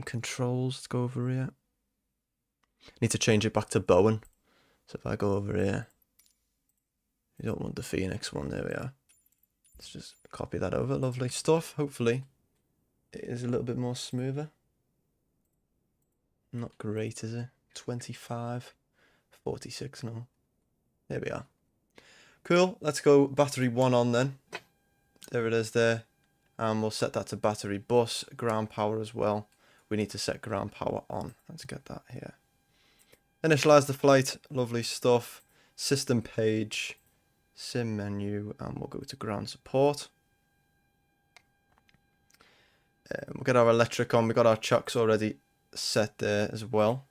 Controls, let's go over here. Need to change it back to Bowen. So if I go over here, you don't want the Phoenix one, there we are. Let's just copy that over, lovely stuff. Hopefully it is a little bit more smoother. Not great, is it? 25, 46 now. There we are. Cool, let's go battery 1 on then. There it is there. And we'll set that to battery bus, ground power as well. We need to set ground power on. Let's get that here. Initialize the flight, lovely stuff. System page, sim menu, and we'll go to ground support. We'll get our electric on. We've got our chucks already set there as well.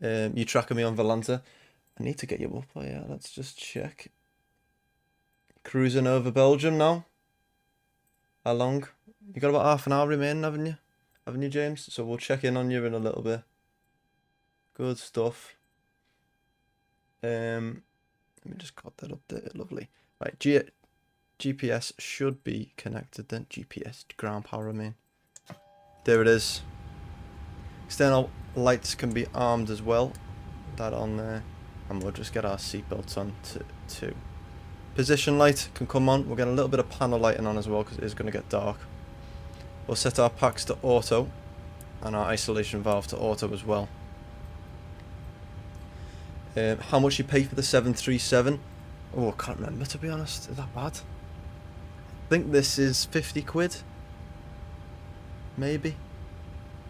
You tracking me on Volanta? I need to get you up. Oh yeah, let's just check. Cruising over Belgium now. How long? You got about half an hour remaining, haven't you? Haven't you, James? So we'll check in on you in a little bit. Good stuff. Let me just cut that up there. Lovely. Right, GPS should be connected then. GPS, ground power, I mean. There it is. External lights can be armed as well. That on there. And we'll just get our seatbelts on to 2. Position light can come on. We'll get a little bit of panel lighting on as well because it is going to get dark. We'll set our packs to auto and our isolation valve to auto as well. How much you pay for the 737? Oh, I can't remember, to be honest. Is that bad? I think this is 50 quid. Maybe.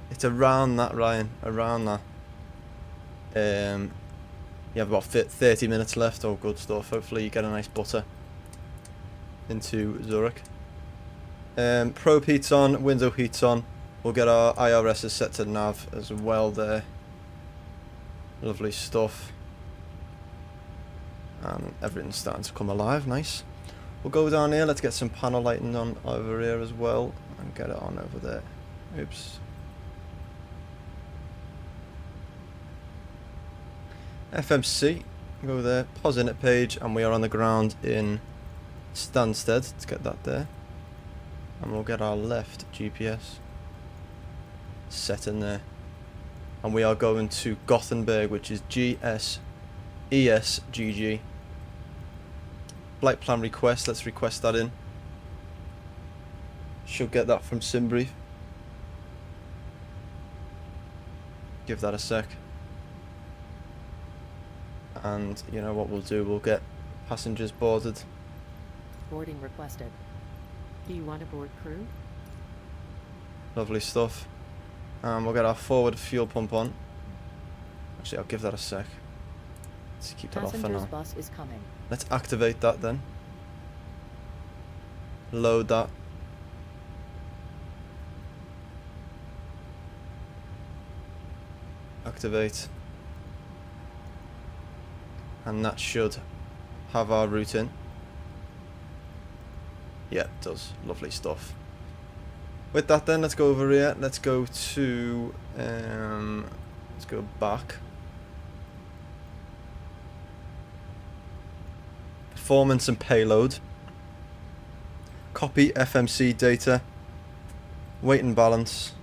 It's around that, Ryan. Around that. You have about 30 minutes left. Oh, good stuff. Hopefully you get a nice butter into Zurich. Probe heat's on. Window heat's on. We'll get our IRSs set to nav as well there. Lovely stuff. And everything's starting to come alive. Nice. We'll go down here. Let's get some panel lighting on over here as well. And get it on over there. Oops. FMC. Go there. Pause in it page. And we are on the ground in Stansted. Let's get that there. And we'll get our left GPS set in there. And we are going to Gothenburg, which is GSESGG. Flight plan request, let's request that in. Should get that from Simbrief. Give that a sec. And you know what we'll do, we'll get passengers boarded. Boarding requested. Do you want to board crew? Lovely stuff. And we'll get our forward fuel pump on. Actually, I'll give that a sec. Let's keep that off for now. Bus is coming. Let's activate that then. Load that. Activate. And that should have our route in. Yeah, it does. Lovely stuff. With that then, let's go over here. Let's go to... let's go back. Performance and payload. Copy FMC data. Weight and balance.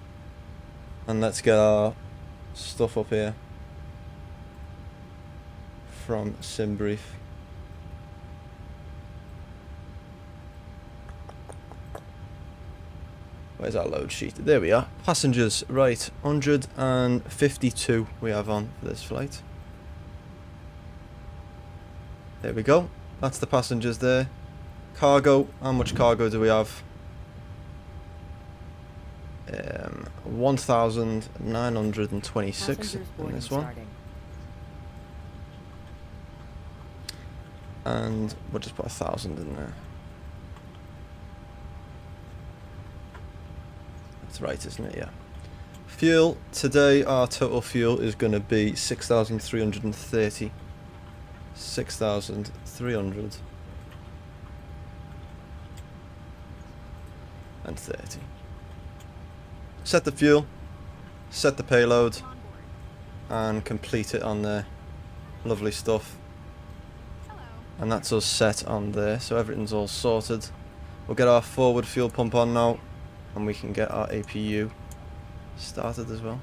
And let's get our stuff up here. From Simbrief. Where's our load sheet? There we are. Passengers, right, 152 we have on for this flight. There we go. That's the passengers there. Cargo, how much cargo do we have? 1,926 in this one. And we'll just put 1,000 in there. That's right, isn't it? Yeah. Fuel, today our total fuel is going to be 6,330. 6,330. Set the fuel, set the payload, and complete it on there. Lovely stuff. And that's us set on there, so everything's all sorted. We'll get our forward fuel pump on now, and we can get our APU started as well.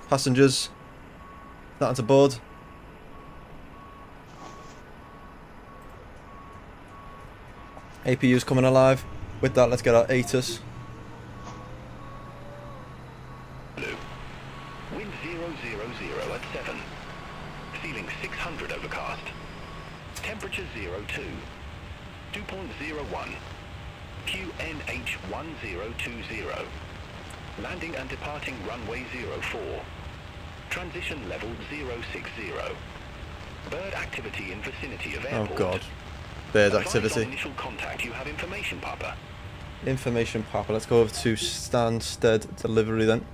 Passengers, that's aboard. APU's coming alive. With that, let's get our ATIS. Wind 000 at 7. Ceiling 600 overcast. Temperature 02. 2.01. QNH1020. Landing and departing runway 04. Transition level 060. Bird activity in vicinity of airport. Oh god. Bird activity. Initial contact, you have information, Papa. Information, Papa. Let's go over to Stansted delivery then.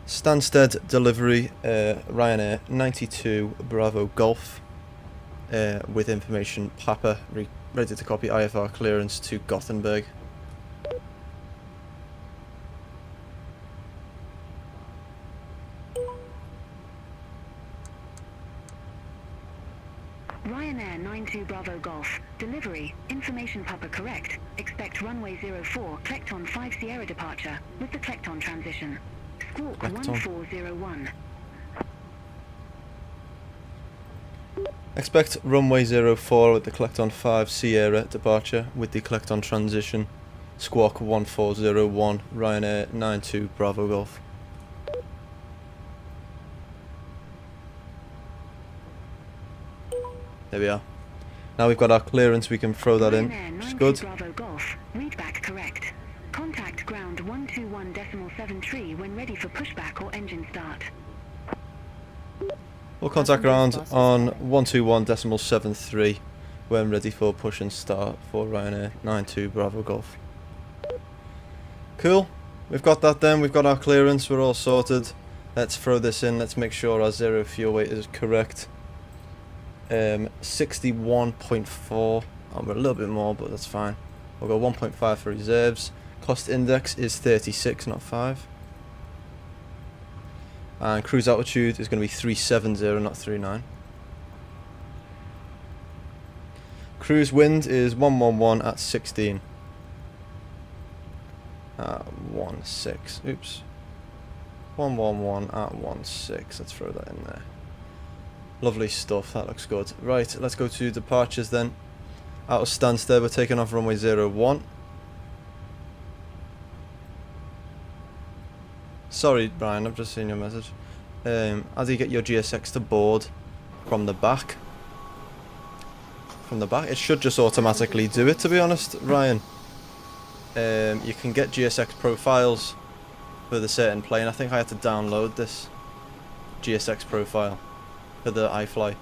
Stansted delivery, Ryanair 92 Bravo Golf, with information, Papa, ready to copy IFR clearance to Gothenburg. Ryanair 92 Bravo Golf. Delivery. Information Papa correct. Expect runway 04, Clecton 5 Sierra departure, with the Clecton transition. Squawk 1401. Expect runway 04 with the Clecton 5 Sierra departure with the Clecton transition. Squawk 1401, Ryanair 92 Bravo Golf. There we are. Now we've got our clearance, we can throw that in, which is good. Bravo Golf. Read back correct. Contact ground 121.73 when ready for pushback or engine start. We'll contact ground on 121.73 when ready for push and start for Ryanair 92 Bravo Golf. Cool. We've got that then, we've got our clearance, we're all sorted. Let's throw this in, let's make sure our zero fuel weight is correct. 61.4, we're a little bit more, but that's fine. We'll go 1.5 for reserves. Cost index is 36, not 5. And cruise altitude is going to be 370, not 39. Cruise wind is 111 at 16. 16. Oops. 111 at 16. Let's throw that in there. Lovely stuff, that looks good. Right, let's go to departures then. Out of Stansted, we're taking off runway 01. Sorry, Brian, I've just seen your message. As you get your GSX to board from the back. It should just automatically do it, to be honest, Ryan. You can get GSX profiles for the certain plane. I think I had to download this GSX profile for the iFly,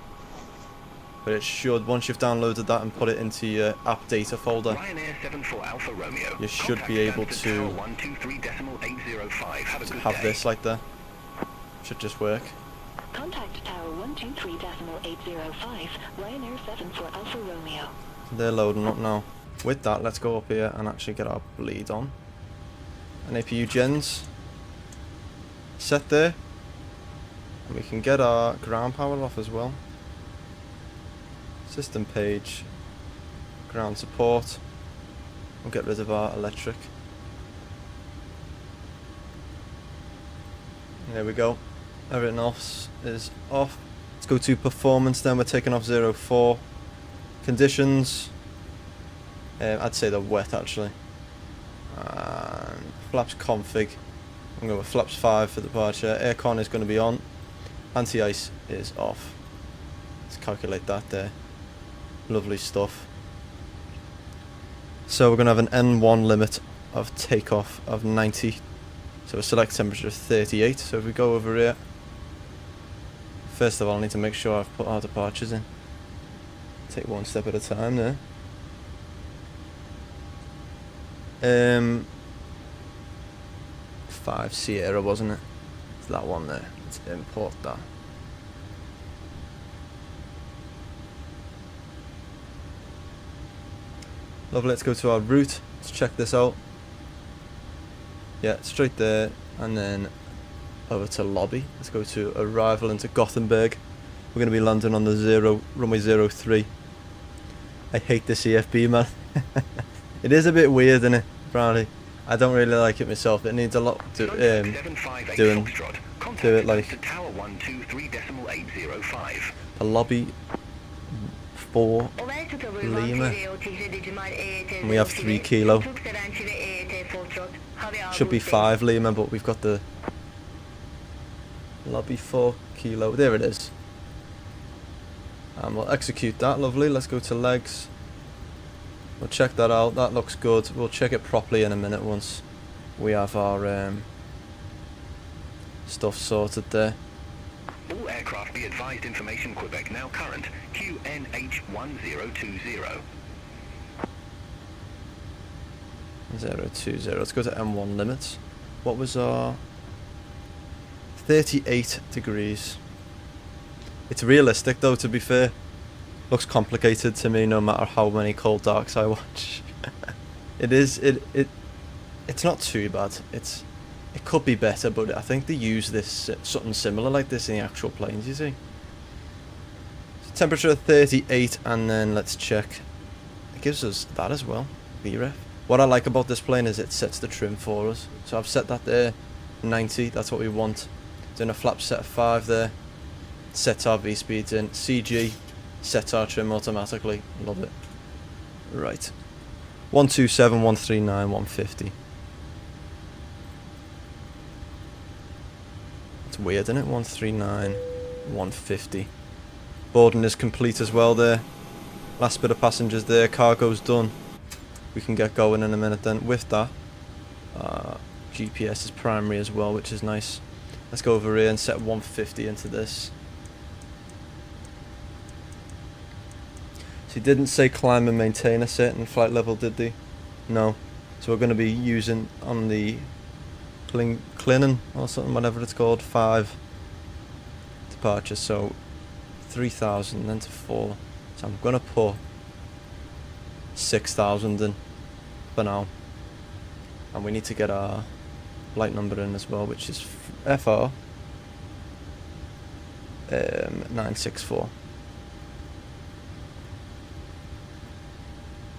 but it should, once you've downloaded that and put it into your app data folder, you should be able to have this like that. Should just work. Contact tower 123.805, Ryanair 74 Alpha Romeo. They're loading up now. With that, let's go up here and actually get our bleed on. And APU gens set there. And we can get our ground power off as well. System page, ground support. We'll get rid of our electric. There we go. Everything else is off. Let's go to performance then. We're taking off 04. Conditions. I'd say they're wet actually. And flaps config. I'm going with flaps 5 for departure. Aircon is going to be on. Anti-ice is off. Let's calculate that there. Lovely stuff. So we're going to have an N1 limit of takeoff of 90. So a select temperature of 38. So if we go over here, first of all I need to make sure I've put our departures in. Take one step at a time there. 5 Sierra, wasn't it? It's that one there. Let's import that. Lovely, let's go to our route. Let's check this out. Yeah, straight there, and then over to lobby. Let's go to arrival into Gothenburg. We're going to be landing on the runway 03. I hate the CFB, man. It is a bit weird, isn't it, Brownie? I don't really like it myself. It needs a lot to do it like a lobby 4 Lima, and we have 3 kilo. Should be 5 Lima, but we've got the lobby 4 kilo. There it is. And we'll execute that. Lovely. Let's go to legs. We'll check that out. That looks good. We'll check it properly in a minute once we have our stuff sorted there. All aircraft be advised, information Quebec now current. QNH1020. 020. Let's go to M1 limits. What was our 38 degrees? It's realistic though, to be fair. Looks complicated to me no matter how many cold darks I watch. It's not too bad. It could be better, but I think they use this something similar like this in the actual planes, you see. So temperature 38, and then let's check. It gives us that as well, VREF. What I like about this plane is it sets the trim for us. So I've set that there, 90, that's what we want. Doing a flap set of 5 there. Sets our V-speeds in. CG, sets our trim automatically. Love it. Right. 127, 139, 150. It's weird, isn't it? 139, 150. Boarding is complete as well there. Last bit of passengers there. Cargo's done. We can get going in a minute then. With that, GPS is primary as well, which is nice. Let's go over here and set 150 into this. So he didn't say climb and maintain a certain flight level, did they? No. So we're going to be using on the Clinin or something, whatever it's called, 5 departure. So 3,000 then to 4. So I'm going to put 6,000 in for now. And we need to get our flight number in as well, which is FR 964.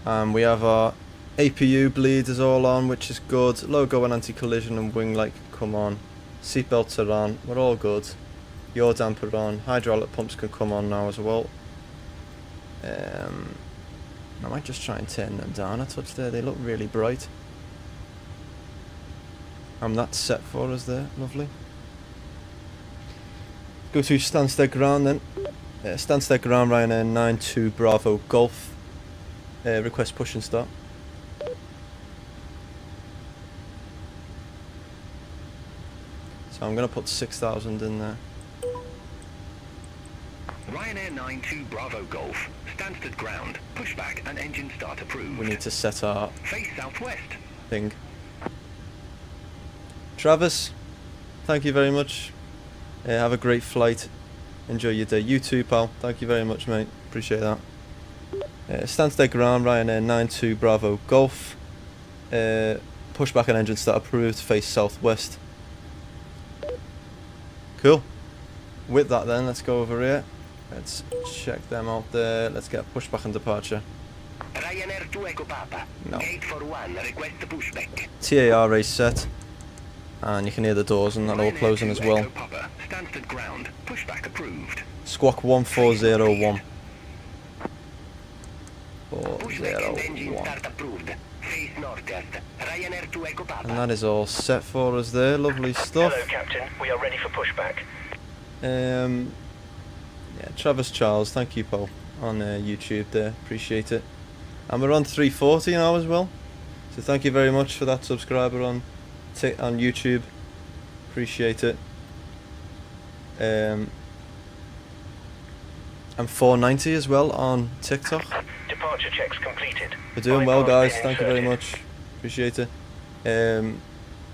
And we have our APU bleed is all on, which is good. Logo and anti-collision and wing light can come on. Seatbelts are on. We're all good. Yaw damper on. Hydraulic pumps can come on now as well. I might just try and turn them down a touch there. They look really bright. And that's set for us there. Lovely. Go to Stansted ground then. Stansted ground, Ryanair 92 Bravo Golf. Request push and start. So I'm going to put 6,000 in there. Ryanair 92 Bravo Golf. Stansted ground. Pushback and engine start approved. We need to set our face southwest thing. Travis, thank you very much. Have a great flight. Enjoy your day. You too, pal. Thank you very much, mate. Appreciate that. Stansted ground, Ryanair 92 Bravo Golf. Pushback and engine start approved. Face southwest. Cool. With that then, let's go over here. Let's check them out there. Let's get pushback and departure. Ryanair 2 Echo Papa. No. Gate for 1, request pushback. TAR race set. And you can hear the doors and that all closing as well. Echo Papa. Stansted ground. Pushback approved. Squawk 1401. 0401. And that is all set for us there. Lovely stuff. Hello, Captain. We are ready for pushback. Yeah, Travis Charles, thank you, Paul, on YouTube there. Appreciate it. And we're on 340 now as well. So thank you very much for that subscriber on YouTube. Appreciate it. And 490 as well on TikTok. Departure checks completed. We're doing well, guys. Thank you very much. Appreciate it.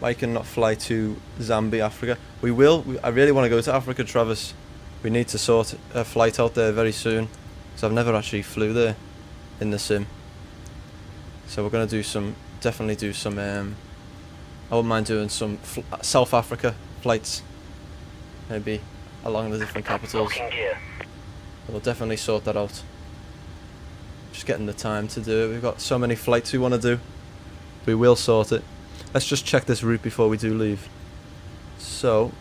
I cannot fly to Zambia, Africa. We will. I really want to go to Africa, Travis. We need to sort a flight out there very soon, because I've never actually flew there in the sim. So we're going to do some, definitely do some, I wouldn't mind doing some South Africa flights, maybe along the different capitals. We'll definitely sort that out. Just getting the time to do it. We've got so many flights we want to do. We will sort it. Let's just check this route before we do leave. So,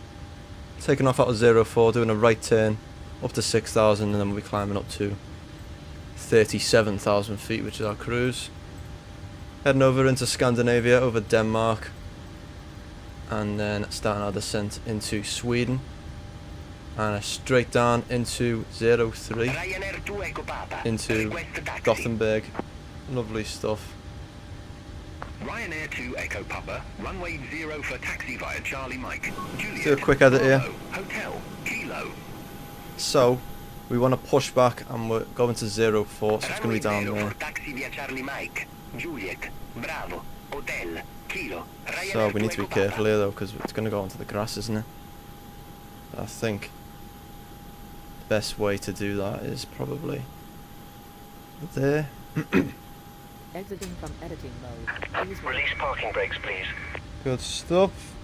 taking off out of 04, doing a right turn up to 6,000, and then we'll be climbing up to 37,000 feet, which is our cruise. Heading over into Scandinavia, over Denmark, and then starting our descent into Sweden. And straight down into 03, into Gothenburg. Lovely stuff. Ryanair 2 Echo Papa, runway 0 for taxi via Charlie Mike. Juliet, do a quick edit here. Hotel, Kilo. So, we want to push back and we're going to 04, so it's going to be down there. Taxi via Charlie Mike. Juliet, Bravo, Hotel, Kilo. So we need to be careful here though, because it's going to go onto the grass, isn't it? I think the best way to do that is probably there. Exiting from editing mode. Please Release parking brakes, please. Good stuff.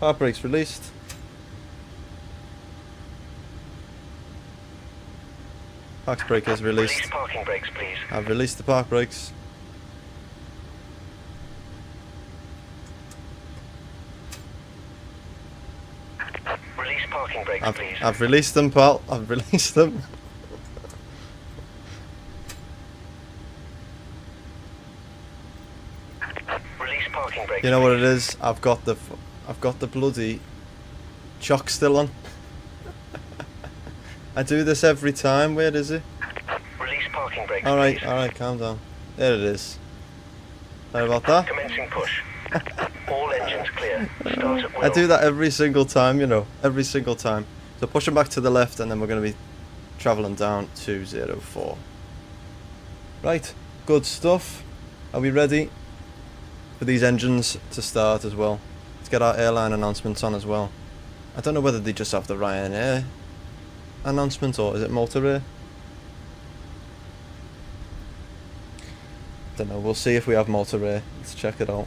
Park brakes released. Park brake is released. Release parking brakes, please. I've released the park brakes. Release parking brakes, please. I've released them, pal. I've released them. Release parking brakes. You know what it is? I've got the bloody chock still on. I do this every time. Where is it? Release parking brakes, Alright, please. alright, calm down. There it is. Sorry about that. Commencing push. All engines clear. Start at will. I do that every single time, you know. Every single time. So pushing back to the left, and then we're going to be travelling down to 04. Right, good stuff. Are we ready for these engines to start as well? Let's get our airline announcements on as well. I don't know whether they just have the Ryanair announcement, or is it Malta Air? Don't know, we'll see if we have Malta Air. Let's check it out.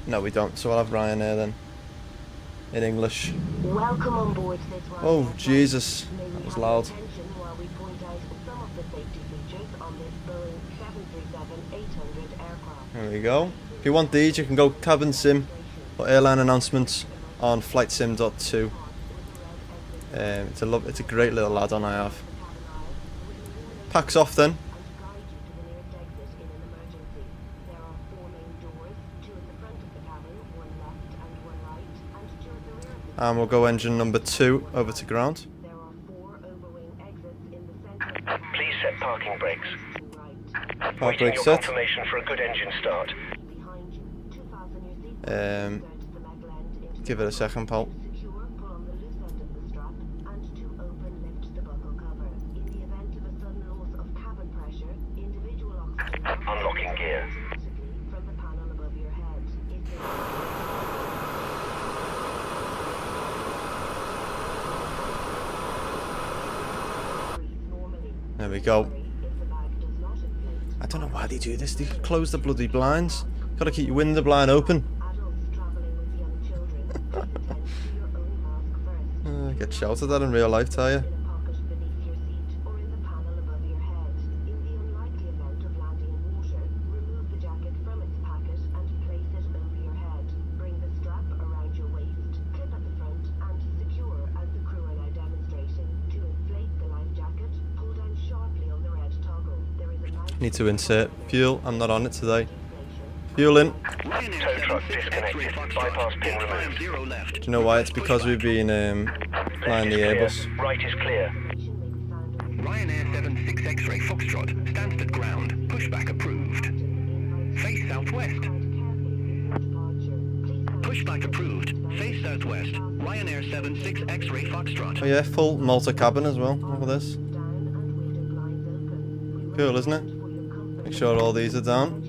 No, we don't, so I'll have Ryanair then. In English. Welcome on board this one. Oh, Jesus. That was loud. While we point out some of the safety features on this Boeing 737-800 aircraft. There we go. If you want these, you can go cabin sim or airline announcements on flightsim.2. It's a great little add-on I have. Packs off then. And we'll go engine number 2 over to ground. Please set parking brakes. Park Waiting brake your set. confirmation for a good engine start. Give it a second, pal. Unlocking gear. There we go. I don't know why they do this. They close the bloody blinds. Gotta keep your window blind open. Get shouted at in real life, tell you. Need to insert fuel. I'm not on it today. Fuel in. Tow truck disconnected. Bypass pin removed. Do you know why? It's because we've been flying the Airbus. Right is clear. Ryanair 76 X-ray Foxtrot, Stansted ground, pushback approved. Face southwest. Pushback approved, face southwest, Ryanair 76 X-ray Foxtrot. Oh yeah, full Malta cabin as well. Look at this. Cool, isn't it? Make sure all these are down.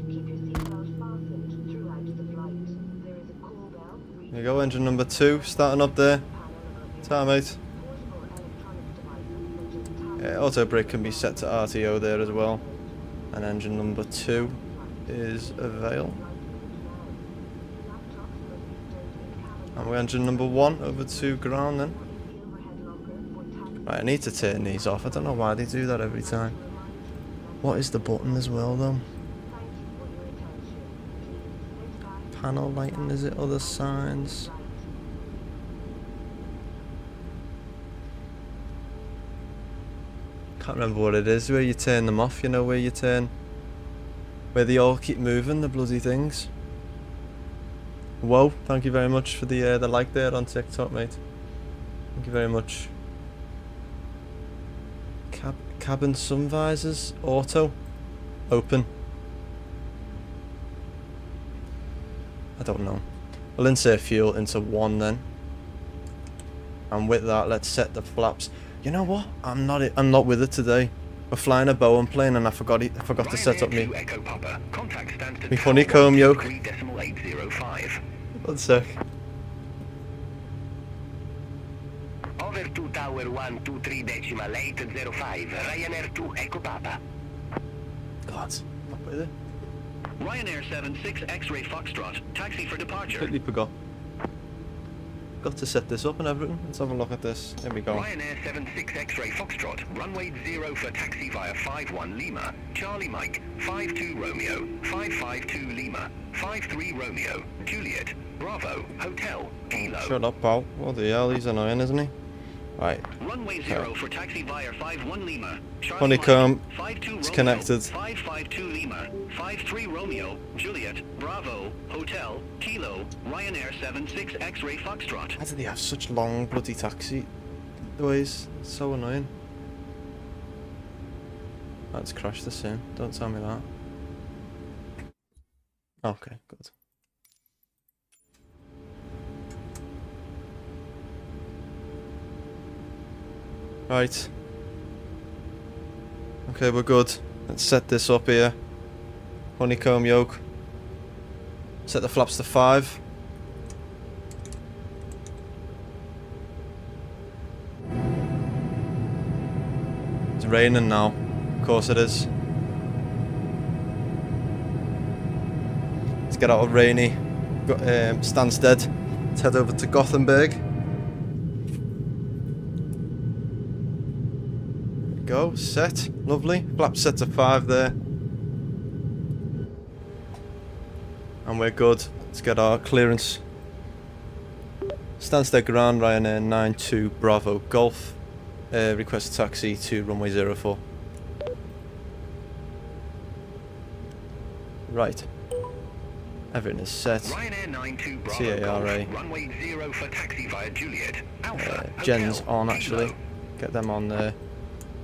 There you go, engine number 2 starting up there. Ta mate. Auto brake can be set to RTO there as well. And engine number 2 is avail. And we're engine number 1 over to ground then. Right, I need to turn these off. I don't know why they do that every time. What is the button as well though? Panel lighting, is it? Other signs? Can't remember what it is where you turn them off, you know, where you turn, where they all keep moving, the bloody things. Whoa, thank you very much for the like there on TikTok, mate. Thank you very much. Cabin sun visors, auto, open. I don't know. I'll insert fuel into 1 then. And with that, let's set the flaps. You know what? I'm not with it today. We're flying a Boeing plane and I forgot to set up me honeycomb yoke. 1 sec. Over to Tower 123.805, Ryanair 2 Echo Papa. God, not with it. Ryanair 76 X-ray Foxtrot, taxi for departure. Completely forgot. Got to set this up and everything. Let's have a look at this. Here we go. Ryanair 76 X-ray Foxtrot, runway 0 for taxi via 51 Lima, Charlie Mike, 52 Romeo, 552 Lima, 53 Romeo, Juliet, Bravo, Hotel, Kilo. Shut up, pal. What the hell? He's annoying, isn't he? Right. Runway 0 for taxi via 51 Lima, Charlie Honeycomb. Mike, 52 It's Romeo, connected. 552 Lima, 53 Romeo, Juliet, Bravo, Hotel, Kilo, Ryanair 76 X-ray Foxtrot. How do they have such long bloody taxi ways? It's so annoying. Let's crash this in. Don't tell me that. Okay, good. Right. Okay, we're good. Let's set this up here. Honeycomb yoke. Set the flaps to 5. It's raining now. Of course it is. Let's get out of rainy Stansted. Let's head over to Gothenburg. Go, set, lovely. Flap set to 5 there. And we're good. Let's get our clearance. Stansted ground, Ryanair 92 Bravo Golf. Request taxi to runway 04. Right. Everything is set. Ryanair 92 Bravo CARA. Golf, runway 0 for taxi via Juliet, Alpha, Gen's Hotel, on actually. Kilo. Get them on there.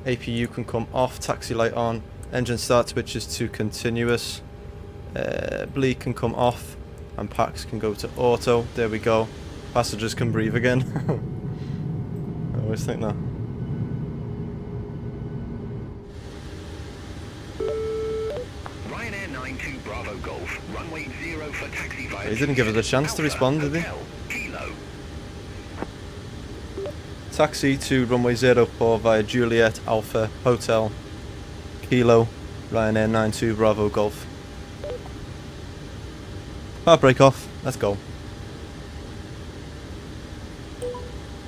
APU can come off, taxi light on, engine start switches to continuous, bleed can come off, and packs can go to auto. There we go. Passengers can breathe again. I always think that. Ryanair 92 Bravo Golf, runway 0 for taxi via He didn't give us a chance to respond, did he? Hotel, Kilo. Taxi to runway 04 via Juliet Alpha Hotel Kilo Ryanair 92 Bravo Golf. Break off. Let's go.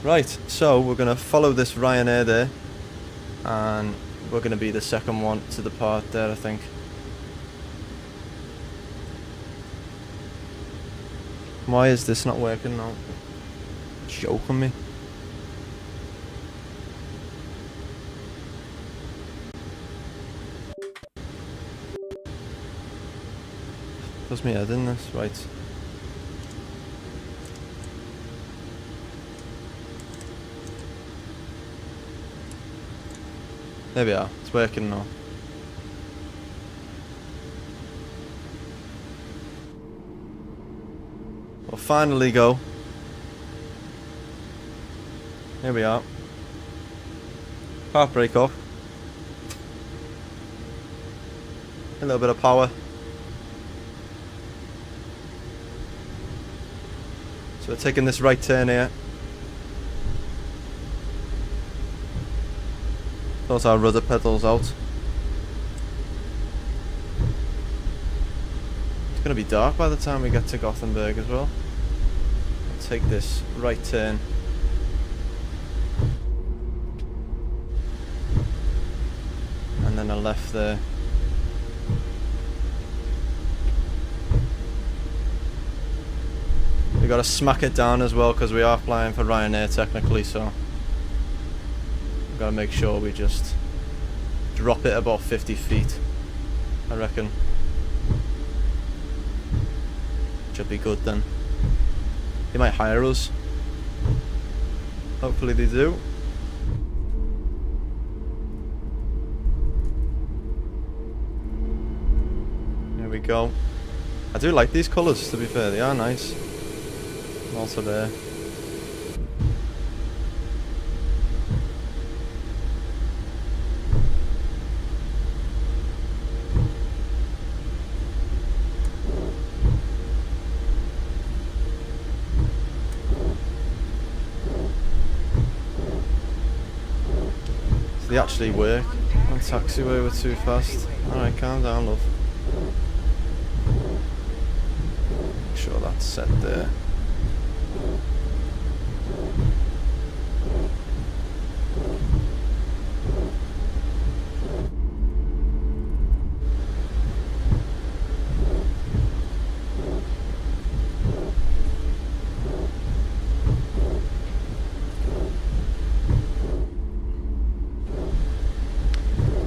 Right, so we're going to follow this Ryanair there, and we're going to be the second one to depart there, I think. Why is this not working now? Joke on me. Does me head in this, right. There we are, it's working now. We'll finally go. Here we are. Part brake off. A little bit of power. So we're taking this right turn here. Those our rudder pedals out. It's going to be dark by the time we get to Gothenburg as well. I'll take this right turn. And then a left there. We got to smack it down as well because we are flying for Ryanair technically, so got to make sure we just drop it about 50 feet, I reckon. Should be good then. They might hire us. Hopefully they do. There we go. I do like these colours, to be fair, they are nice. Malta there. They actually work on taxiway, we're too fast. Alright, calm down, love. Make sure that's set there.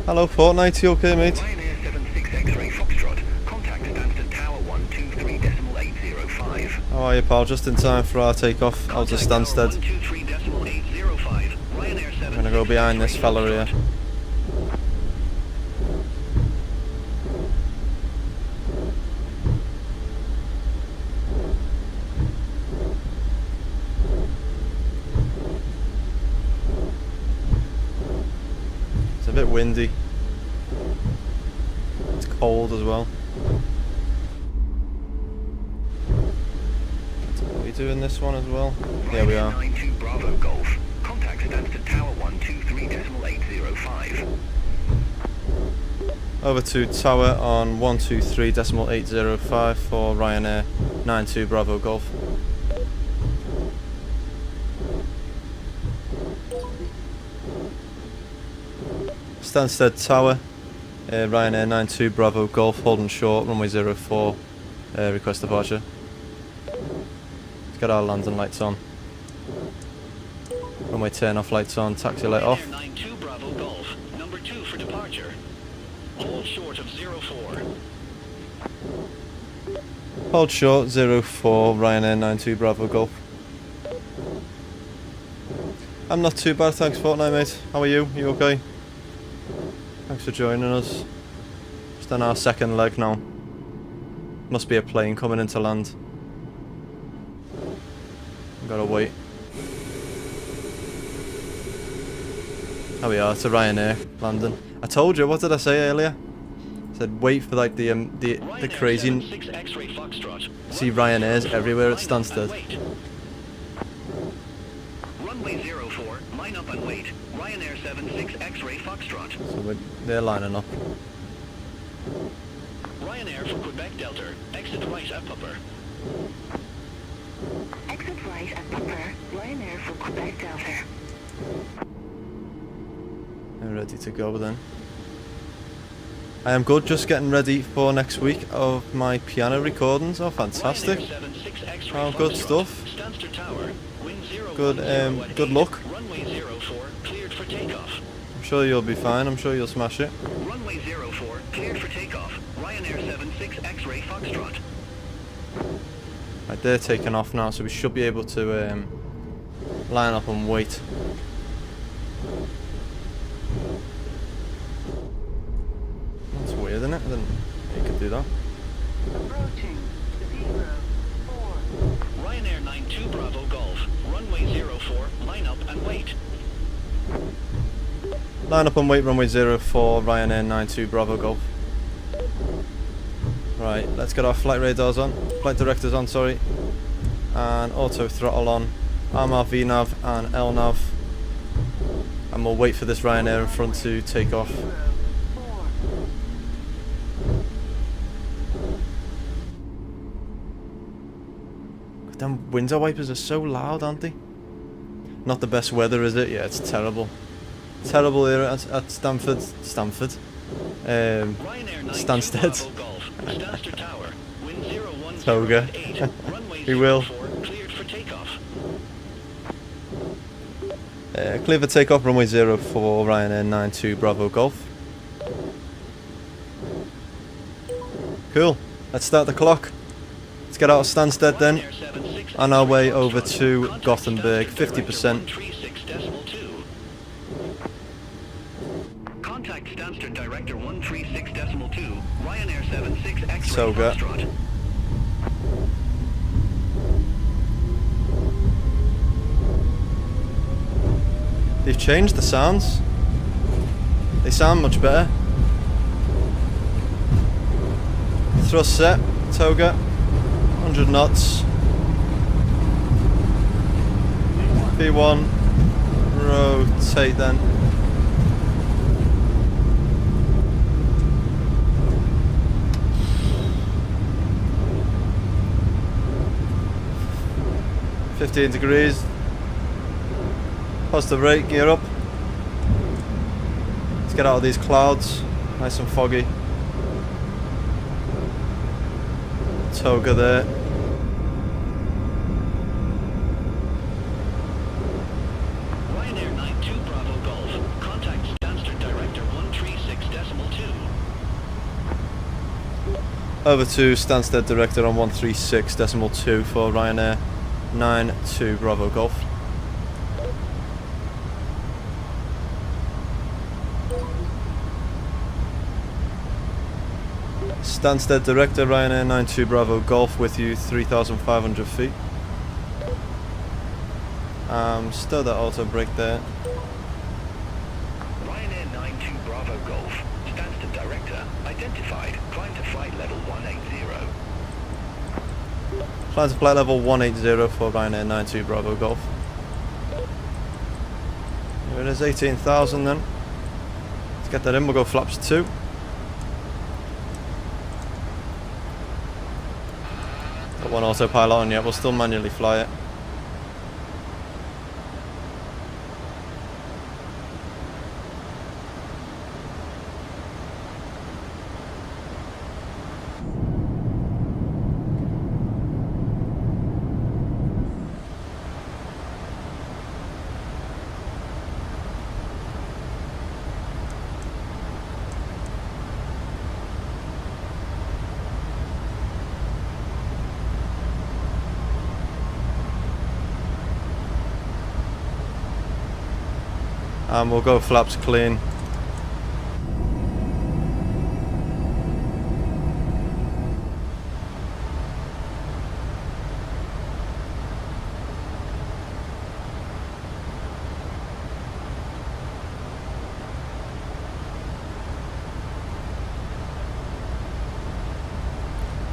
Hello Fortnite, you okay mate? Ryanair 76 X-ray Foxtrot, contact Stansted Tower 123.805. How are you pal? Just in time for our takeoff out of Stansted. 123.805. Ryanair 76 I'm gonna go behind this fella here. It's a bit windy. It's cold as well. Are we doing this one as well? Here we are. 92 Bravo Golf. Contact Stansted Tower 123.805. Over to tower on 123.805 for Ryanair 92 Bravo Golf. Stansted Tower, Ryanair 92 Bravo Golf, holding short, runway 04, request departure. Let's get our landing lights on. Runway turn off lights on, taxi light off. Ryanair 92 Bravo Golf, number 2 for departure. Hold short of 04. Hold short, 04, Ryanair 92 Bravo Golf. I'm not too bad, thanks Fortnite mate. How are you? You okay? Thanks for joining us. Just on our second leg now. Must be a plane coming into land. Gotta wait. There we are, it's a Ryanair landing. I told you, what did I say earlier? I said wait for like the crazy. See Ryanairs everywhere at Stansted. Runway 04, line up and wait. Ryanair 76 X-ray Foxtrot. So they're lining up. Ryanair for Quebec Delta. Exit right at Pupper. Exit right at Pupper. Ryanair for Quebec Delta. I'm ready to go then. I am good, just getting ready for next week of my piano recordings. Oh, fantastic. Oh, good stuff. Good, good luck. Runway 04, cleared for takeoff. I'm sure you'll be fine, I'm sure you'll smash it. Runway 04, cleared for takeoff. Ryanair 76 X-ray Foxtrot. Right, they're taking off now, so we should be able to line up and wait. That's weird, isn't it? I didn't know you could do that. Approaching 04. Ryanair 92 Bravo Golf, runway 04, line up and wait. Line up and wait, runway 04, Ryanair 92 Bravo Golf. Right, let's get our flight radars on, flight directors on, sorry, and auto throttle on, RMAV, VNAV and LNAV, and we'll wait for this Ryanair in front to take off. Them window wipers are so loud, aren't they? Not the best weather, is it? Yeah, it's terrible. Terrible here at Stansted. Stansted. Toga. We will. Clear for takeoff, runway 04, Ryanair 92 Bravo Golf. Cool. Let's start the clock. Let's get out of Stansted then. On our way over to Gothenburg, 50%. Contact Stansted Director 136.2, Ryanair 76 X-ray Toga. Foxtrot. They've changed the sounds. They sound much better. Thrust set, Toga, 100 knots. V1, rotate then. .15 degrees. Positive rate, gear up. Let's get out of these clouds, nice and foggy. Toga there. Ryanair 92 Bravo Golf, contact Stansted Director 136.2. Over to Stansted Director on 136.2 for Ryanair 92 Bravo Golf. Stansted Director, Ryanair 92 Bravo Golf with you, 3,500 feet. Still that auto brake there. Ryanair 92 Bravo Golf, Stansted Director, identified, climb to flight level 180. Climb to flight level 180 for Ryanair 92 Bravo Golf. Here it is, 18,000 then. Let's get that in, we'll go flaps 2. Got one autopilot on yet, we'll still manually fly it. And we'll go flaps clean.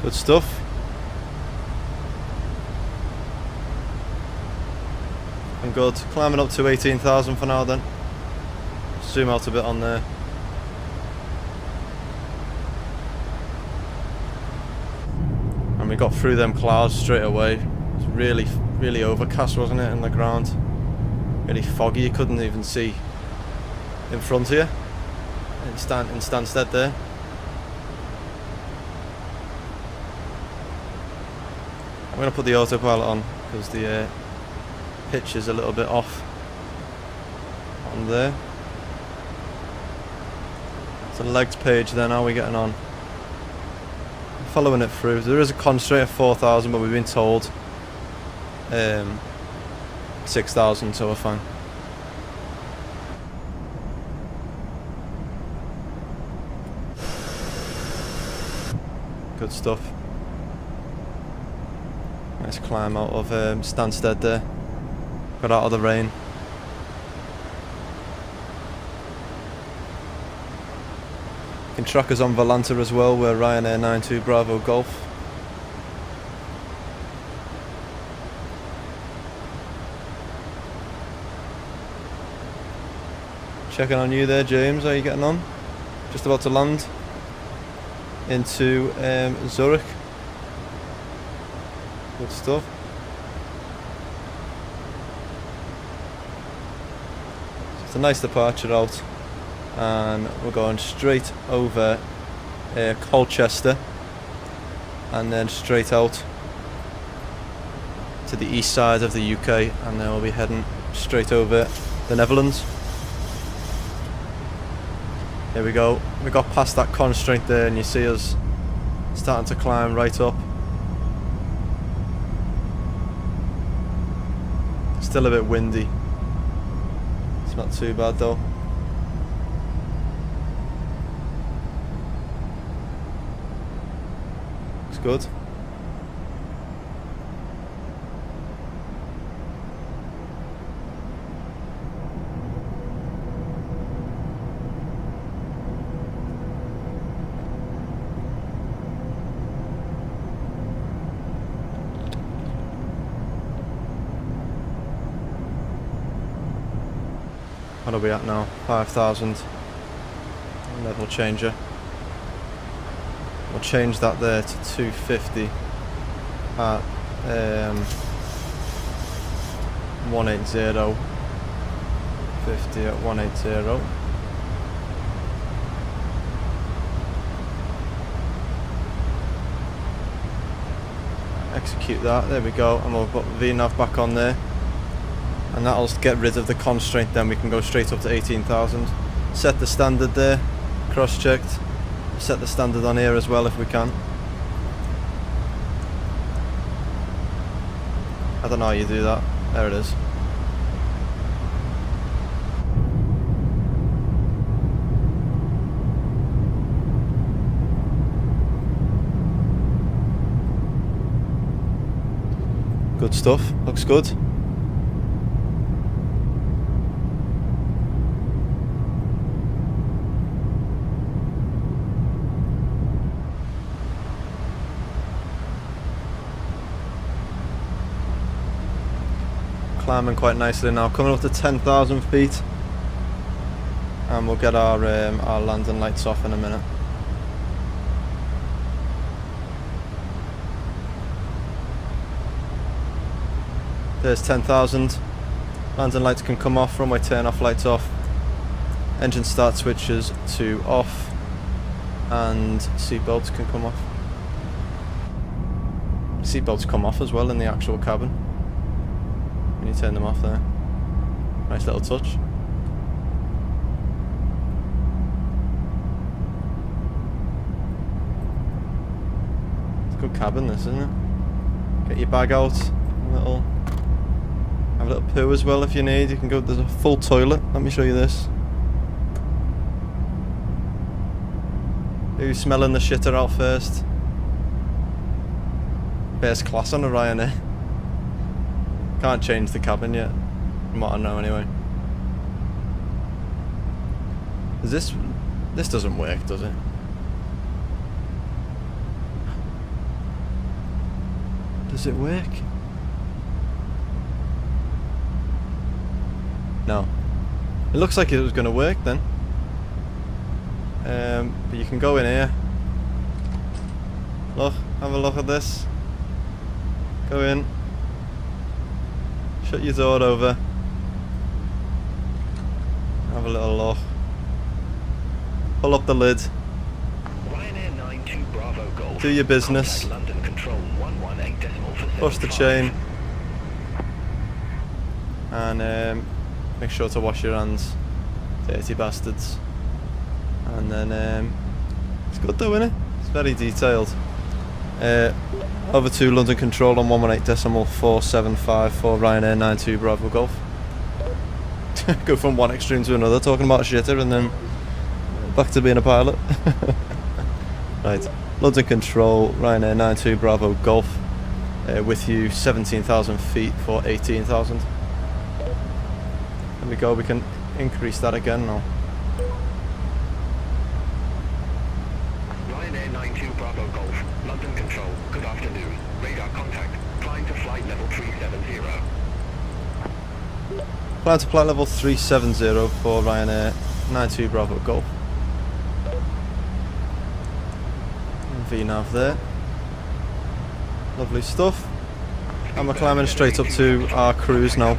Good stuff. I'm good. Climbing up to 18,000 for now then. Zoom out a bit on there. And we got through them clouds straight away. It was really overcast, wasn't it, in the ground? Really foggy, you couldn't even see in front of you. In Stansted there. I'm going to put the autopilot on because the pitch is a little bit off on there. The legs page then, how are we getting on? following it through. There is a constraint of 4,000, but we've been told 6,000, so we're fine. Good stuff. Nice climb out of Stansted there. Got out of the rain. You can track us on Volanta as well. We're Ryanair 92 Bravo Golf. Checking on you there, James. How are you getting on? Just about to land into Zurich. Good stuff. It's a nice departure out, and we're going straight over Colchester, and then straight out to the east side of the UK, and then we'll be heading straight over the Netherlands. Here we go. We got past that constraint there, and you see us starting to climb right up. Still a bit windy. It's not too bad though. Looks good. What are we at now? 5,000. Level changer. We'll change that there to 250 at 180. 50 at 180. Execute that. There we go. And we'll put VNAV back on there. And that'll get rid of the constraint, then we can go straight up to 18,000. Set the standard there, cross-checked. Set the standard on here as well if we can. I don't know how you do that. There it is. Good stuff, looks good. Climbing quite nicely now, coming up to 10,000 feet, and we'll get our landing lights off in a minute. There's 10,000. Landing lights can come off, runway turn off lights off, engine start switches to off, and seatbelts can come off. Seatbelts come off as well in the actual cabin when you turn them off there. Nice little touch. It's a good cabin this, isn't it? Get your bag out, have a little poo as well if you need. You can go, there's a full toilet. Let me show you this. Who's smelling the shitter out first? First class on a Ryanair. Can't change the cabin yet, from what I know anyway. Is this doesn't work, does it? Does it work? No. It looks like it was going to work then. But you can go in here. Look, have a look at this. Go in. Shut your door over. Have a little look. Pull up the lid. Ryanair 92 Bravo Golf. Do your business. London Control 118.475. Push the chain. And make sure to wash your hands. Dirty bastards. And then it's good though, isn't it? It's very detailed. Over to London Control on 118.475 for Ryanair 92 Bravo Golf. Go from one extreme to another, talking about shitter and then back to being a pilot. Right, London Control, Ryanair 92 Bravo Golf, with you 17,000 feet for 18,000. There we go, we can increase that again now. Ryanair 92 Bravo Golf, London Control, good afternoon. Radar contact, climb to flight level 370. Climb to flight level 370 for Ryanair 92 Bravo Golf. VNAV there. Lovely stuff. And we're climbing straight up to our cruise now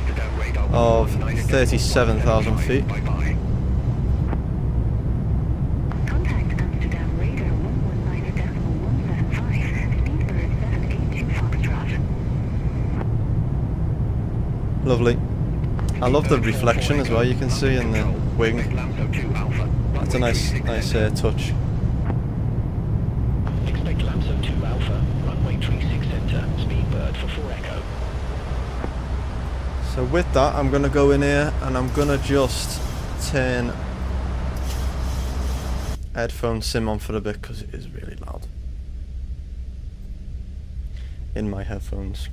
of 37,000 feet. Contact Amsterdam radar 119.175, speedbird 782 Foxtrot. Lovely. I love the reflection as well, you can see in the wing. That's a nice touch. Expect Lamso 2 Alpha, runway 36 center, speedbird for 4 Echo. So with that, I'm going to go in here and I'm going to just turn headphone sim on for a bit because it is really loud in my headphones.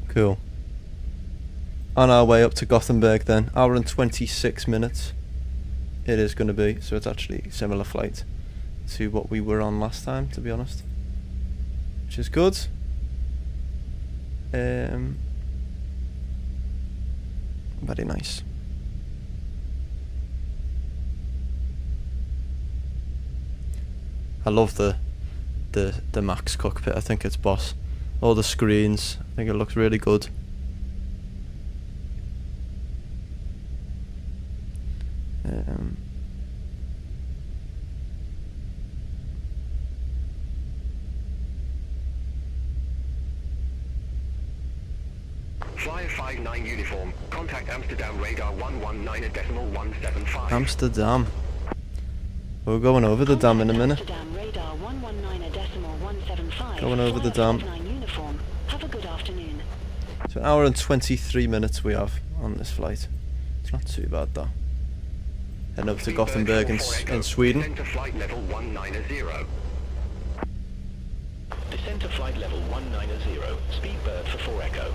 Cool. On our way up to Gothenburg then, hour and 26 minutes it is going to be, so it's actually a similar flight to what we were on last time, to be honest, which is good. Very nice. I love the Max cockpit. I think it's boss. All the screens, I think it looks really good. Flyer 59 uniform, contact Amsterdam radar 119.175. Amsterdam. We're going over the dam in a minute. Amsterdam radar 119.175. Going over the dam. Uniform. Have a good afternoon. So an hour and 23 minutes we have on this flight. It's not too bad though. Heading over to Gothenburg in Sweden. Descend to flight level 190. Descend to flight level 190, speedbird for 4 Echo.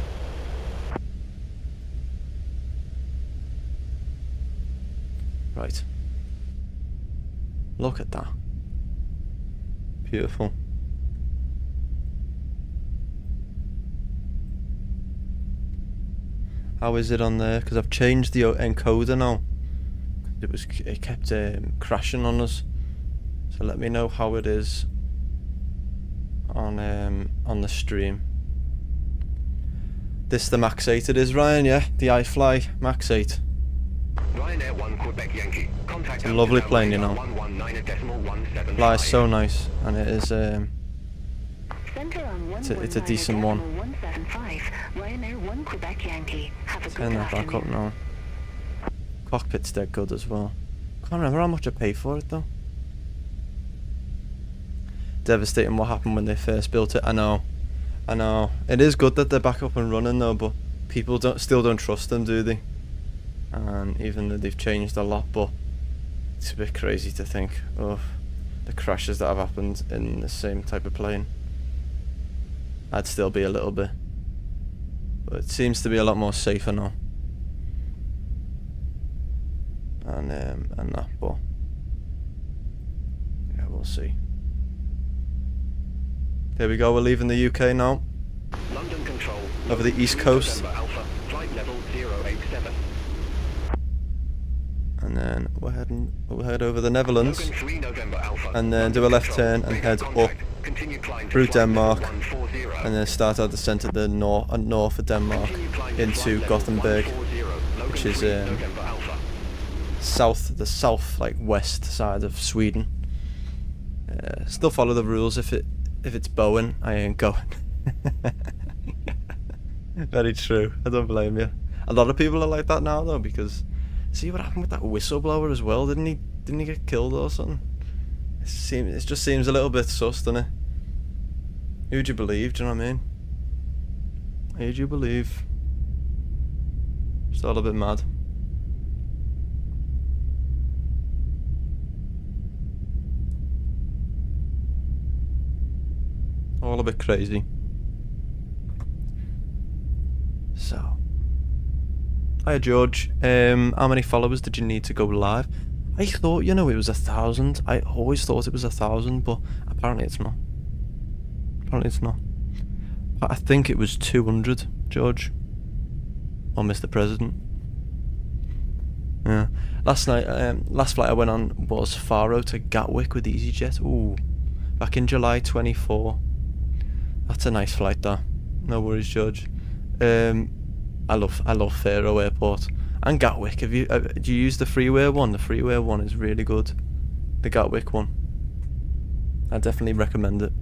Right. Look at that. Beautiful. How is it on there? Because I've changed the encoder now. It kept crashing on us. So let me know how it is on the stream. This the Max 8 it is, Ryan, yeah? The iFly Max 8. Ryanair 1 Quebec Yankee. Contact It's a lovely plane, you know. 119.175. Flies so nice, and it is Center on it's a decent one. 175. Ryanair 1 Quebec Yankee. Have a Turn good that back up afternoon. now. Cockpit's dead good as well. Can't remember how much I paid for it though. Devastating what happened when they first built it. I know. It is good that they're back up and running though, but people still don't trust them, do they? And even though they've changed a lot, but it's a bit crazy to think of the crashes that have happened in the same type of plane. I'd still be a little bit, but it seems to be a lot more safer now. And that, but yeah, we'll see. There we go. We're leaving the UK now. London Control. Over the East Coast. Alpha, flight level 087. And then we'll head over the Netherlands. Logan 3 November Alpha. And then do a left turn and head up Continue climb to through flight level Denmark, 140. and then start our descent at the north of Denmark Continue climb to into flight level Gothenburg, 140. which Logan is 3 November Alpha. the south, like west side of Sweden. Still follow the rules. If it's Bowen, I ain't going. Very true. I don't blame you. A lot of people are like that now though, because see what happened with that whistleblower as well? Didn't he get killed or something? It just seems a little bit sus, doesn't it? Who'd you believe? Do you know what I mean? Who'd you believe? Just all a bit mad. All a bit crazy. So, hi George. How many followers did you need to go live? I thought, you know, it was 1,000. I always thought it was 1,000, but apparently it's not. Apparently it's not. I think it was 200, George. Or Mr. President. Yeah. Last flight I went on was Faro to Gatwick with EasyJet. Ooh. Back in July 24. That's a nice flight, that. No worries, George. I love Faro Airport and Gatwick. Do you use the freeway one? The freeway one is really good. The Gatwick one. I definitely recommend it.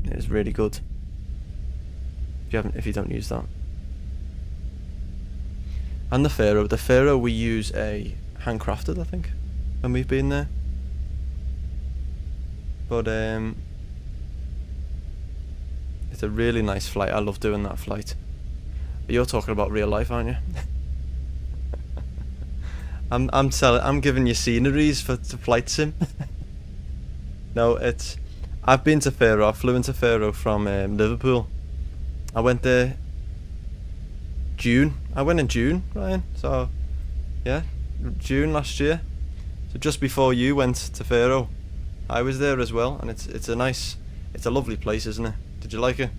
It is really good. If you don't use that. And the Faro we use a handcrafted, I think, when we've been there. But it's a really nice flight. I love doing that flight. But you're talking about real life, aren't you? I'm giving you sceneries to flight sim. No, I've been to Faro. I flew into Faro from Liverpool. I went there June. I went in June, Ryan. So yeah, June last year. So just before you went to Faro, I was there as well, and it's a lovely place, isn't it? Did you like it?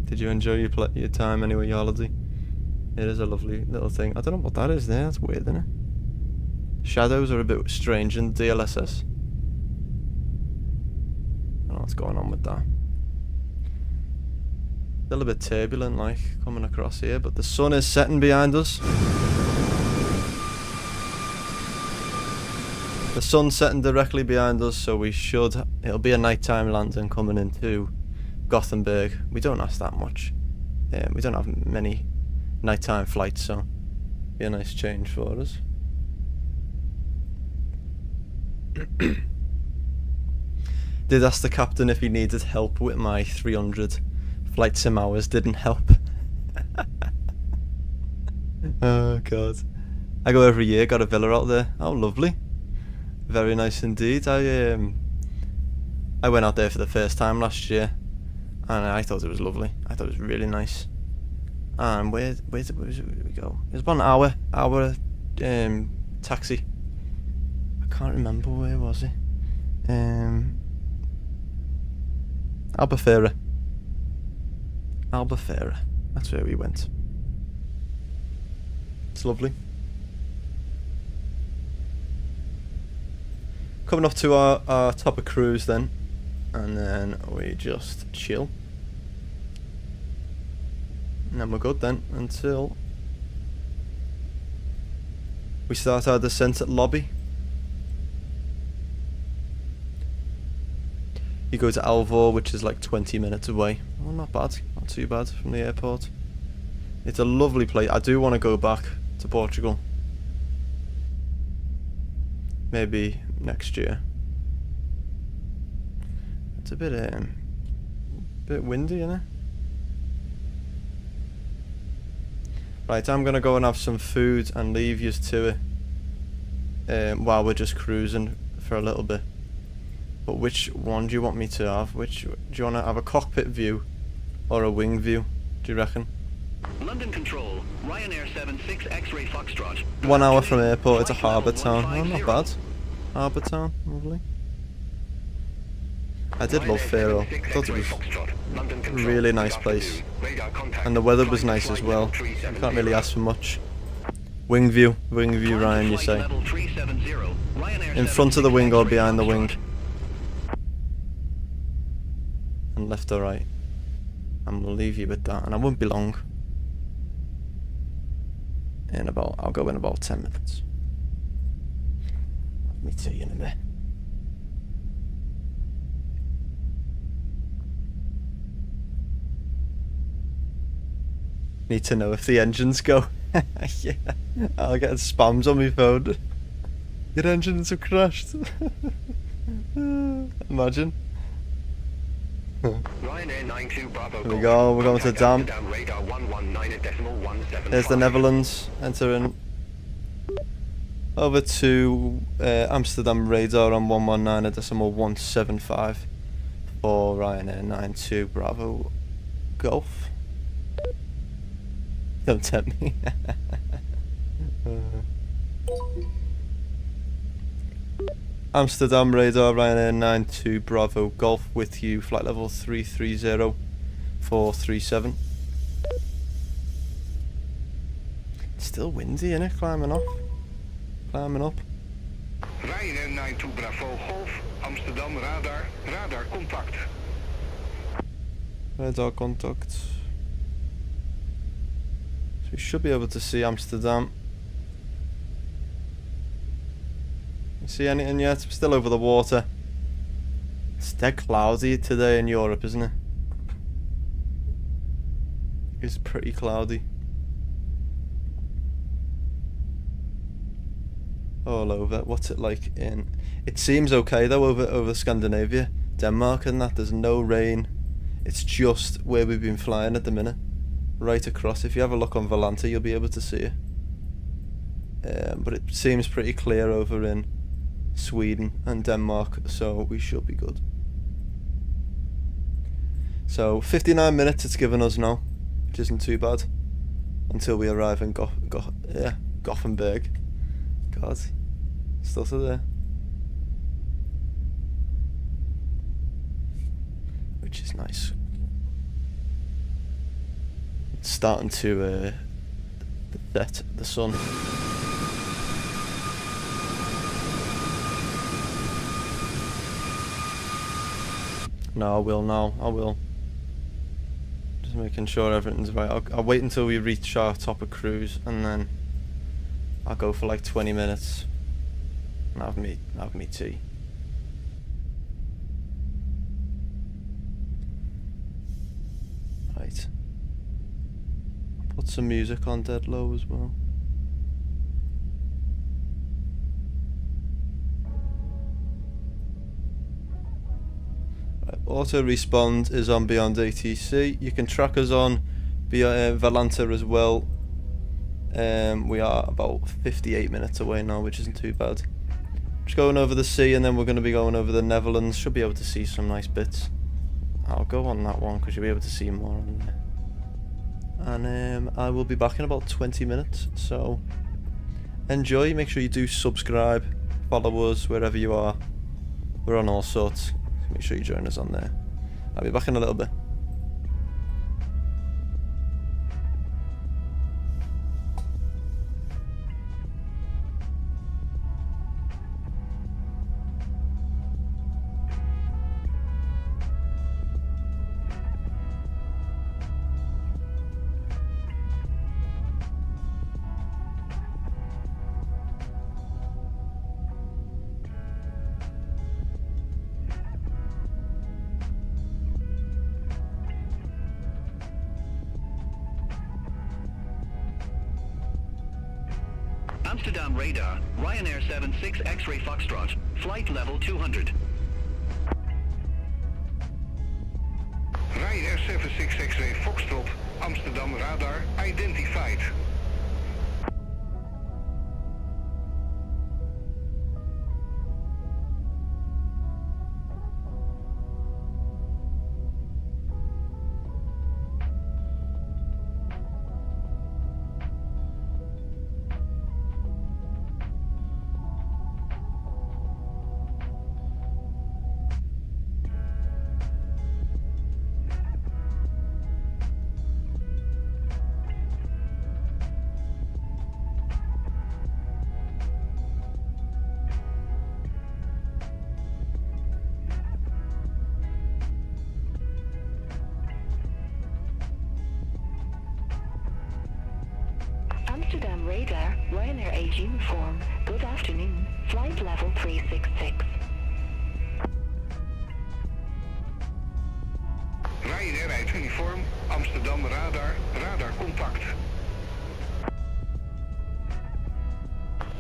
Did you enjoy your time anyway, your holiday? It is a lovely little thing. I don't know what that is there. That's weird, isn't it? Shadows are a bit strange in DLSS. I don't know what's going on with that. Still a bit turbulent, like, coming across here, but the sun is setting behind us. The sun's setting directly behind us, so it'll be a nighttime landing coming into Gothenburg. We don't ask that much. We don't have many nighttime flights, so be a nice change for us. Did ask the captain if he needed help with my 300 flight sim hours. Didn't help. Oh god. I go every year, got a villa out there. Oh lovely. Very nice indeed. I went out there for the first time last year, and I thought it was lovely. I thought it was really nice. And where did we go? It was about an hour taxi. I can't remember, where was it? Albufeira. That's where we went. It's lovely. Coming up to our top of cruise then, and then we just chill, and then we're good then until we start our descent at lobby. You go to Alvor, which is like 20 minutes away. Oh, not bad, not too bad from the airport. It's a lovely place. I do want to go back to Portugal. Maybe next year. It's a bit windy, isn't it? Right, I'm gonna go and have some food and leave you to it while we're just cruising for a little bit. But which one do you want me to have? Do you want to have a cockpit view or a wing view? Do you reckon? London Control, Ryanair 76 X-ray Foxtrot. 1 hour from airport, it's a harbour town. Oh, not bad. Harbour town, lovely. I did love Faro. I thought it was a really nice place. And the weather was nice as well. You can't really ask for much. Wing view, Ryan, you say. In front of the wing or behind the wing? And left or right? And we'll leave you with that, and I won't be long. I'll go in about 10 minutes. Let me tea in a bit. Need to know if the engines go. Yeah, I'll get spams on my phone. Your engines have crashed. Imagine. Ryanair 92 Bravo. Here we go, we're going to Dam. Amsterdam radar 119.175. There's the Netherlands entering over to Amsterdam radar on 119.175 for Ryanair 92 Bravo Golf. Don't tempt me. Amsterdam radar Ryanair 92 Bravo Golf with you, flight level 330-437. It's still windy, innit? Climbing up. Ryanair 92 Bravo Golf, Amsterdam radar, radar contact. Radar contact. So we should be able to see Amsterdam. See anything yet? We're still over the water. It's dead cloudy today in Europe, isn't it? It's pretty cloudy. All over. What's it like in... It seems okay though over Scandinavia. Denmark and that, there's no rain. It's just where we've been flying at the minute. Right across. If you have a look on Volanta, you'll be able to see it. But it seems pretty clear over in Sweden and Denmark, so we should be good. So 59 minutes it's given us now, which isn't too bad, until we arrive in Gothenburg. God, still to there. Which is nice. It's starting to set the sun. No, I will. Just making sure everything's right. I'll wait until we reach our top of cruise, and then I'll go for like 20 minutes and have me tea. Right. Put some music on dead low as well. Auto respawn is on Beyond ATC. You can track us on Volanta as well. We are about 58 minutes away now, which isn't too bad. Just going over the sea, and then we're going to be going over the Netherlands. Should be able to see some nice bits. I'll go on that one because you'll be able to see more on there. And I will be back in about 20 minutes. So enjoy. Make sure you do subscribe, follow us wherever you are. We're on all sorts. Make sure you join us on there. I'll be back in a little bit. Amsterdam radar, Ryanair 76 X-ray Foxtrot, flight level 200. Ryanair 76 X-ray Foxtrot, Amsterdam radar identified. Amsterdam radar, Ryanair Age uniform. Good afternoon. Flight level 366. Ryanair Age uniform, Amsterdam radar, radar contact.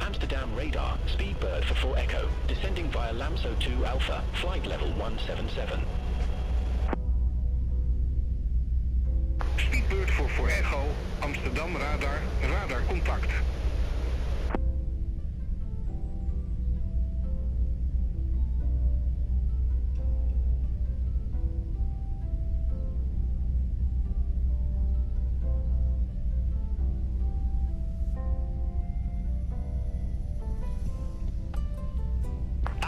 Amsterdam radar, speed bird for 4 Echo, descending via Lamso 2 Alpha, flight level 177. Speedbird voor 4 Echo, Amsterdam radar, radar contact.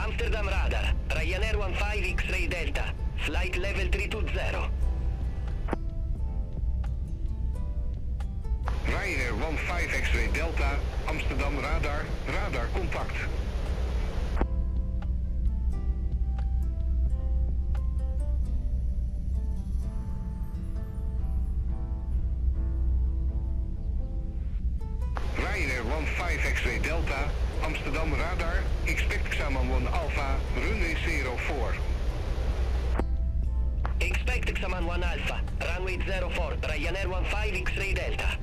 Amsterdam radar, Ryanair 15 X-ray Delta, flight level 320. Ryanair 15 X-ray Delta, Amsterdam radar, radar contact. Ryanair 15 X-ray Delta, Amsterdam radar, expect Xaman 1 Alpha, runway 04. Expect Xaman 1 Alpha, runway 04, Ryanair 15 X-ray Delta.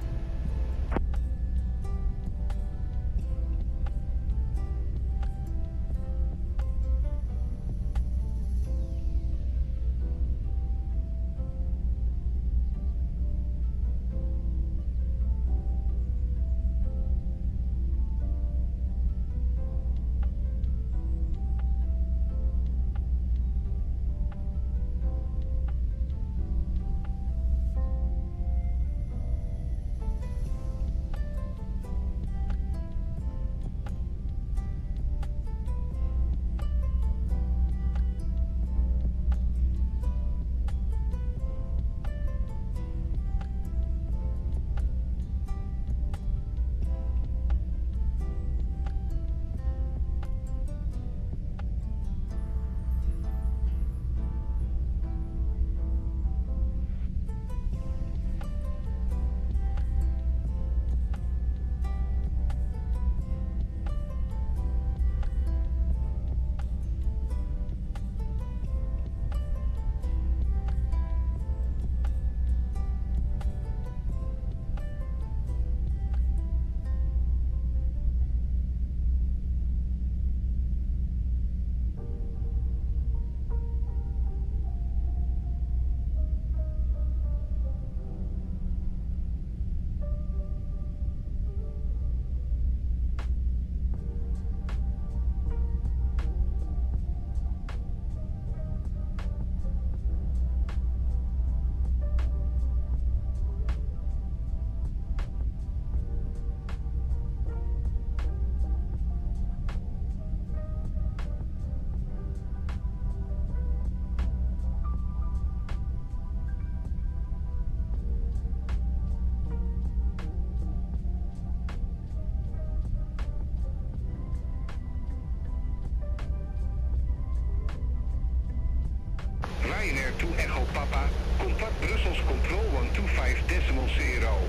Ryanair 2 Echo Papa, contact Brussels Control 125.0.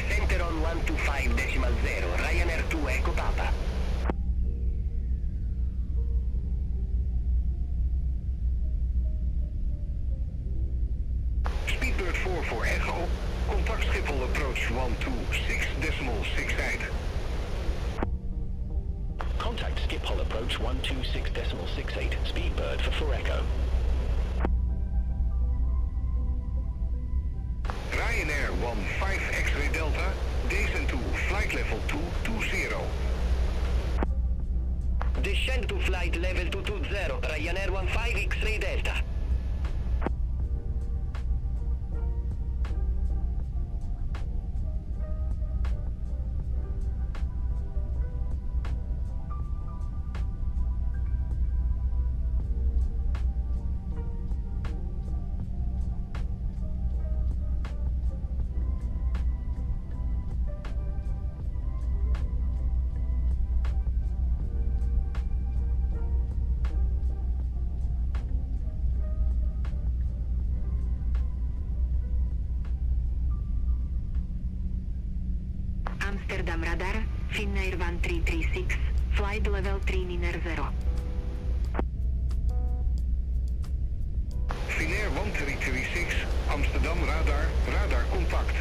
Center on 125.0, Ryanair 2 Echo Papa. Speedbird 4 for Echo, contact Schiphol approach 126.68. Contact Schiphol approach 126.68, speedbird for 4 Echo. Ryanair 15 X-ray Delta, descend to flight level 220. Descend to flight level 220, Ryanair 15 X-ray Delta. Amsterdam radar, Finnair 1336, flight level 390. Finnair 1336, Amsterdam radar, radar contact.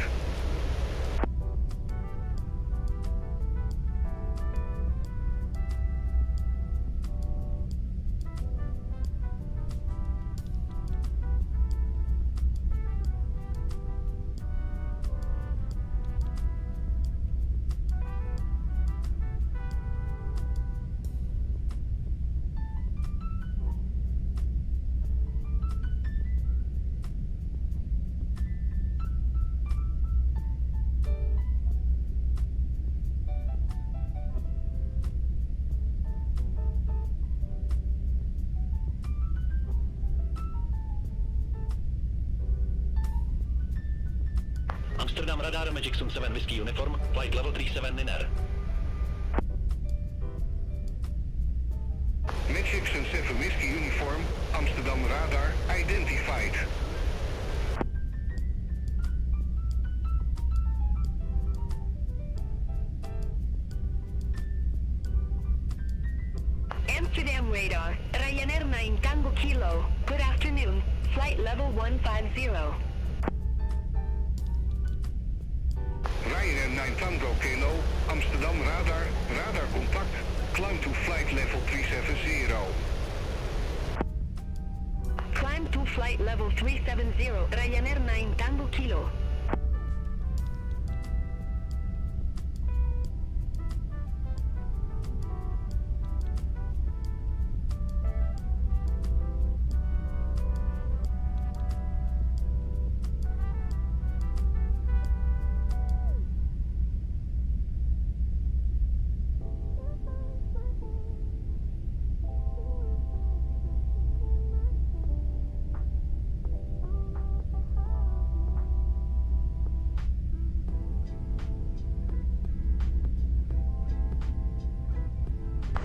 Amsterdam radar Magic Sun 7 Whiskey Uniform, flight level 37 in air. Magic Sun 7 Whiskey Uniform, Amsterdam radar, identified. Amsterdam radar, Ryanair 9 Tango Kilo. Good afternoon, flight level 150. Ryanair 9 Tango Kilo, Amsterdam radar, radar contact, climb to flight level 370. Climb to flight level 370, Ryanair 9 Tango Kilo.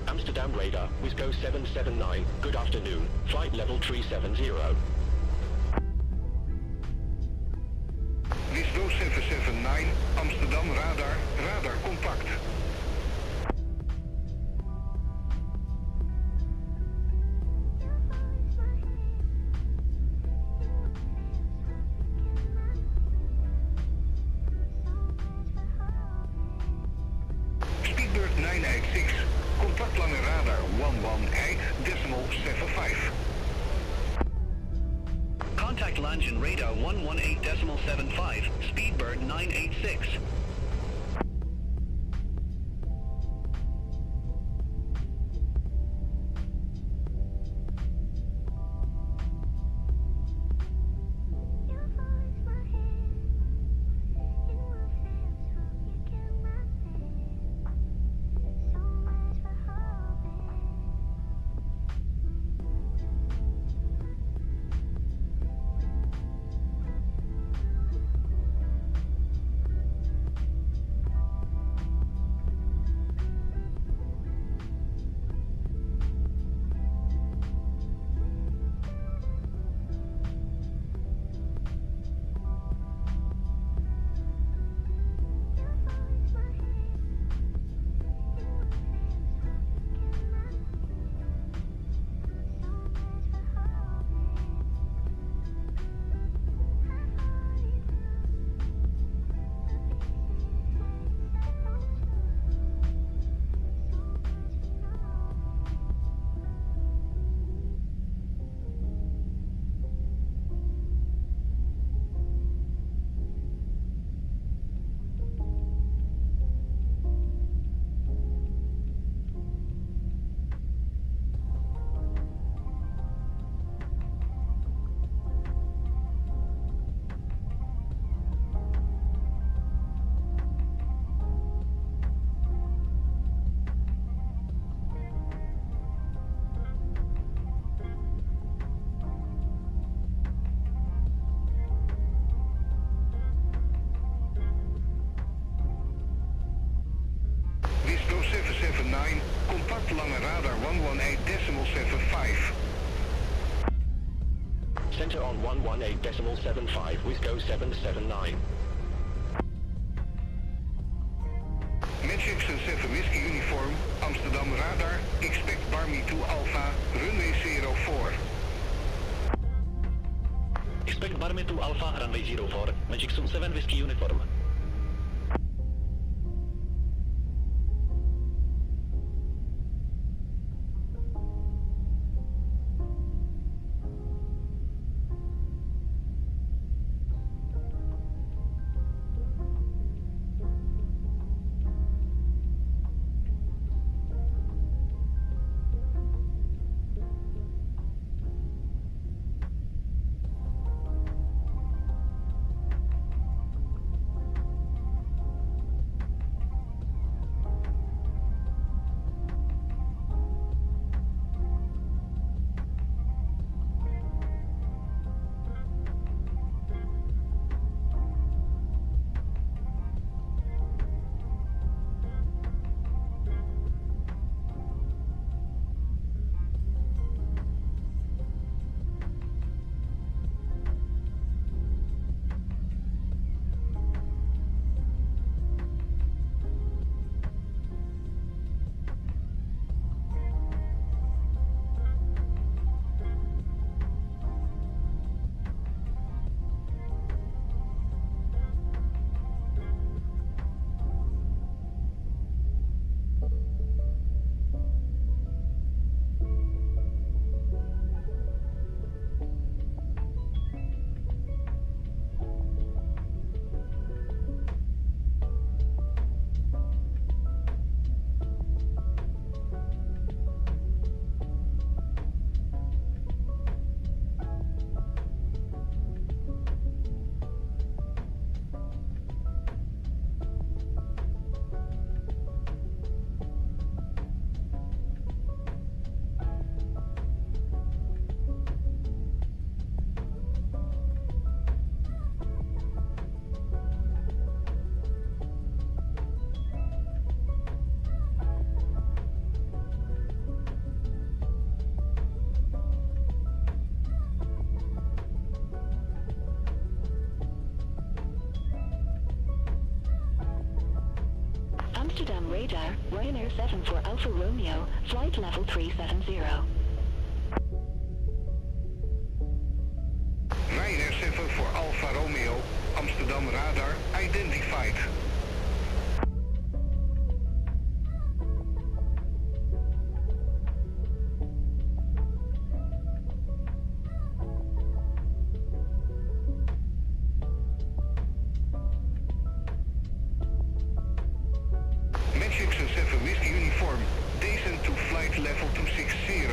Amsterdam radar, Wisco 779, good afternoon, flight level 370. Wisco 779, Amsterdam radar, radar contact. Speedbird 986, contact lange radar 118.75. Contact London radar 118.75, Speedbird 986. Wisco 779, contact lange radar 118.75. Center on 118.75, Wisco 779. Magic Sun 7 Whiskey Uniform, Amsterdam radar, expect Barmy 2 Alpha, runway 04. Expect Barmy 2 Alpha, runway 04, Magic Sun 7 Whiskey Uniform. Amsterdam radar, Ryanair 74 Alpha Romeo, flight level 370. Ryanair 74 Alpha Romeo, Amsterdam radar identified. Magic 7 Whiskey uniform, descent to flight level 260.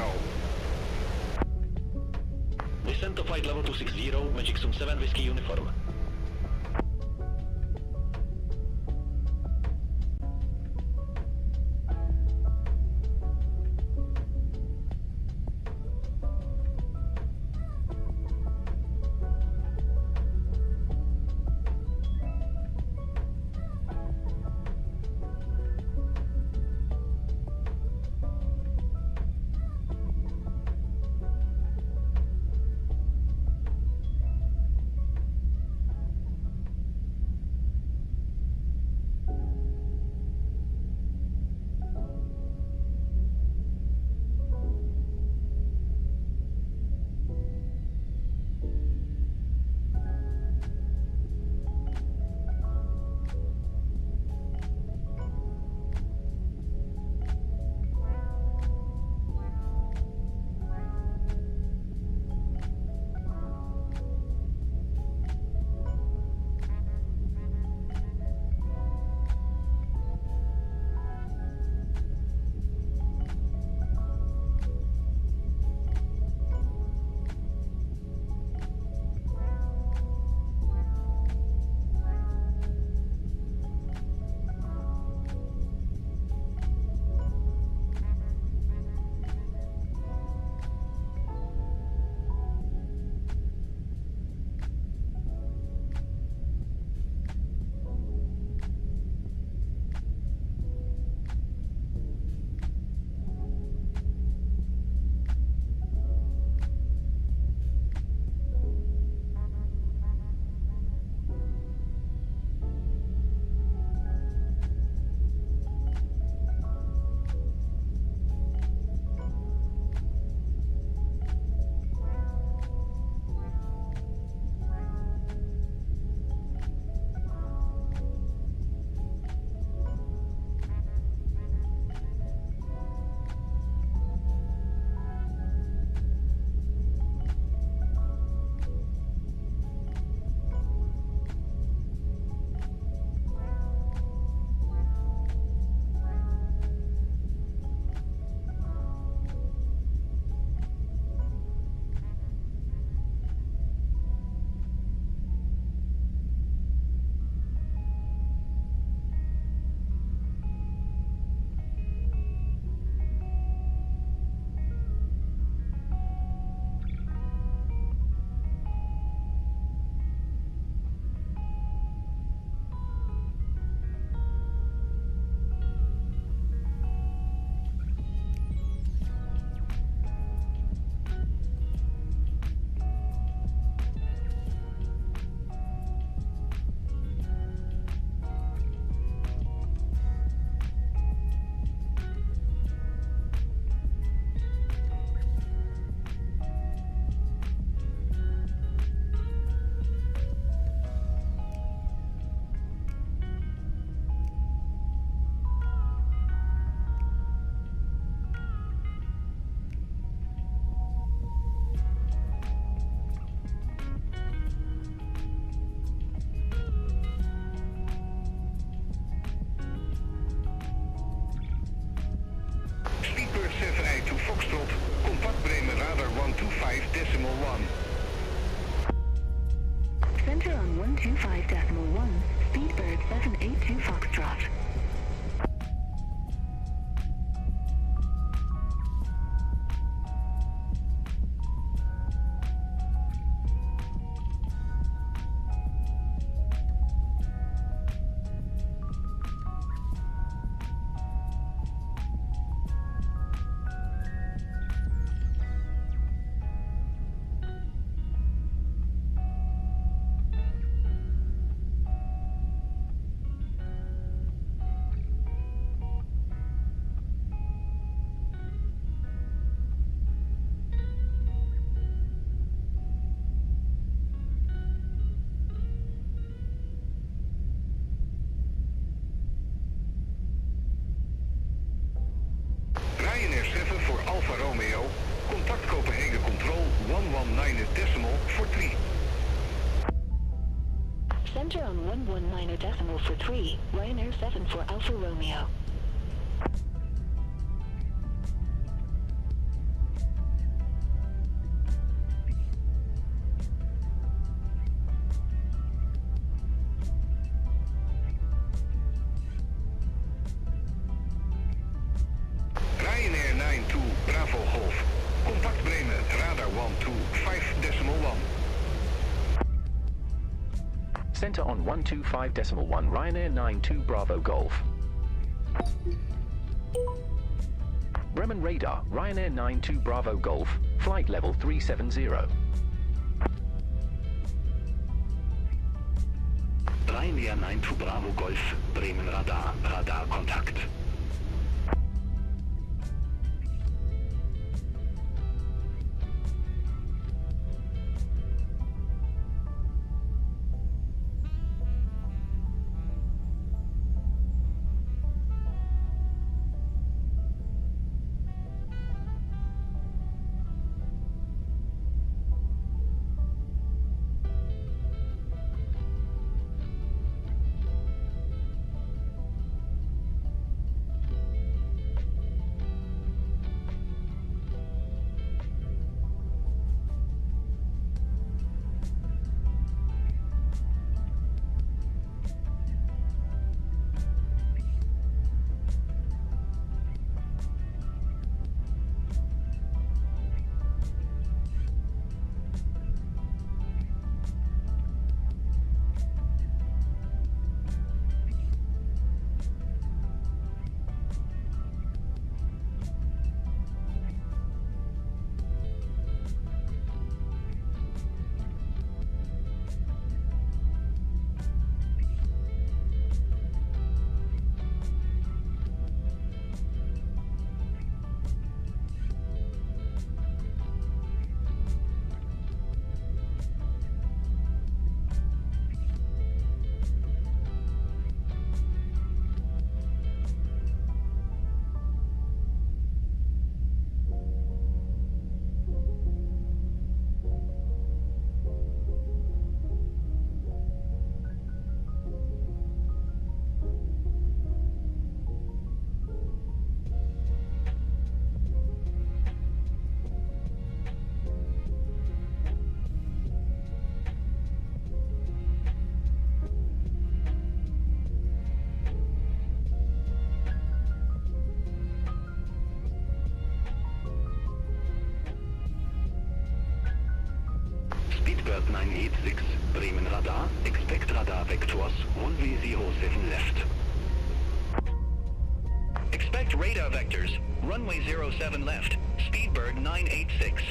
Descent to flight level 260, Magic 7 Whiskey uniform. Center on 125.1, Speedbird 782 Foxtrot. Alfa Romeo. Contact Copenhagen Control 119.3 Center on 119.3, Ryanair 7 for Alfa Romeo. Ryanair 92 Bravo Golf. Contact Bremen, radar 125.1. Center on 125.1, Ryanair 92 Bravo Golf. Bremen radar, Ryanair 92 Bravo Golf, flight level 370. Ryanair 92 Bravo Golf, Bremen radar, radar Kontakt. Speedbird 986, Bremen radar, expect radar vectors, runway 07 left. Expect radar vectors, runway 07 left, Speedbird 986.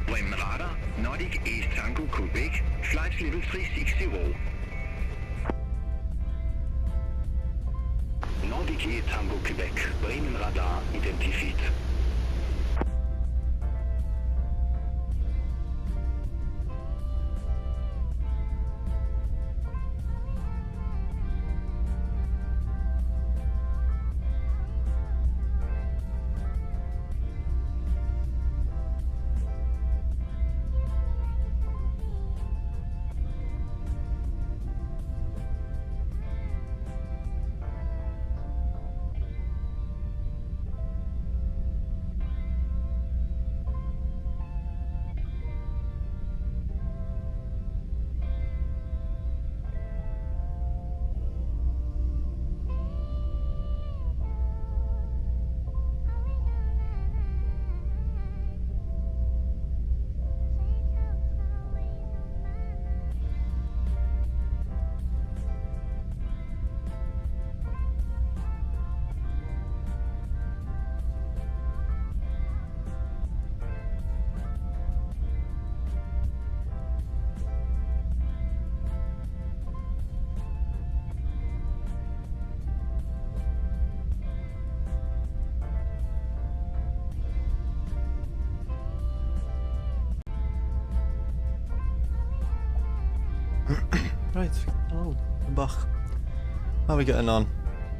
Bremen radar, Nordic East Tango Quebec, flight level 360. Nordic East Tango Quebec, Bremen radar identified. Right, oh, I'm back. How are we getting on?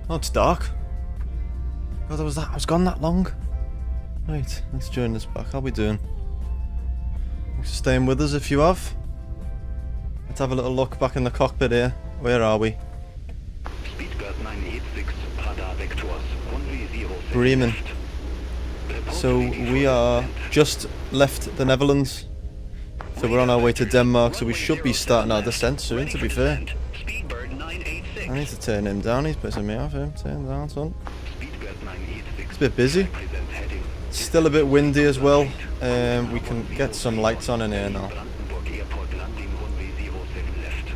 Oh, it's dark. God, I was gone that long. Right, let's join this back. How we doing? Thanks for staying with us if you have. Let's have a little look back in the cockpit here. Where are we? Speedbird 986, radar vectors, runway 06 Bremen. left. Report So ready for we are descent. just left the Netherlands. So we're on our way to Denmark, so we should be starting our descent soon, Ready to for be fair. descent. Speedbird 986. I need to turn him down, he's pissing me off, him. Turn him down, son. Speedbird 986. It's a bit busy. Present heading. Still a bit windy as well. We can get some lights on in here now. Brandenburg Airport landing, runway 07 left.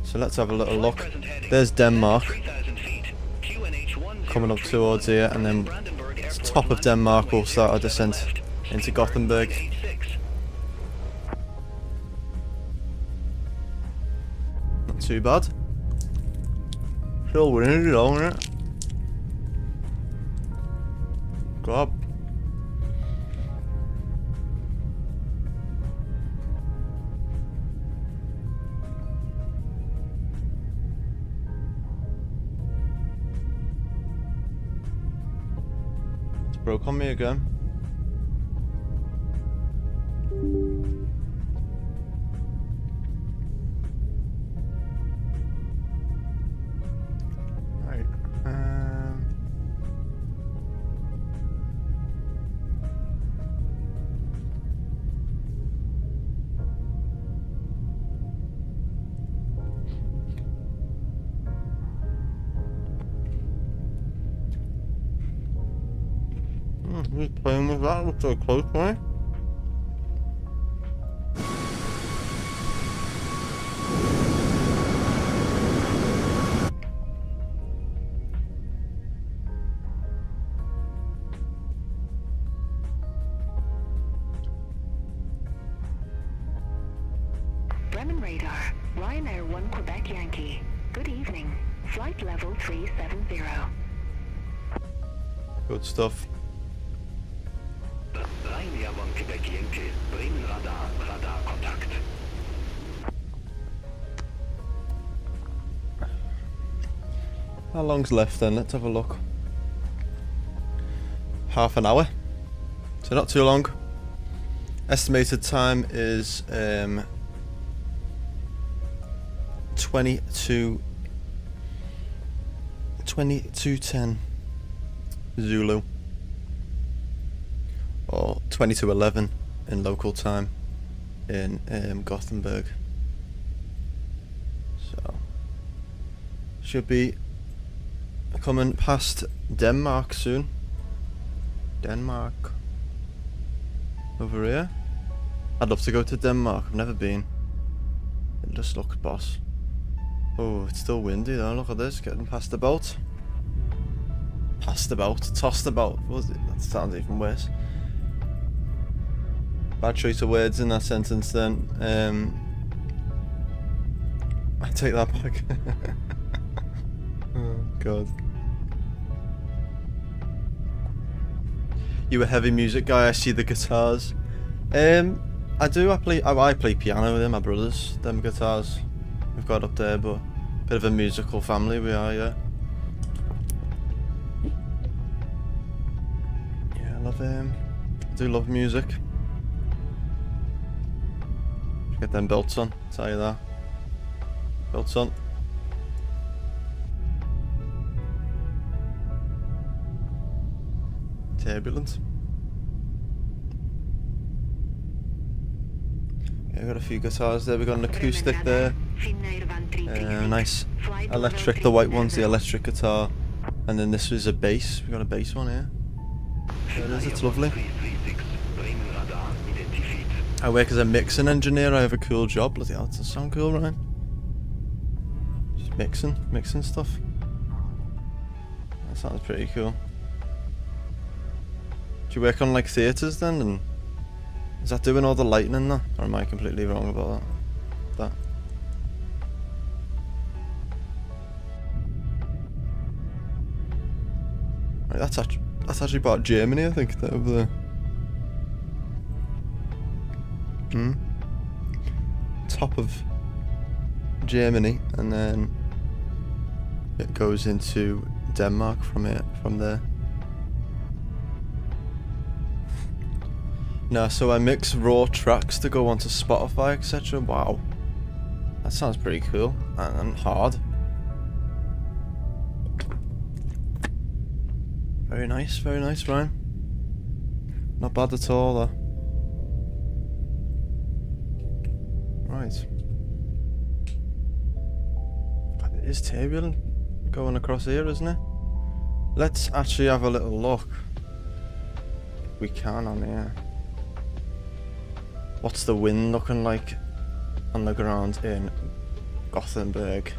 So let's have a little Flight look. present heading. There's Denmark 3,000 feet. QNH 103 coming up towards here, and then Brandenburg Airport top of landing, Denmark we'll runway start our 07 descent left. into Speedbird Gothenburg. 986. Not too bad. Still windy though, isn't it? God. It's broke on me again. Right. Who's playing with that? Looks so close, right? Bremen radar. Ryanair 1 Quebec Yankee. Good evening. Flight level 370. Good stuff. Ryanair 1 Quebec Yankee, Bremen radar contact. How long's left then? Let's have a look. Half an hour. So not too long. Estimated time is 22:10 Zulu, or 22:11 in local time in Gothenburg. So should be coming past Denmark soon. Denmark over here. I'd love to go to Denmark. I've never been. It just looks boss. Oh, it's still windy though. Look at this, getting past the boat. Past the boat, tossed about. Was it? That sounds even worse. Bad choice of words in that sentence then. I take that back. Oh god. You a heavy music guy? I see the guitars. I do. I play piano with my brothers. Them guitars we've got up there, but bit of a musical family we are, yeah. Yeah, I love I do love music. Get them belts on, tell you that. Belts on. Turbulent. Yeah, got a few guitars there. We got an acoustic there. Nice electric, the white one's the electric guitar, and then this is a bass. We got a bass one here. There it is. It's lovely. I work as a mixing engineer. I have a cool job. Bloody hell, does that sound cool, Ryan? Just mixing stuff. That sounds pretty cool. Do you work on like theatres then? And is that doing all the lighting in that? Or am I completely wrong about that? Right, that's actually part of Germany, I think, that over there. Top top of Germany, and then it goes into Denmark from there. Now, so I mix raw tracks to go onto Spotify, etc. Wow, that sounds pretty cool and hard. Very nice, Ryan. Not bad at all, though. Right. It is turbulent going across here, isn't it? Let's actually have a little look. If we can on here. What's the wind looking like on the ground in Gothenburg?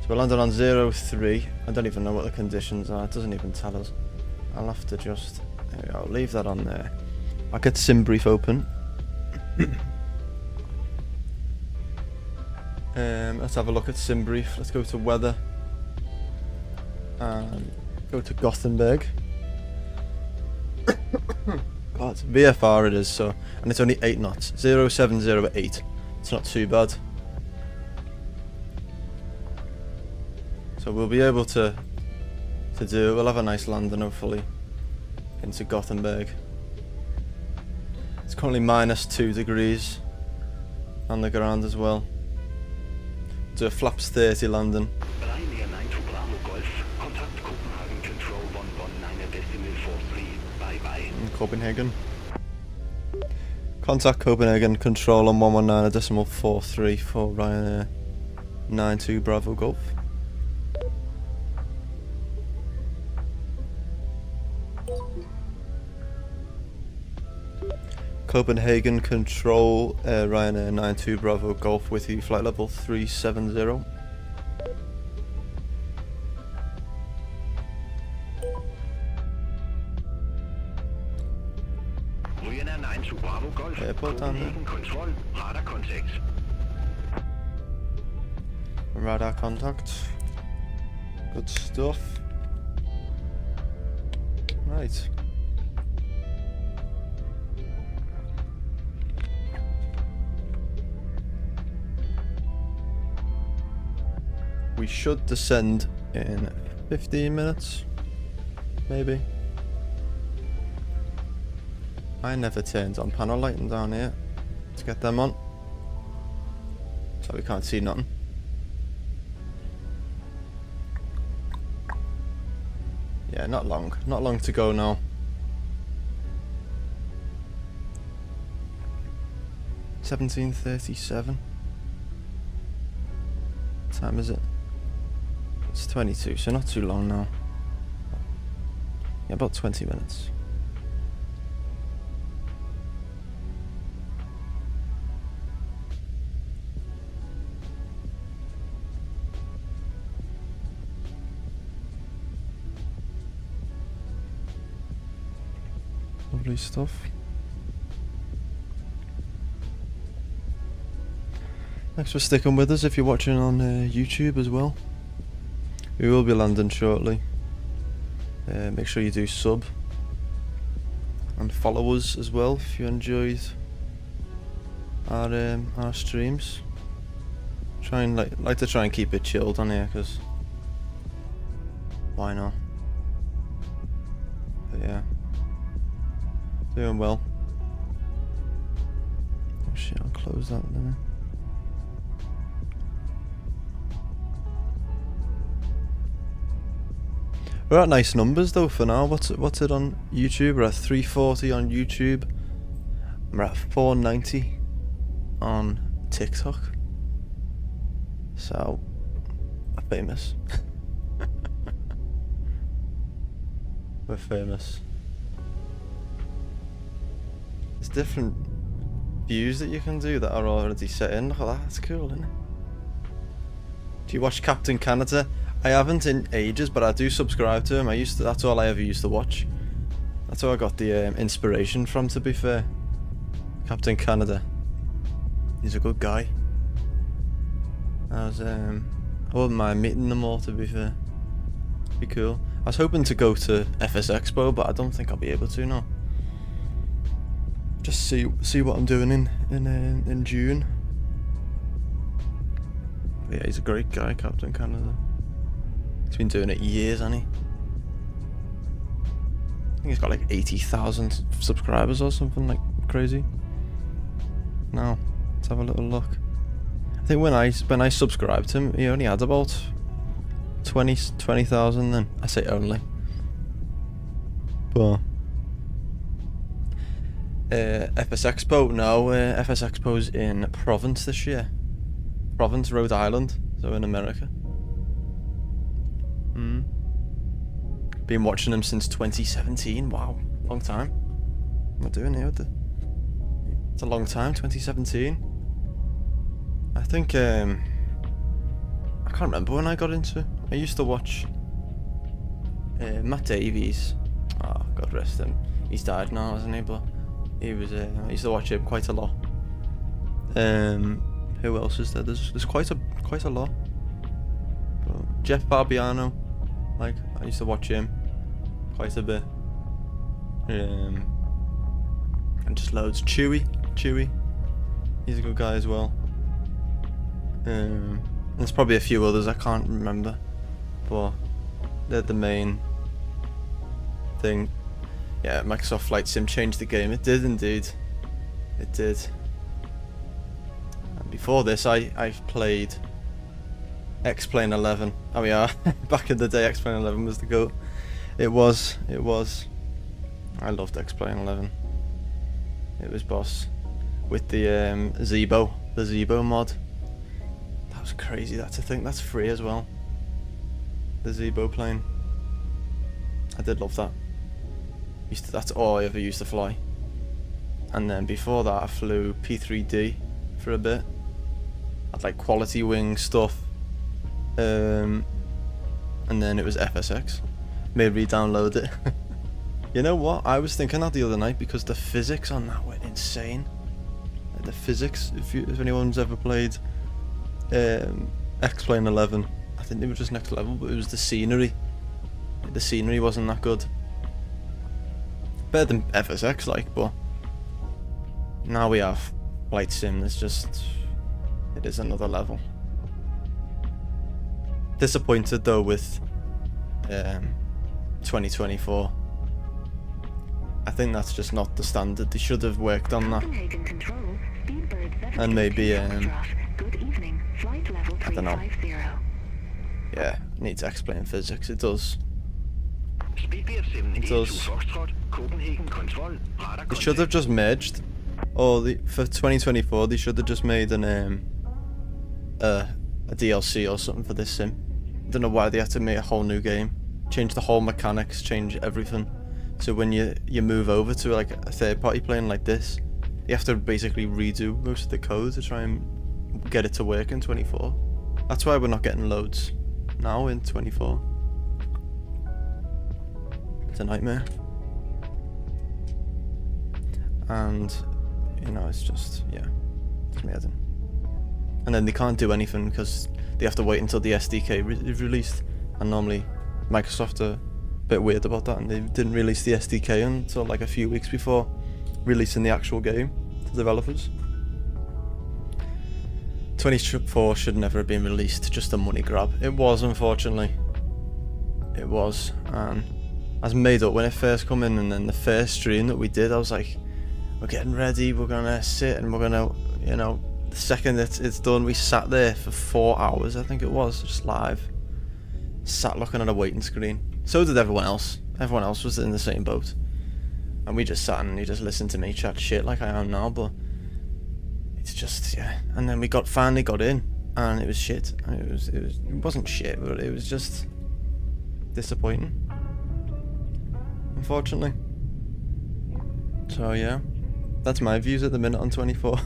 So we landed on 03. I don't even know what the conditions are. It doesn't even tell us. I'll have to just... There we go. Leave that on there. I'll get SimBrief open. Let's have a look at SimBrief. Let's go to weather. And go to Gothenburg. God, VFR it is, so, and it's only 8 knots. 0708. It's not too bad. So we'll be able to do, we'll have a nice landing hopefully into Gothenburg. It's currently -2 degrees on the ground as well. Do a flaps 30 landing. Ryanair 92 Bravo Golf, contact Copenhagen Control 119.43, bye bye. In Copenhagen. Contact Copenhagen Control on 119.43 for Ryanair 92 Bravo Golf. Copenhagen Control, Ryanair 92 Bravo Golf with you, flight level 370. Ryanair 92 Bravo Golf, Airport down there. Copenhagen Control, radar contact. Radar contact. Good stuff. Right. We should descend in 15 minutes, maybe. I never turned on panel lighting down here. Let's get them on. So we can't see nothing. Yeah, not long to go now. $17:37. What time is it? It's 22, so not too long now. Yeah, about 20 minutes. Lovely stuff. Thanks for sticking with us if you're watching on YouTube as well. We will be landing shortly. Make sure you do sub and follow us as well if you enjoyed our streams. Like to try and keep it chilled on here, because why not? But yeah, doing well. Oh shit! I'll close that there. We're at nice numbers though for now. What's it on YouTube? We're at 340 on YouTube. We're at 490 on TikTok. So, famous. We're famous. There's different views that you can do that are already set in. Look at that, that's cool, isn't it? Do you watch Captain Canada? I haven't in ages, but I do subscribe to him. That's all I ever used to watch. That's how I got the inspiration from, to be fair. Captain Canada. He's a good guy. I wouldn't mind meeting them all, to be fair. Be cool. I was hoping to go to FS Expo, but I don't think I'll be able to now. Just see what I'm doing in June. But yeah, he's a great guy, Captain Canada. He's been doing it years, hasn't he? I think he's got like 80,000 subscribers or something like crazy. Now, let's have a little look. I think when I subscribed to him, he only had about 20,000 then. I say only. But FS Expo, no, FS Expo's in Providence this year. Providence, Rhode Island, so in America. Been watching him since 2017. Wow, long time. What am I doing here with it? It's a long time, 2017. I think, I can't remember when I got into it. I used to watch Matt Davies. Oh, God rest him. He's died now, hasn't he? But he was, I used to watch him quite a lot. Who else is there? There's quite a lot. But Jeff Barbiano, like, I used to watch him quite a bit. And just loads. Chewy, he's a good guy as well. There's probably a few others I can't remember, but they're the main thing. Yeah, Microsoft Flight Sim changed the game. It did indeed. It did. And before this, I played X-Plane 11. Oh yeah, back in the day, X-Plane 11 was the GOAT. It was. I loved X-Plane 11. It was boss with the Zebo mod. That was crazy. That's a thing. That's free as well. The Zebo plane. I did love that. That's all I ever used to fly. And then before that, I flew P3D for a bit. Had like quality wing stuff. And then it was FSX. Made me download it. You know what? I was thinking that the other night because the physics on that were insane. Like the physics, if anyone's ever played X-Plane 11, I think it was just next level, but it was the scenery. The scenery wasn't that good. Better than FSX, like, but now we have Flight Sim. It is another level. Disappointed though with 2024. I think that's just not the standard. They should have worked on that. And maybe I don't know. Yeah, it needs to explain physics. It does. It does. They should have just merged. Or for 2024, they should have just made a DLC or something for this sim. I don't know why they had to make a whole new game, change the whole mechanics, change everything. So when you move over to like a third-party plane like this, you have to basically redo most of the code to try and get it to work in 24. That's why we're not getting loads now in 24. It's a nightmare. And you know, it's just, yeah, it's amazing. And then they can't do anything because they have to wait until the SDK is released. And normally Microsoft are a bit weird about that, and they didn't release the SDK until like a few weeks before releasing the actual game to developers. 24 should never have been released, just a money grab. It was, unfortunately. It was, and I was made up when it first come in, and then the first stream that we did, I was like, we're getting ready, we're gonna sit and we're gonna, you know, the second it's done, we sat there for 4 hours, I think it was, just live. Sat looking at a waiting screen. So did everyone else. Everyone else was in the same boat. And we just sat and you just listened to me chat shit like I am now, but it's just, yeah. And then we finally got in, and it was shit. And it wasn't shit, but it was just disappointing, unfortunately. So yeah, that's my views at the minute on 24.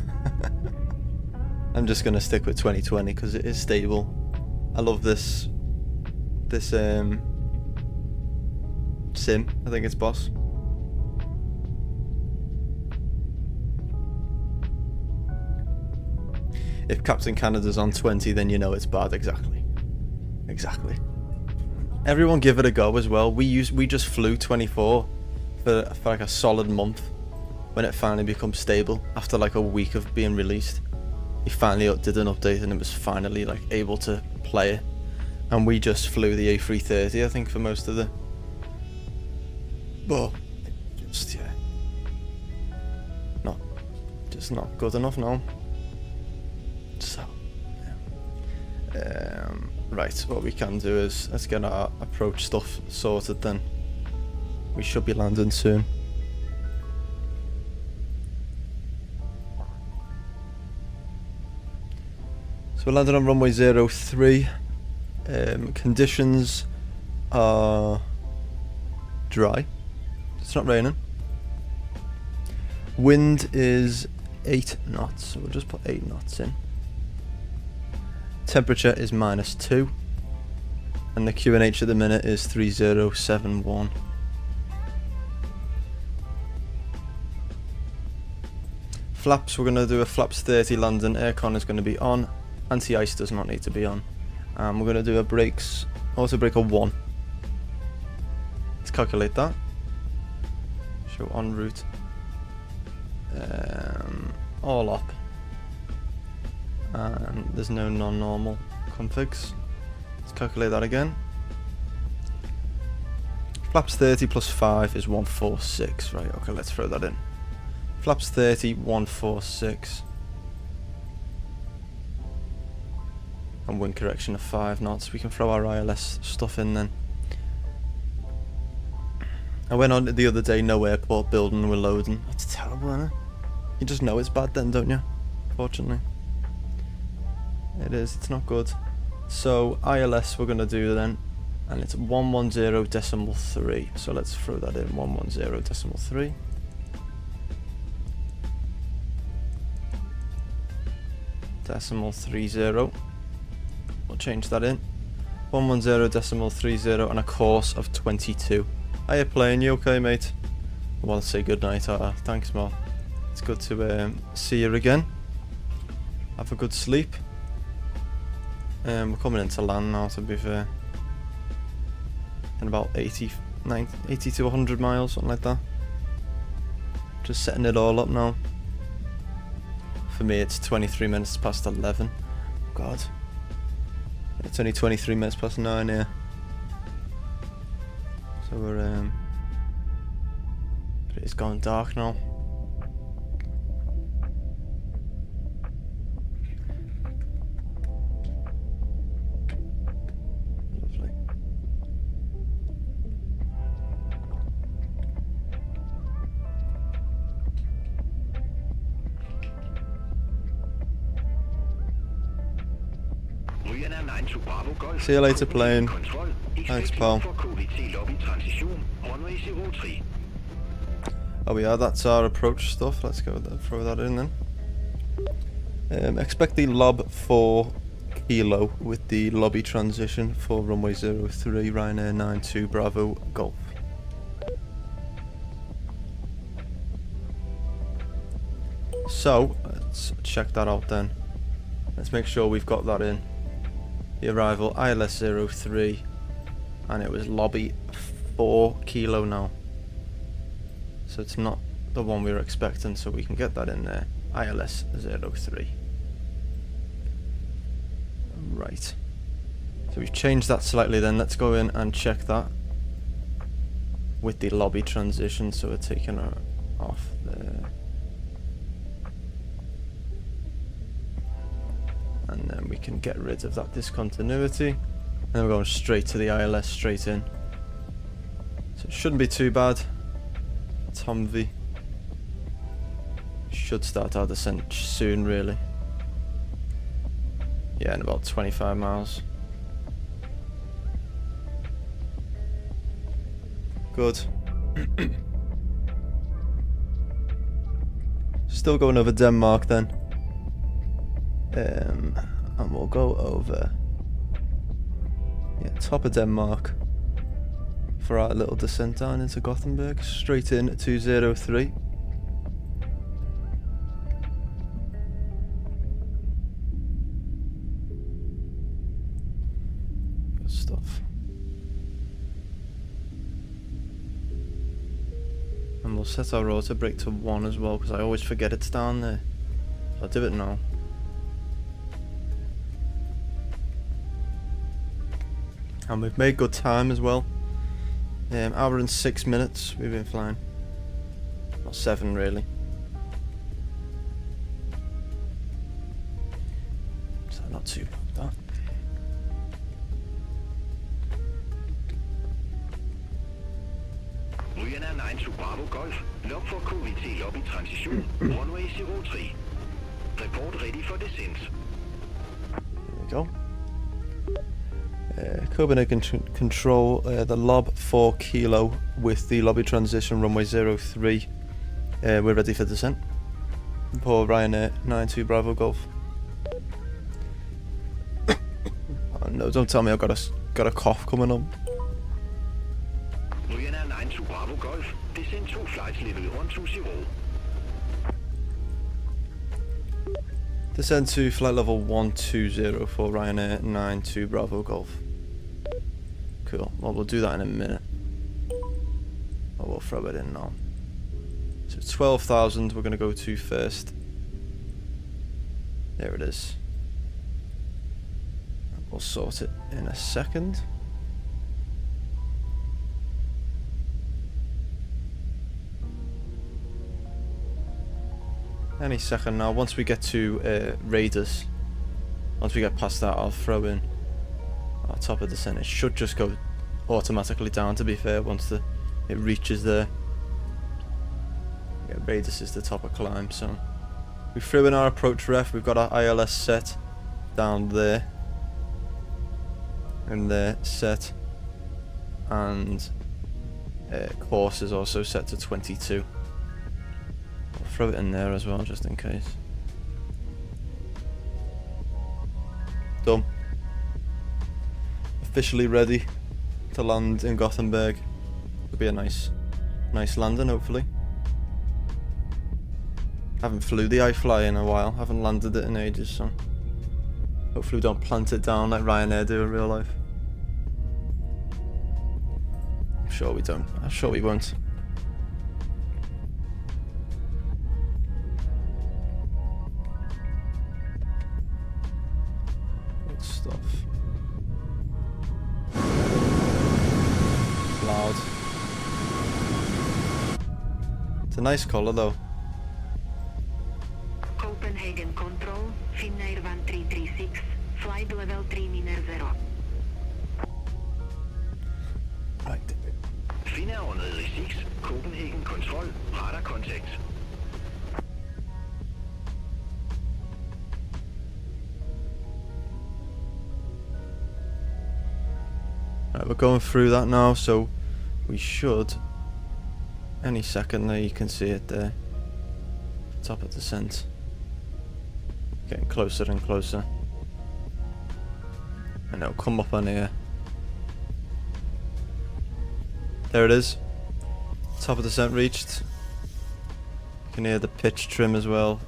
I'm just gonna stick with 2020 because it is stable. I love this sim. I think it's boss. If Captain Canada's on 20, then you know it's bad. Exactly. Everyone give it a go as well. We just flew 24 for like a solid month when it finally becomes stable after like a week of being released. he finally did an update and it was finally like able to play it. And we just flew the A330, I think, for most of it. But just yeah, just not good enough now. So yeah. Right, what we can do is let's get our approach stuff sorted then. We should be landing soon. So we landed on runway 03. Conditions are dry. It's not raining. Wind is 8 knots, so we'll just put 8 knots in. Temperature is -2, and the QNH at the minute is 3071. Flaps, we're going to do a flaps 30 landing. Aircon is going to be on. Anti-ice does not need to be on. We're going to do a brakes, auto brake of 1. Let's calculate that. Show en route. All up. And there's no non-normal configs. Let's calculate that again. Flaps 30 plus 5 is 146. Right, okay, let's throw that in. Flaps 30, 146. And wind correction of 5 knots. We can throw our ILS stuff in then. I went on the other day, no airport building, we're loading. That's terrible, isn't it? You just know it's bad then, don't you? Fortunately. It is, it's not good. So ILS we're going to do then. And it's 110.3. So let's throw that in, 110.3. Decimal 30. We'll change that in. 110.30 and a course of 22. Hiya plane, you okay mate? I want to say goodnight. Thanks Mal. It's good to see you again. Have a good sleep. We're coming into land now, to be fair. In about 80 to 100 miles, something like that. Just setting it all up now. For me it's 23 minutes past 11. God. It's only 23 minutes past 9 here. So we're but it's gone dark now. Lovely. See you later plane. Thanks pal. Oh yeah, that's our approach stuff. Let's go throw that in then. Expect the lob 4 kilo with the lobby transition for runway 03 Ryanair 92 Bravo Golf. So let's check that out then. Let's make sure we've got that in. The arrival ILS 03 and it was lobby 4 kilo now. So it's not the one we were expecting, so we can get that in there. ILS 03. Right. So we've changed that slightly then. Let's go in and check that with the lobby transition. So we're taking her off there. And then we can get rid of that discontinuity. And then we're going straight to the ILS, straight in. So it shouldn't be too bad. Tomv should start our descent soon, really. Yeah, in about 25 miles. Good. Still going over Denmark then. And we'll go over top of Denmark for our little descent down into Gothenburg, straight in at 203. Good stuff. And we'll set our rotor brake to 1 as well, because I always forget it's down there. I'll do it now. And we've made good time as well. Hour and 6 minutes we've been flying. Not 7 really. So not too bad, that. Ryanair 92 Bravo Golf, log for QVT lobby transition, runway 03. Report ready for descent. There we go. Copenhagen control the lob 4 kilo with the lobby transition runway 03. We're ready for descent. For Ryanair 92 Bravo Golf. Oh no, don't tell me I've got a cough coming on. Ryanair 92 Bravo Golf, descend 2 flights level 120. Descend to flight level 120 for Ryanair 92 Bravo Golf. Cool, well we'll do that in a minute. Or we'll throw it in now. So 12,000 we're going to go to first. There it is. We'll sort it in a second. Any second now. Once we get to Raiders, once we get past that, I'll throw in our top of descent. It should just go automatically down, to be fair, once it reaches there. Yeah, Raiders is the top of climb, so we threw in our approach ref. We've got our ILS set down there, and there set, and course is also set to 22. I'll throw it in there as well, just in case. Done. Officially ready to land in Gothenburg. It'll be a nice landing, hopefully. Haven't flew the iFly in a while. Haven't landed it in ages, so hopefully we don't plant it down like Ryanair do in real life. I'm sure we don't. I'm sure we won't. Good stuff. Loud. It's a nice colour though. Copenhagen Control, Finnair 1336, flight level 390. Right. Finnair 106, Copenhagen Control, radar contact. Right, we're going through that now, so we should any second there. You can see it there, top of descent, getting closer and closer, and it'll come up on here. There it is, top of descent reached. You can hear the pitch trim as well,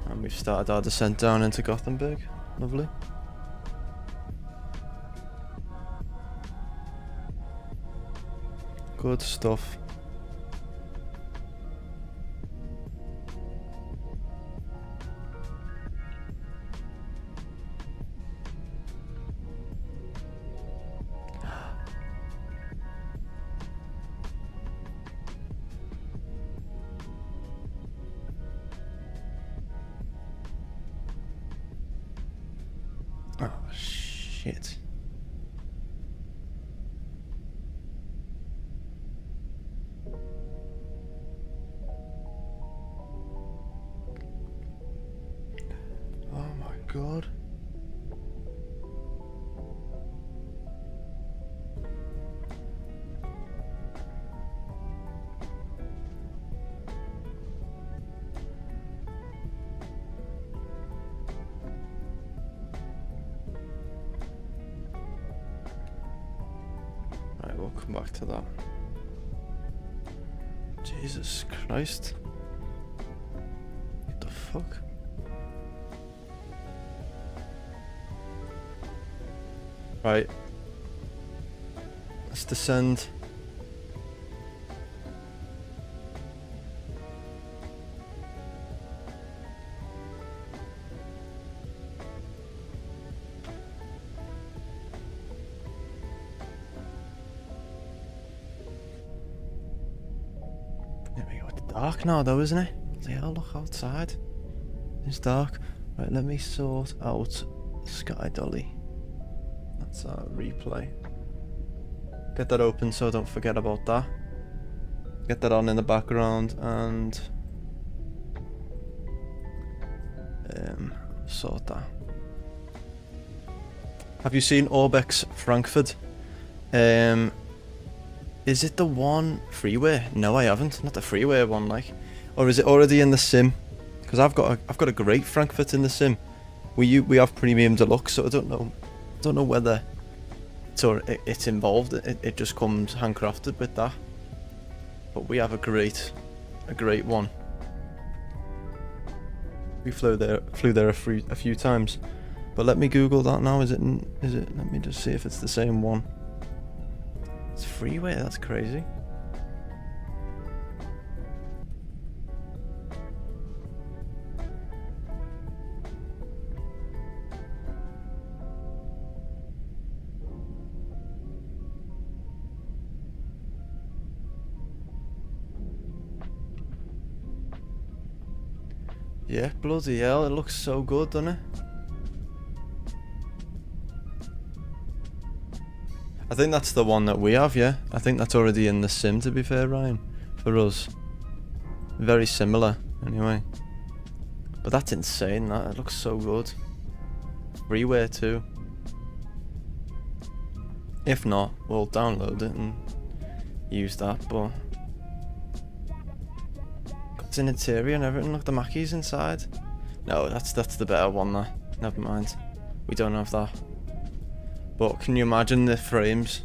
and we've started our descent down into Gothenburg. Lovely. Good stuff. Oh shit. Oh my god. Right, we'll come back to that. Jesus Christ. What the fuck? Right. Let's descend. dark now though, isn't it? Yeah, look outside. It's dark. Right, let me sort out Sky Dolly. That's our replay. Get that open so don't forget about that. Get that on in the background and sort that. Have you seen Orbex Frankfurt? Is it the one freeware? No, I haven't. Not the freeware one, like. Or is it already in the sim? Because I've got a great Frankfurt in the sim. We have premium deluxe, so I don't know whether it's involved. It just comes handcrafted with that. But we have a great one. We flew there a few times. But let me Google that now. Is it? Let me just see if it's the same one. It's freeware. That's crazy. Yeah, bloody hell, it looks so good, doesn't it? I think that's the one that we have, yeah. I think that's already in the sim, to be fair, Ryan. For us. Very similar, anyway. But that's insane, that. It looks so good. Freeware too. If not, we'll download it and use that, but... It's an interior and everything. Look, the Mackey's inside. No, that's the better one there. Never mind. We don't have that. But can you imagine the frames?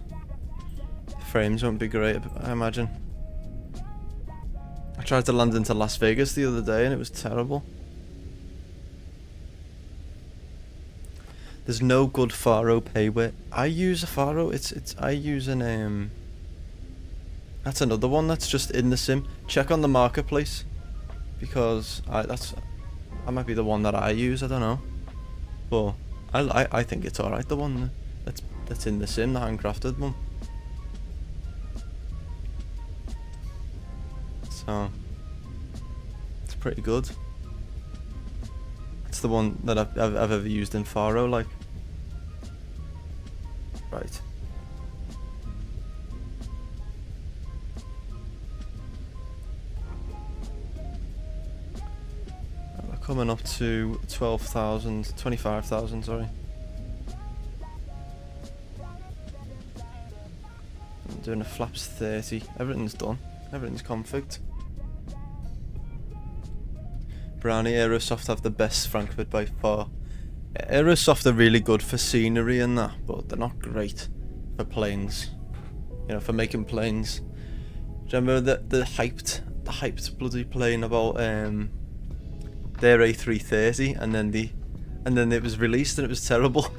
The frames won't be great, I imagine. I tried to land into Las Vegas the other day and it was terrible. There's no good Faro payware. I use a Faro. I use an That's another one that's just in the sim. Check on the marketplace. Because that might be the one that I use, I don't know. But I think it's alright, the one that's in the sim, the handcrafted one. So it's pretty good. It's the one that I've ever used in Faro, like. Right. Coming up to 12,000, 25,000, sorry. I'm doing a flaps 30. Everything's done. Everything's configured. Brownie, Aerosoft have the best Frankfurt by far. Aerosoft are really good for scenery and that, but they're not great for planes. You know, for making planes. Do you remember the hyped bloody plane about their A330 and then it was released and it was terrible.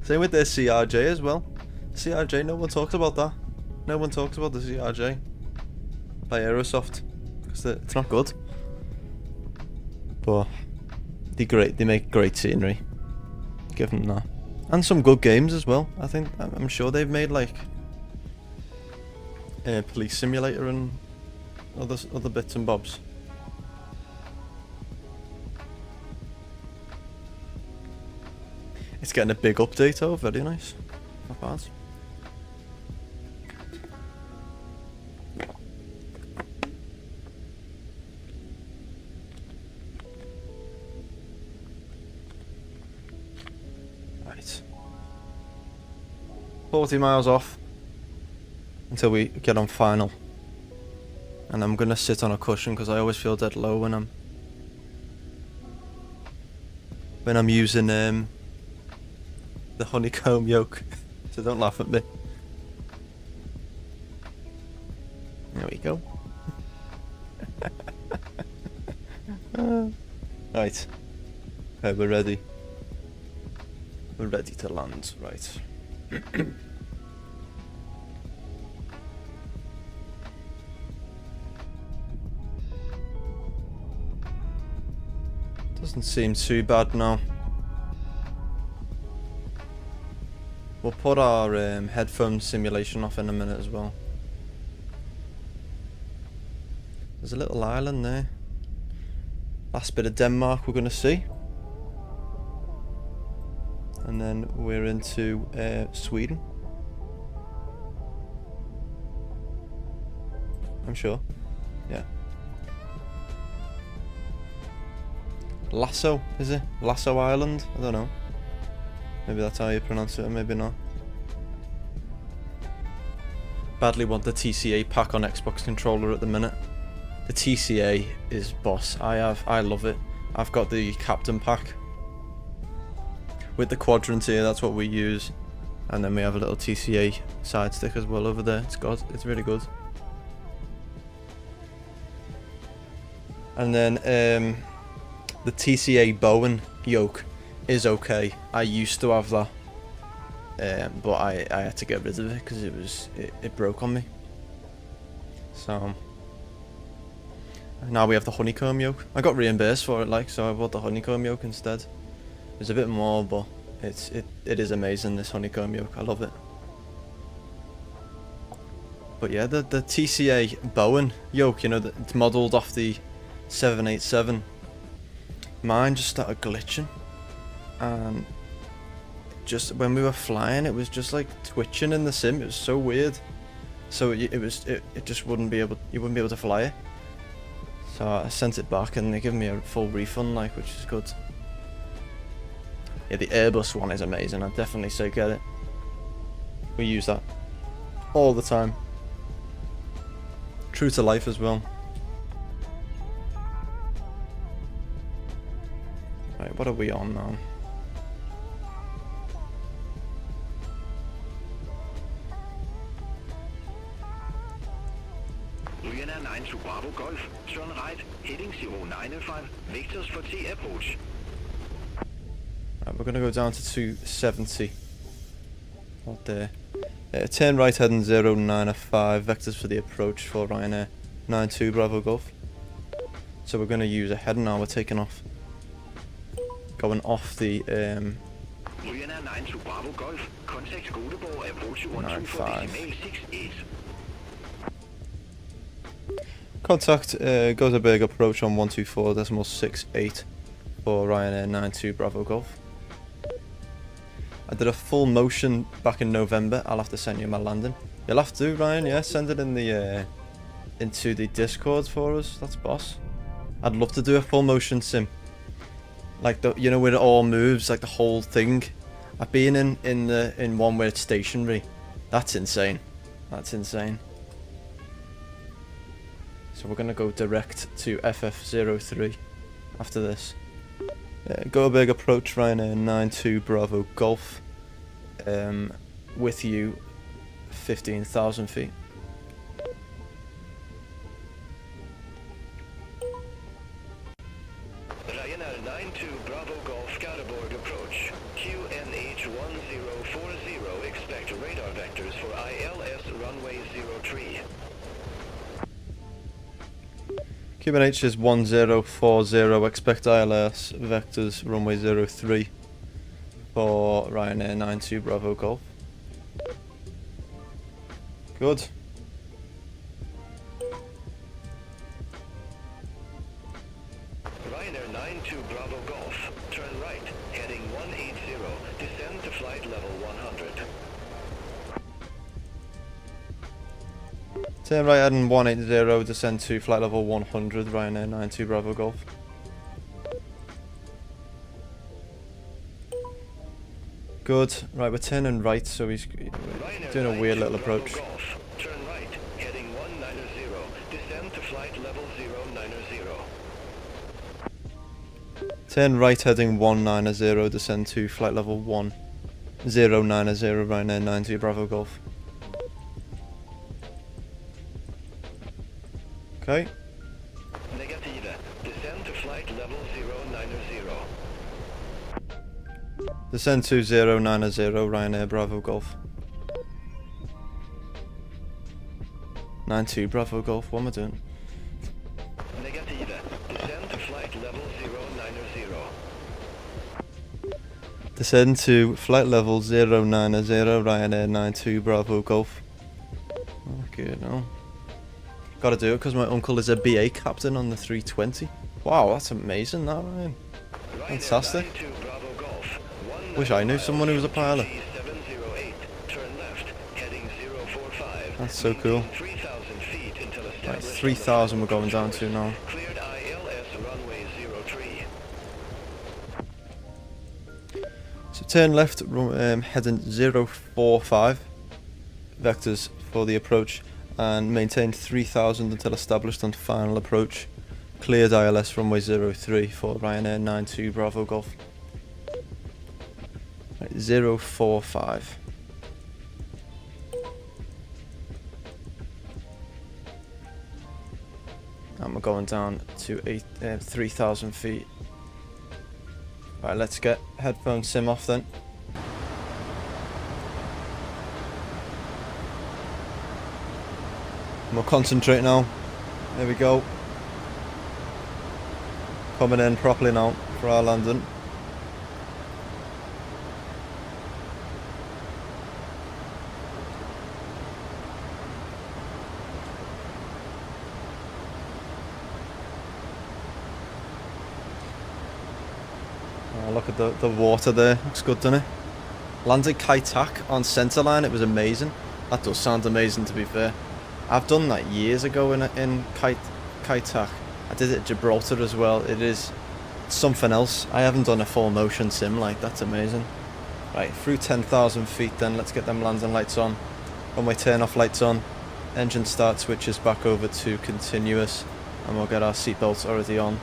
Same with their CRJ as well. CRJ, no one talks about that. No one talks about the CRJ by Aerosoft because it's not good. But they make great scenery. Give them that, and some good games as well. I'm sure they've made like Police Simulator and other bits and bobs. It's getting a big update though, very nice. Not bad. Right. 40 miles off until we get on final. And I'm gonna sit on a cushion because I always feel dead low when I'm using the honeycomb yoke, so don't laugh at me. There we go. Right. Okay, we're ready. We're ready to land, right. Doesn't seem too bad now. We'll put our headphone simulation off in a minute as well. There's a little island there. Last bit of Denmark we're going to see. And then we're into Sweden. I'm sure. Yeah. Lasso, is it? Lasso Island? I don't know. Maybe that's how you pronounce it, or maybe not. Badly want the TCA pack on Xbox controller at the minute. The TCA is boss. I love it. I've got the Captain pack with the quadrant here. That's what we use, and then we have a little TCA side stick as well over there. It's really good. And then the TCA Bowen yoke is okay. I used to have that, but I had to get rid of it because it broke on me. So now we have the Honeycomb yoke. I got reimbursed for it, like, so I bought the Honeycomb yoke instead. It's a bit more, but it is amazing, this Honeycomb yoke. I love it. But yeah, the TCA Bowen yoke, you know, it's modelled off the 787. Mine just started glitching, and just when we were flying, it was just like twitching in the sim. It was so weird. So it just wouldn't be able, you wouldn't be able to fly it. So I sent it back, and they gave me a full refund, like, which is good. Yeah, the Airbus one is amazing. I'd definitely say get it. We use that all the time. True to life as well. Right, what are we on now? Ryzen 9 to Bravo Golf, turn right, heading 095, vectors for T approach. Right, we're going to go down to 270. What there? Turn right heading 095, vectors for the approach for Ryanair 92 Bravo Golf. So we're going to use a heading now, we're taking off. Going off the Ryanair 9 to Bravo Golf, contact Gothenburg, approach 124 decimal 68. Contact Gothenburg approach on 124.68 for Ryanair 92 Bravo Golf. I did a full motion back in November. I'll have to send you my landing. You'll have to, Ryan, yeah, send it in the into the Discord for us. That's boss. I'd love to do a full motion sim. Like, the, you know, where it all moves, like the whole thing. I've been in one where it's stationary. That's insane. That's insane. So we're gonna go direct to FF03 after this. Gothenburg approach Ryanair 92 Bravo Golf. With you 15,000 feet. Ryanair 92 Bravo Golf Gothenburg approach. QNH 1040, expect radar vectors for ILS runway 03. QNH is 1040, expect ILS vectors runway 03 for Ryanair 92 Bravo Golf. Good. Ryanair 92 Bravo Golf, turn right, heading 180, descend to flight level 100. Turn right heading 180, descend to flight level 100, Ryanair 92 Bravo Golf. Good. Right, we're turning right, so he's doing a weird little approach. Golf, turn right, heading 190, descend to flight level 090. Turn right heading 190, descend to flight level 1090, Ryanair 92 Bravo Golf. Okay. Negative, descend to flight level 090. Descend to 090, Ryanair Bravo Golf. 92 Bravo Golf, what am I doing? Negative, descend to flight level 090. Descend to flight level 090, Ryanair 92 Bravo Golf. Okay, no. Gotta do it because my uncle is a BA captain on the 320. Wow, that's amazing, that, Ryan. Fantastic. Wish I knew someone who was a pilot. That's so cool. Right, 3,000 we're going down to now. So turn left, heading 045 vectors for the approach, and maintain 3,000 until established on final approach. Cleared ILS runway 03 for Ryanair 92 Bravo Golf. Right, 045. And we're going down to 3,000 feet. Right, let's get headphone sim off then. And we'll concentrate now. There we go. Coming in properly now for our landing. Oh, look at the water there. Looks good, doesn't it? Landed Saitek on centre line. It was amazing. That does sound amazing, to be fair. I've done that years ago in Saitek. I did it at Gibraltar as well. It is something else. I haven't done a full motion sim like. That's amazing. Right, through 10,000 feet then. Let's get them landing lights on. Runway turn off lights on. Engine start switches back over to continuous. And we'll get our seatbelts already on.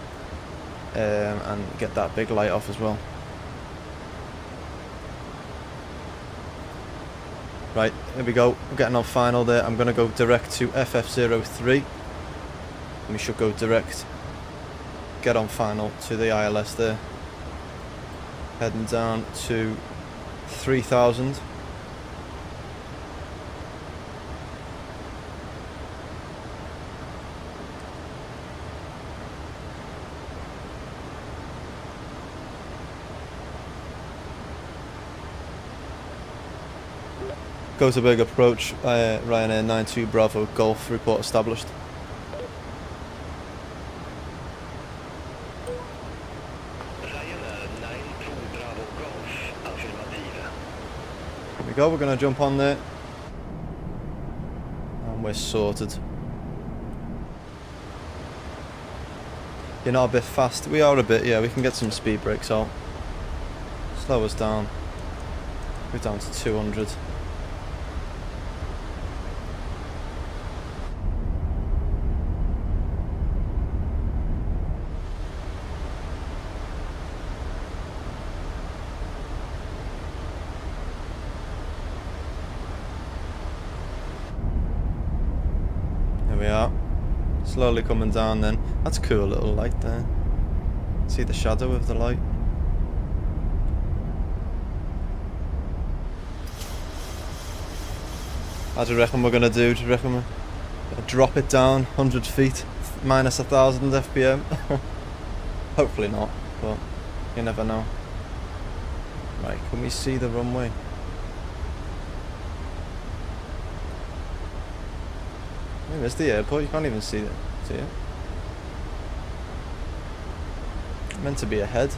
And get that big light off as well. Right, here we go. We're getting on final there. I'm going to go direct to FF03. And we should go direct. Get on final to the ILS there. Heading down to 3,000. Gothenburg approach, Ryanair 92 Bravo Golf, report established. Ryanair 92 Bravo Golf, affirmative. Here we go, we're going to jump on there. And we're sorted. You're not a bit fast? We are a bit, yeah, we can get some speed brakes out. Slow us down. We're down to 200. We are slowly coming down then. That's a cool little light there. See the shadow of the light. How do you reckon we're gonna do? Do you reckon we're gonna drop it down 100 feet minus 1,000 FPM? Hopefully not, but you never know. Right, can we see the runway? There's the airport, you can't even see it. See it? Meant to be ahead.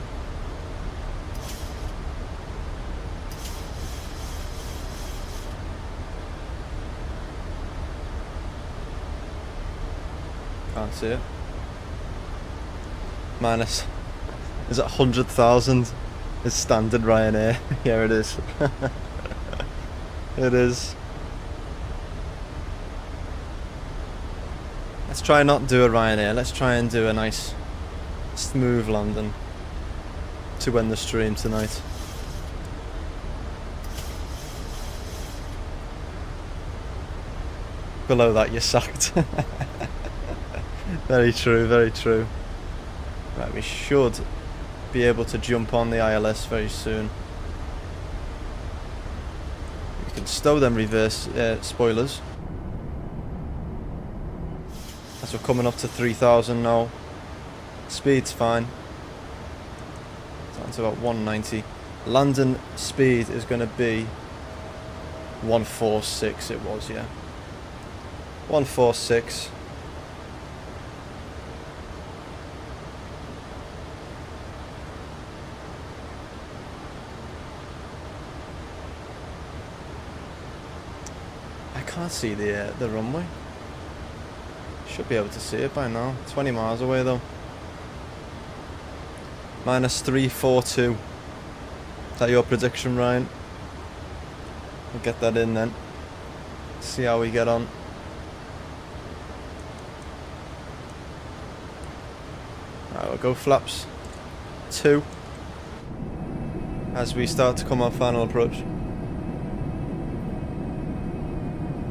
Can't see it. Minus. Is it 100,000? It's standard Ryanair. Yeah, it is. It is. Let's try not do a Ryanair. Let's try and do a nice, smooth landing to end the stream tonight. Below that, you're sacked. Very true, very true. Right, we should be able to jump on the ILS very soon. We can stow them reverse spoilers. As we're coming up to 3,000 now. Speed's fine. Down to about 190. Landing speed is going to be 146. It was, yeah. 146. can't see the runway. Should be able to see it by now. 20 miles away though. -342. Is that your prediction, Ryan? We'll get that in then. See how we get on. Alright, we'll go flaps 2 as we start to come our final approach.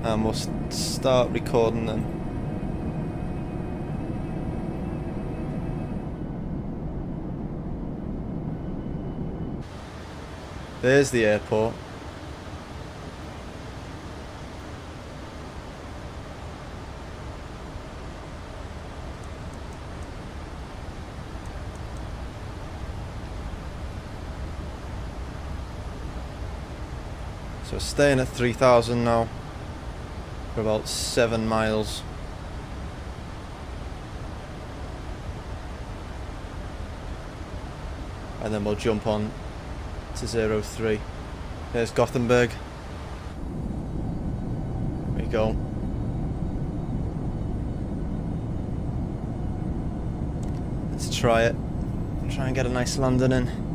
And we'll start recording then. There's the airport. So we're staying at 3,000 now for about 7 miles. And then we'll jump on to 03. There's Gothenburg. There we go. Let's try it. Try and get a nice landing in.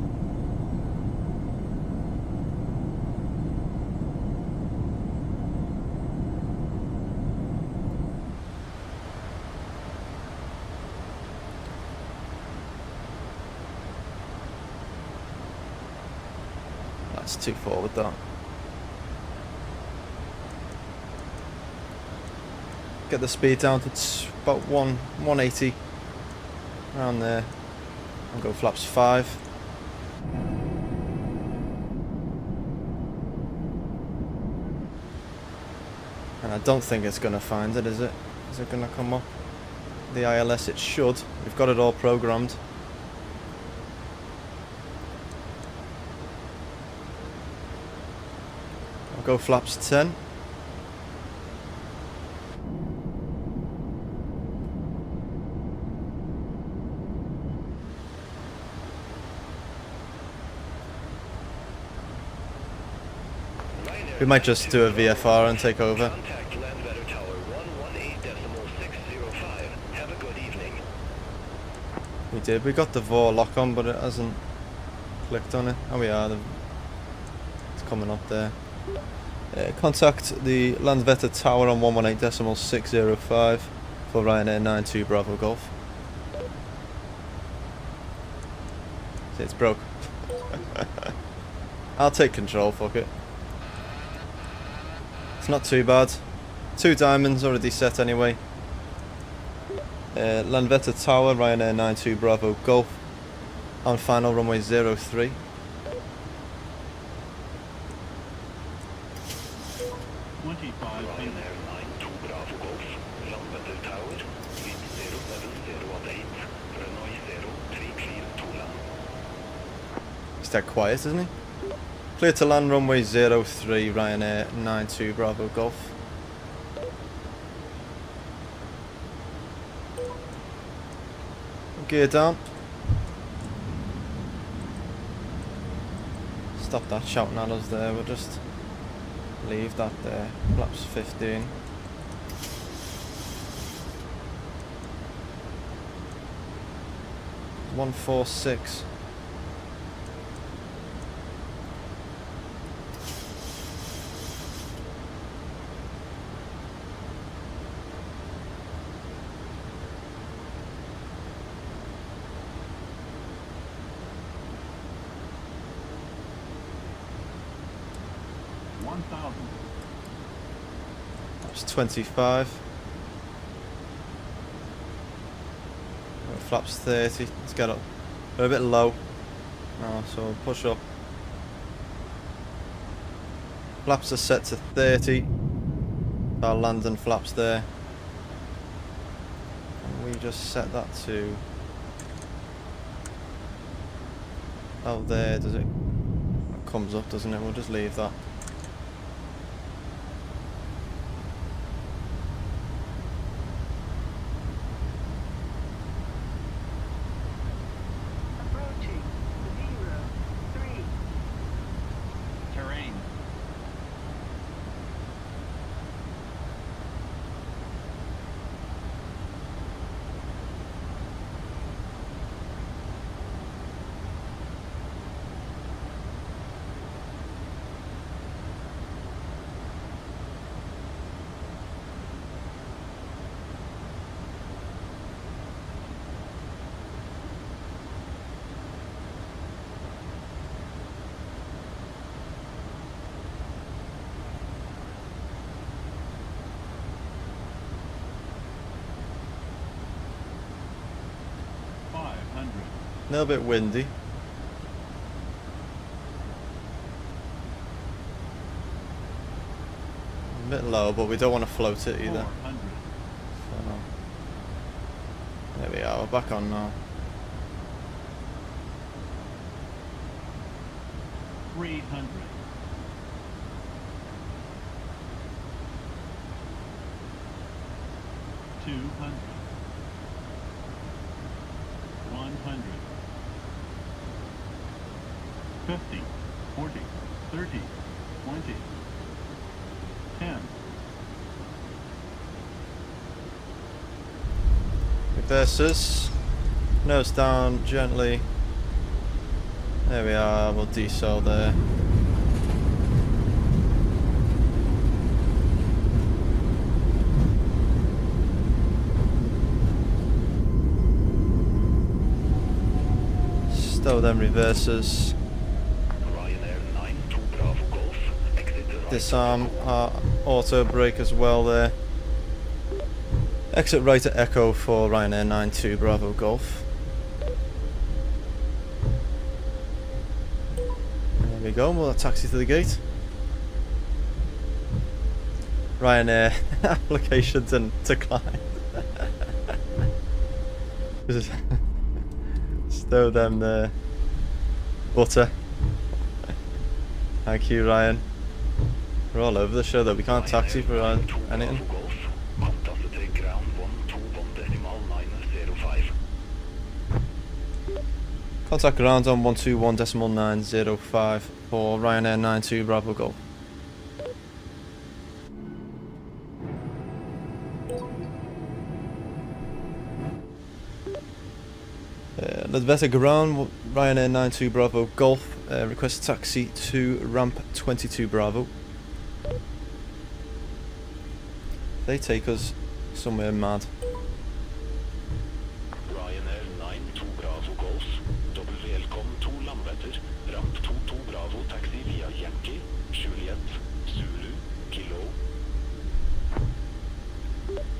That's too forward that. Get the speed down to about 180 around there. I'll go flaps 5. And I don't think it's gonna find it, is it? Is it gonna come up? The ILS, it should. We've got it all programmed. Go flaps 10. We might just do a VFR and take over. Contact Land Weather Tower 118.605. Have a good evening. We did. We got the VOR lock on, but it hasn't clicked on it. Oh, we are. It's coming up there. Contact the Landvetter Tower on 118.605 for Ryanair 92 Bravo Golf. See, it's broke. I'll take control, fuck it. It's not too bad. 2 diamonds already set anyway. Landvetter Tower, Ryanair 92 Bravo Golf on final runway 03. Ryanair 92 Bravo Golf, Landvetter Tower, wind 07018, runway 03 clear to land. He's dead quiet, isn't he? Clear to land runway 03, Ryanair 92 Bravo Golf. Gear down. Stop that shouting at us there, we'll just leave that there. Flaps 15. .146. That's 25. Flaps 30. Let's get up. We're a bit low. Oh, so we'll push up. Flaps are set to 30. Our landing flaps there. And we just set that to. Oh, there, does it? It comes up, doesn't it? We'll just leave that. little bit windy. A bit low, but we don't want to float it either. So, there we are, we're back on now. 300. 200. 100. 50. 40. 30. 20. 10. Reverses. Nose down gently. There we are, we'll decel there. Stow them reverses. Disarm our auto brake as well there. Exit right at Echo for Ryanair 92 Bravo Golf. There we go, we'll taxi to the gate. Ryanair application declined. Stow them there. Butter. Thank you, Ryan. We're all over the show though, we can't taxi for anything. Contact ground on 121.905 for Ryanair 92 Bravo Golf. Ledveta ground, Ryanair 92 Bravo Golf. Request taxi to ramp 22 Bravo. They take us somewhere mad. Ryanair 92 Bravo Golf. Double welcome to Landvetter. Ramp 22 Bravo taxi via Yankee, Juliet, Zulu, Kilo.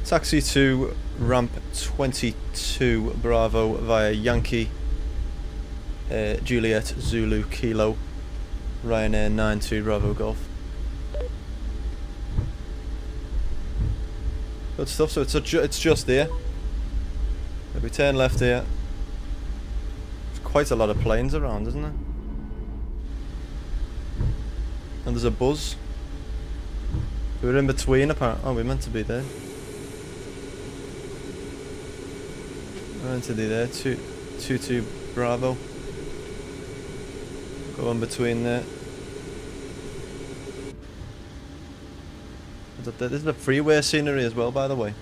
Taxi to ramp 22 Bravo via Yankee, Juliet, Zulu, Kilo, Ryanair 92 Bravo Golf. Good stuff, so it's just there. If we turn left here, there's quite a lot of planes around, isn't there? And there's a buzz. We're in between apparently. Oh, we're meant to be there. We're meant to be there. 22 Bravo. Go in between there. This is the freeway scenery as well, by the way.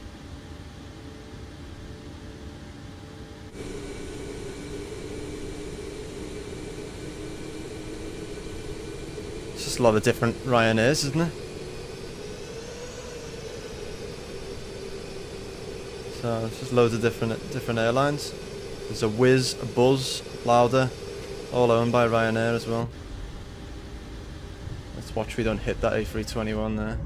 It's just a lot of different Ryanairs, isn't it? So it's just loads of different airlines. There's a Wizz, a Buzz, Lauda, all owned by Ryanair as well. Let's watch we don't hit that A321 there.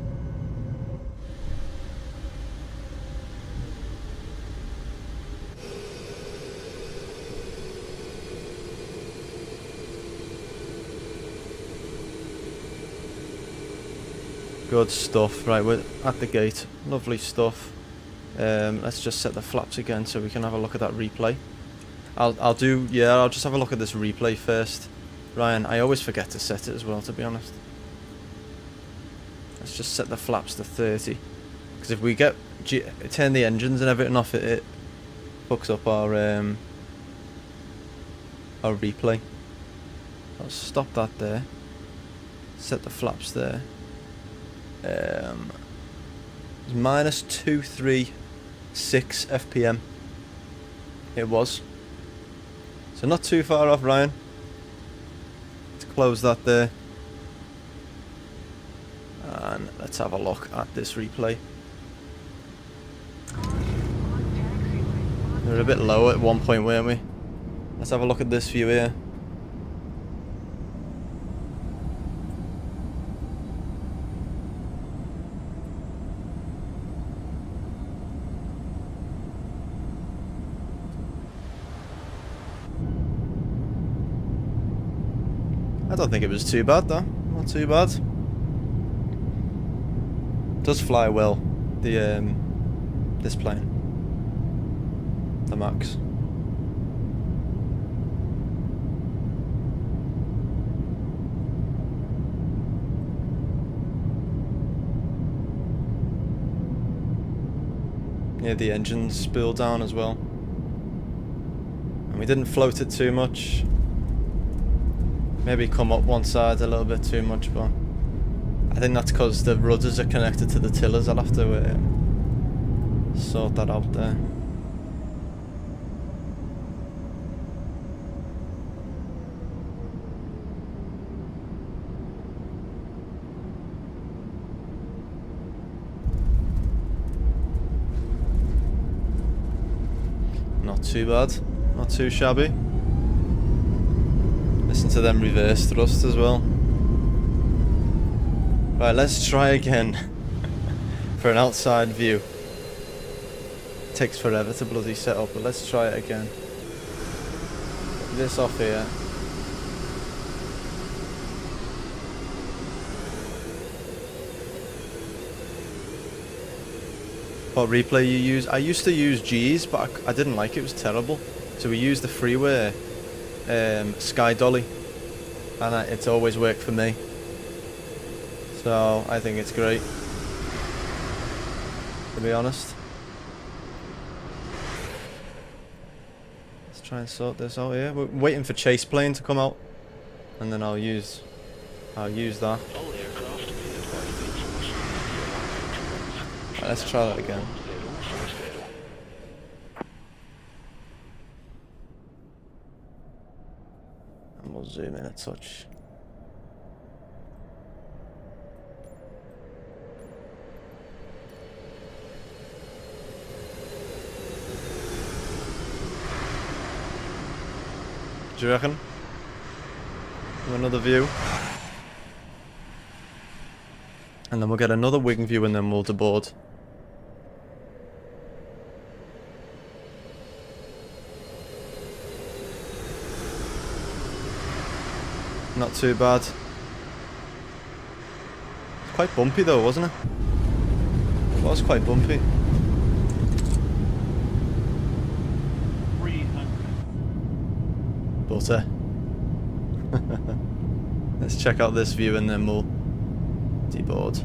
Good stuff. Right, we're at the gate. Lovely stuff. Let's just set the flaps again so we can have a look at that replay. I'll just have a look at this replay first. Ryan, I always forget to set it as well, to be honest. Let's just set the flaps to 30. Because if we turn the engines and everything off, it fucks up our replay. I'll stop that there. Set the flaps there. Minus 236 FPM. It was. So not too far off, Ryan. Let's close that there. And let's have a look at this replay. We were a bit low at one point, weren't we? Let's have a look at this view here. I don't think it was too bad though. Not too bad. Does fly well. The this plane. The Max. Yeah, the engines spilled down as well. And we didn't float it too much. Maybe come up one side a little bit too much, but I think that's because the rudders are connected to the tillers. I'll have to sort that out there. Not too bad, not too shabby. Listen to them reverse thrust as well. Right, let's try again for an outside view. Takes forever to bloody set up, but let's try it again. Put this off here. What replay you use? I used to use G's, but I didn't like it. It was terrible. So we used the freeware Sky Dolly, and it's always worked for me. So I think it's great, to be honest. Let's try and sort this out here. We're waiting for chase plane to come out, and then I'll use that. Right, let's try that again. And we'll zoom in a touch. Do you reckon? Another view. And then we'll get another wing view and then we'll deboard. Not too bad. It's quite bumpy though, wasn't it? It was quite bumpy. 300. Butter. Let's check out this view and then we'll deboard.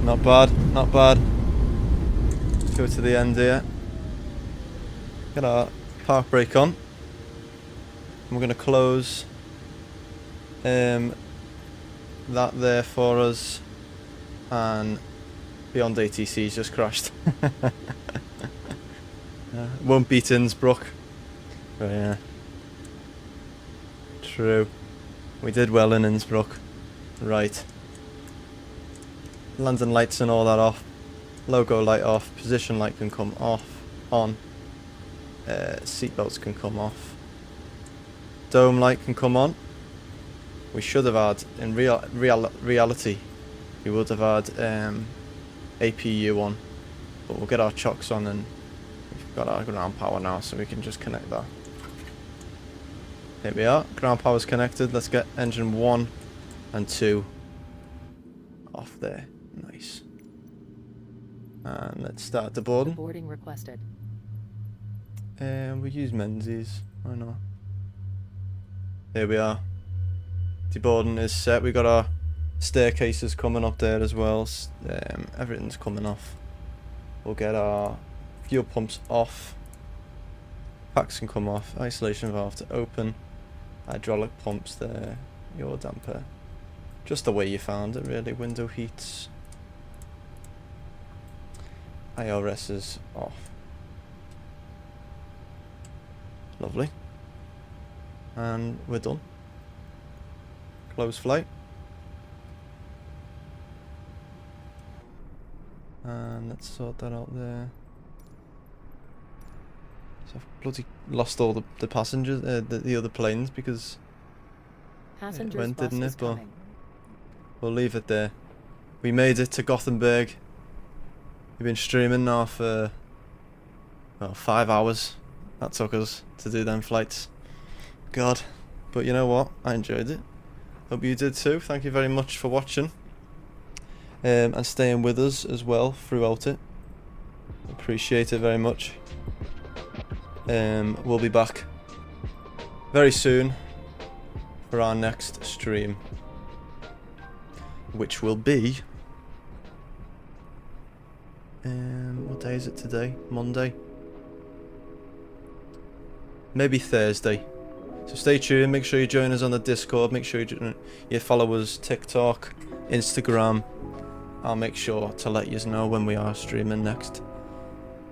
Not bad, not bad. Let's go to the end here. Get our park brake on. We're going to close that there for us, and Beyond ATC's just crashed. Won't beat Innsbruck. But yeah. True. We did well in Innsbruck. Right. Landing lights and all that off. Logo light off. Position light can come off. On. Seatbelts can come off. Dome light can come on. We should have had, in reality, we would have had APU on, but we'll get our chocks on and we've got our ground power now, so we can just connect that. Here we are, ground power's connected. Let's get engine 1 and 2 off there. Nice. And let's start the boarding. Boarding requested. We use Menzies, why not? Here we are. Deboarding is set. We got our staircases coming up there as well. Everything's coming off. We'll get our fuel pumps off. Packs can come off. Isolation valve to open. Hydraulic pumps there. Yaw damper. Just the way you found it, really. Window heats. IRS is off. Lovely. And we're done. Close flight. And let's sort that out there. So I've bloody lost all the passengers, the other planes, because Passengers it went, bus didn't is it? But coming. we'll leave it there. We made it to Gothenburg. We've been streaming now for, well, 5 hours. That took us to do them flights. God. But you know what? I enjoyed it. Hope you did too. Thank you very much for watching. And staying with us as well throughout it. Appreciate it very much. We'll be back very soon for our next stream, which will be what day is it today? Monday? Maybe Thursday. So stay tuned, make sure you join us on the Discord, make sure you follow us TikTok, Instagram. I'll make sure to let you know when we are streaming next.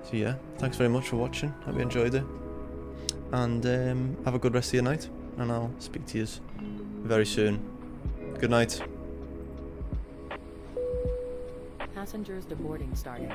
So yeah, thanks very much for watching, hope you enjoyed it. And have a good rest of your night, and I'll speak to you very soon. Good night. Passengers deboarding starting.